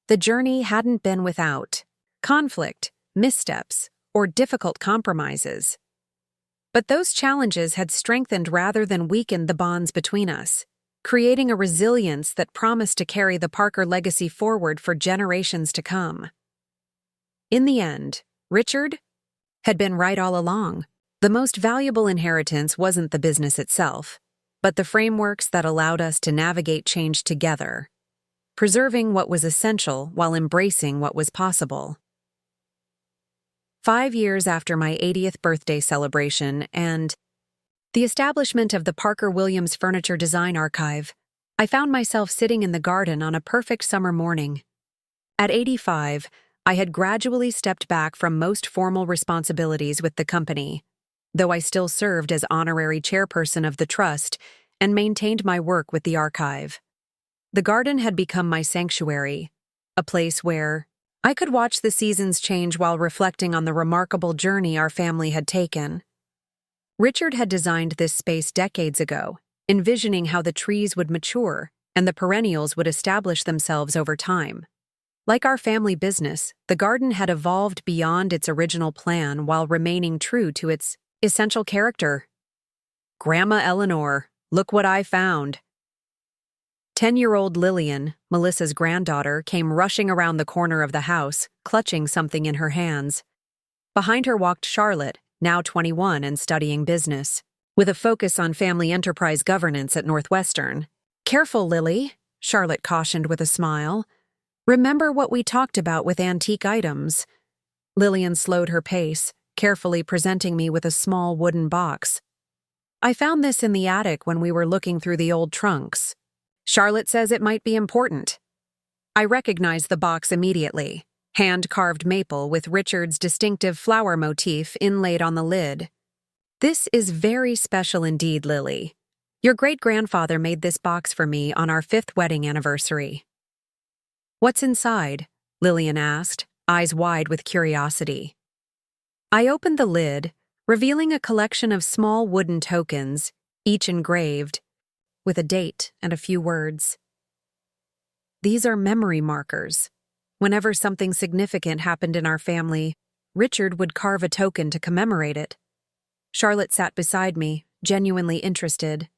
The journey hadn't been without conflict, missteps, or difficult compromises. But those challenges had strengthened rather than weakened the bonds between us, creating a resilience that promised to carry the Parker legacy forward for generations to come. In the end, Richard had been right all along. The most valuable inheritance wasn't the business itself, but the frameworks that allowed us to navigate change together, preserving what was essential while embracing what was possible. 5 years after my 80th birthday celebration and the establishment of the Parker Williams Furniture Design Archive, I found myself sitting in the garden on a perfect summer morning. At 85, I had gradually stepped back from most formal responsibilities with the company, though I still served as honorary chairperson of the trust and maintained my work with the archive. The garden had become my sanctuary, a place where I could watch the seasons change while reflecting on the remarkable journey our family had taken. Richard had designed this space decades ago, envisioning how the trees would mature and the perennials would establish themselves over time. Like our family business, the garden had evolved beyond its original plan while remaining true to its essential character. Grandma Eleanor, look what I found. 10-year-old Lillian, Melissa's granddaughter, came rushing around the corner of the house, clutching something in her hands. Behind her walked Charlotte, now 21 and studying business, with a focus on family enterprise governance at Northwestern. Careful, Lily, Charlotte cautioned with a smile. Remember what we talked about with antique items. Lillian slowed her pace, carefully presenting me with a small wooden box. I found this in the attic when we were looking through the old trunks. Charlotte says it might be important. I recognized the box immediately. Hand-carved maple with Richard's distinctive flower motif inlaid on the lid. This is very special indeed, Lily. Your great-grandfather made this box for me on our 5th wedding anniversary. What's inside? Lillian asked, eyes wide with curiosity. I opened the lid, revealing a collection of small wooden tokens, each engraved, with a date and a few words. These are memory markers. Whenever something significant happened in our family, Richard would carve a token to commemorate it. Charlotte sat beside me, genuinely interested.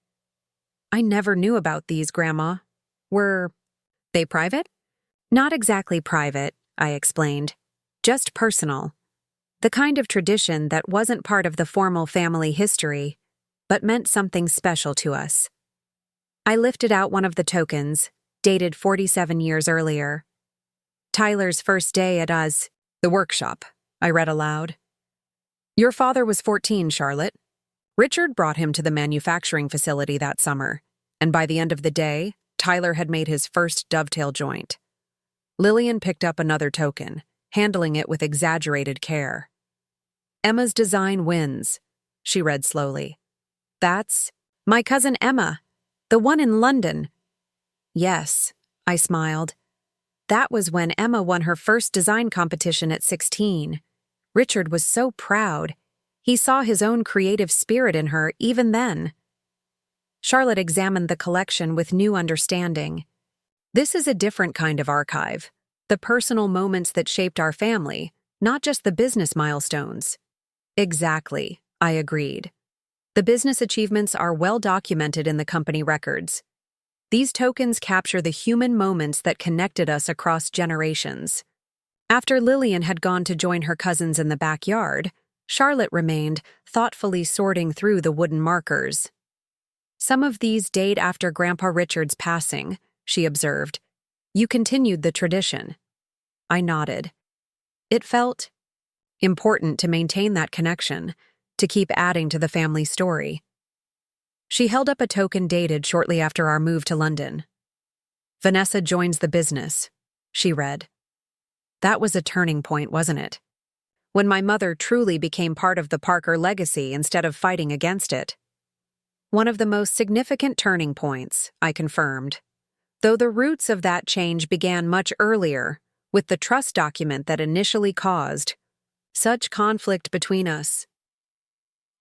I never knew about these, Grandma. Were they private? Not exactly private, I explained. Just personal. The kind of tradition that wasn't part of the formal family history, but meant something special to us. I lifted out one of the tokens, dated 47 years earlier. Tyler's first day at the workshop, I read aloud. Your father was 14, Charlotte. Richard brought him to the manufacturing facility that summer, and by the end of the day, Tyler had made his first dovetail joint. Lillian picked up another token, handling it with exaggerated care. Emma's design wins, she read slowly. That's my cousin Emma, the one in London. Yes, I smiled. That was when Emma won her first design competition at 16. Richard was so proud. He saw his own creative spirit in her even then. Charlotte examined the collection with new understanding. This is a different kind of archive, the personal moments that shaped our family, not just the business milestones. Exactly, I agreed. The business achievements are well documented in the company records. These tokens capture the human moments that connected us across generations. After Lillian had gone to join her cousins in the backyard, Charlotte remained, thoughtfully sorting through the wooden markers. Some of these date after Grandpa Richard's passing, she observed. You continued the tradition. I nodded. It felt important to maintain that connection, to keep adding to the family story. She held up a token dated shortly after our move to London. Vanessa joins the business, she read. That was a turning point, wasn't it? When my mother truly became part of the Parker legacy instead of fighting against it. One of the most significant turning points, I confirmed. Though the roots of that change began much earlier, with the trust document that initially caused such conflict between us.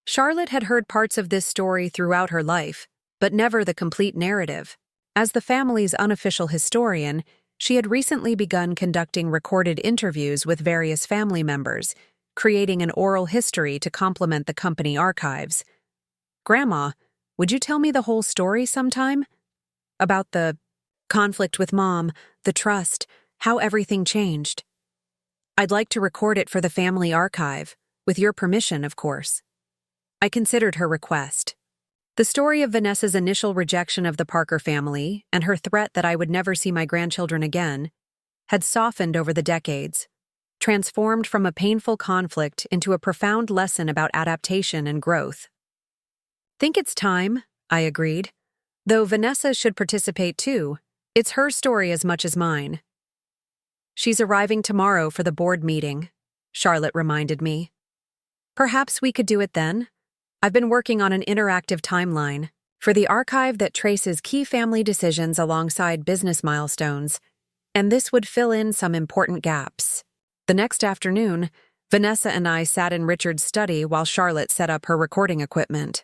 Charlotte had heard parts of this story throughout her life, but never the complete narrative. As the family's unofficial historian, she had recently begun conducting recorded interviews with various family members, creating an oral history to complement the company archives. Grandma, would you tell me the whole story sometime? About the conflict with Mom, the trust, how everything changed. I'd like to record it for the family archive, with your permission, of course. I considered her request. The story of Vanessa's initial rejection of the Parker family and her threat that I would never see my grandchildren again had softened over the decades, transformed from a painful conflict into a profound lesson about adaptation and growth. Think it's time, I agreed. Though Vanessa should participate too, it's her story as much as mine. She's arriving tomorrow for the board meeting, Charlotte reminded me. Perhaps we could do it then? I've been working on an interactive timeline for the archive that traces key family decisions alongside business milestones. and this would fill in some important gaps. The next afternoon, Vanessa and I sat in Richard's study while Charlotte set up her recording equipment.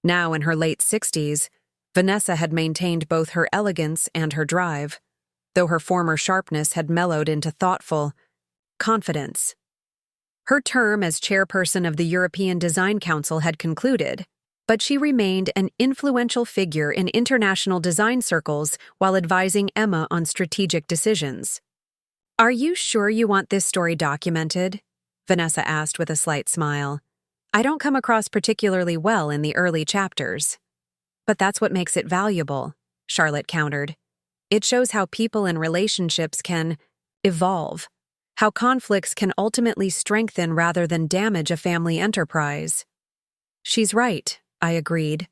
Now in her late 60s, Vanessa had maintained both her elegance and her drive, though her former sharpness had mellowed into thoughtful confidence. Her term as chairperson of the European Design Council had concluded, but she remained an influential figure in international design circles while advising Emma on strategic decisions. "Are you sure you want this story documented?" Vanessa asked with a slight smile. "I don't come across particularly well in the early chapters." "But that's what makes it valuable," Charlotte countered. "It shows how people and relationships can evolve, how conflicts can ultimately strengthen rather than damage a family enterprise." "She's right," I agreed.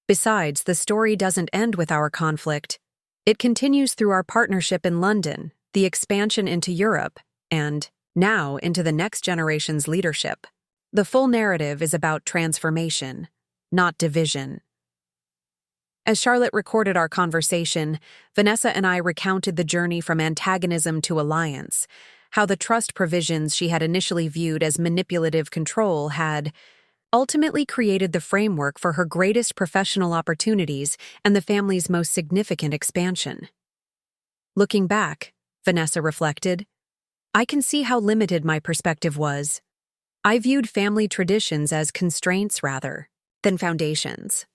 "Besides, the story doesn't end with our conflict. It continues through our partnership in London, the expansion into Europe, and, now, into the next generation's leadership. The full narrative is about transformation, not division." As Charlotte recorded our conversation, Vanessa and I recounted the journey from antagonism to alliance, how the trust provisions she had initially viewed as manipulative control had ultimately created the framework for her greatest professional opportunities and the family's most significant expansion. Looking back, Vanessa reflected, I can see how limited my perspective was. I viewed family traditions as constraints rather than foundations.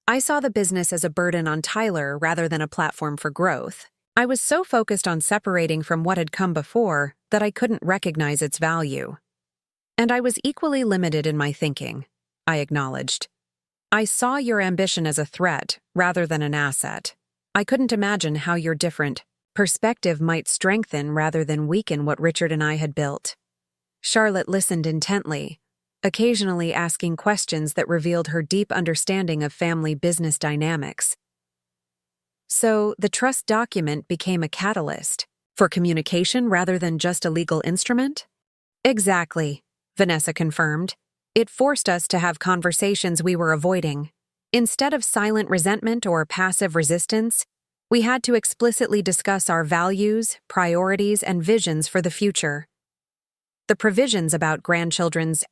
I saw the business as a burden on Tyler rather than a platform for growth. I was so focused on separating from what had come before that I couldn't recognize its value. And I was equally limited in my thinking, I acknowledged. I saw your ambition as a threat rather than an asset. I couldn't imagine how your different perspective might strengthen rather than weaken what Richard and I had built. Charlotte listened intently, occasionally asking questions that revealed her deep understanding of family business dynamics. So, the trust document became a catalyst for communication rather than just a legal instrument? Exactly, Vanessa confirmed. It forced us to have conversations we were avoiding. Instead of silent resentment or passive resistance, we had to explicitly discuss our values, priorities, and visions for the future. The provisions about grandchildren's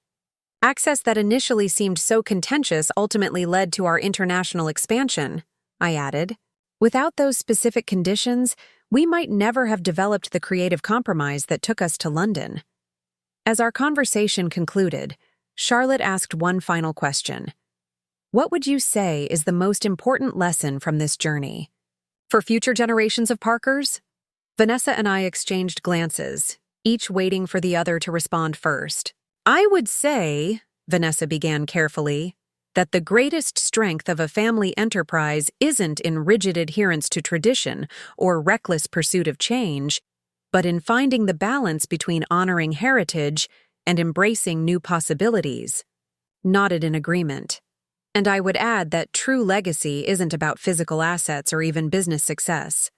access that initially seemed so contentious ultimately led to our international expansion, I added. Without those specific conditions, we might never have developed the creative compromise that took us to London. As our conversation concluded, Charlotte asked one final question. What would you say is the most important lesson from this journey? For future generations of Parkers? Vanessa and I exchanged glances, each waiting for the other to respond first. I would say, Vanessa began carefully, that the greatest strength of a family enterprise isn't in rigid adherence to tradition or reckless pursuit of change, but in finding the balance between honoring heritage and embracing new possibilities. Nodded in agreement. And I would add that true legacy isn't about physical assets or even business success.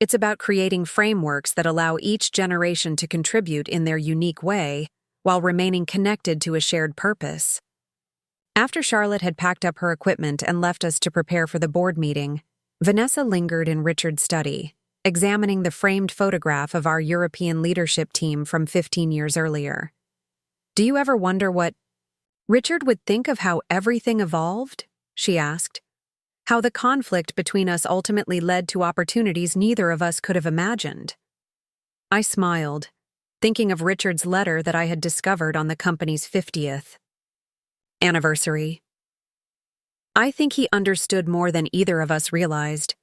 It's about creating frameworks that allow each generation to contribute in their unique way, while remaining connected to a shared purpose. After Charlotte had packed up her equipment and left us to prepare for the board meeting, Vanessa lingered in Richard's study, examining the framed photograph of our European leadership team from 15 years earlier. Do you ever wonder what Richard would think of how everything evolved? She asked. How the conflict between us ultimately led to opportunities neither of us could have imagined. I smiled, thinking of Richard's letter that I had discovered on the company's 50th anniversary. I think he understood more than either of us realized.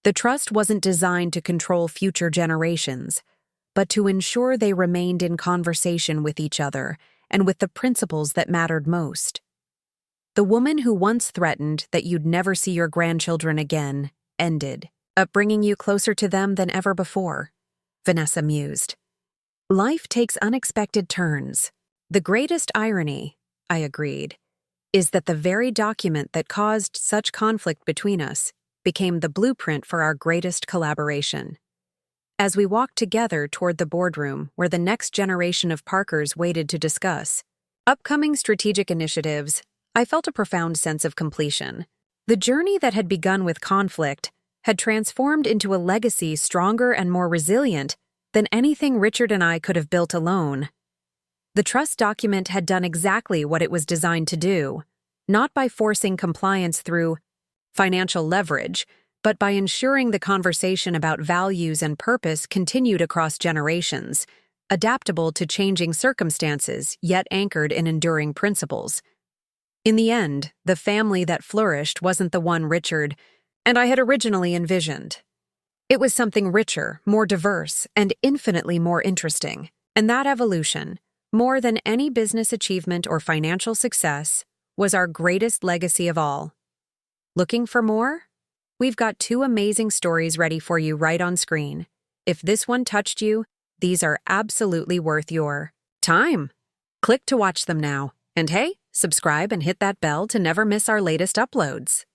The trust wasn't designed to control future generations, but to ensure they remained in conversation with each other and with the principles that mattered most. The woman who once threatened that you'd never see your grandchildren again ended, bringing you closer to them than ever before, Vanessa mused. Life takes unexpected turns. The greatest irony, I agreed, is that the very document that caused such conflict between us became the blueprint for our greatest collaboration. As we walked together toward the boardroom where the next generation of Parkers waited to discuss upcoming strategic initiatives, I felt a profound sense of completion. The journey that had begun with conflict had transformed into a legacy stronger and more resilient than anything Richard and I could have built alone. The trust document had done exactly what it was designed to do, not by forcing compliance through financial leverage, but by ensuring the conversation about values and purpose continued across generations, adaptable to changing circumstances, yet anchored in enduring principles. In the end, the family that flourished wasn't the one Richard and I had originally envisioned. It was something richer, more diverse, and infinitely more interesting. And that evolution, more than any business achievement or financial success, was our greatest legacy of all. Looking for more? We've got 2 amazing stories ready for you right on screen. If this one touched you, these are absolutely worth your time. Click to watch them now. And hey, subscribe and hit that bell to never miss our latest uploads.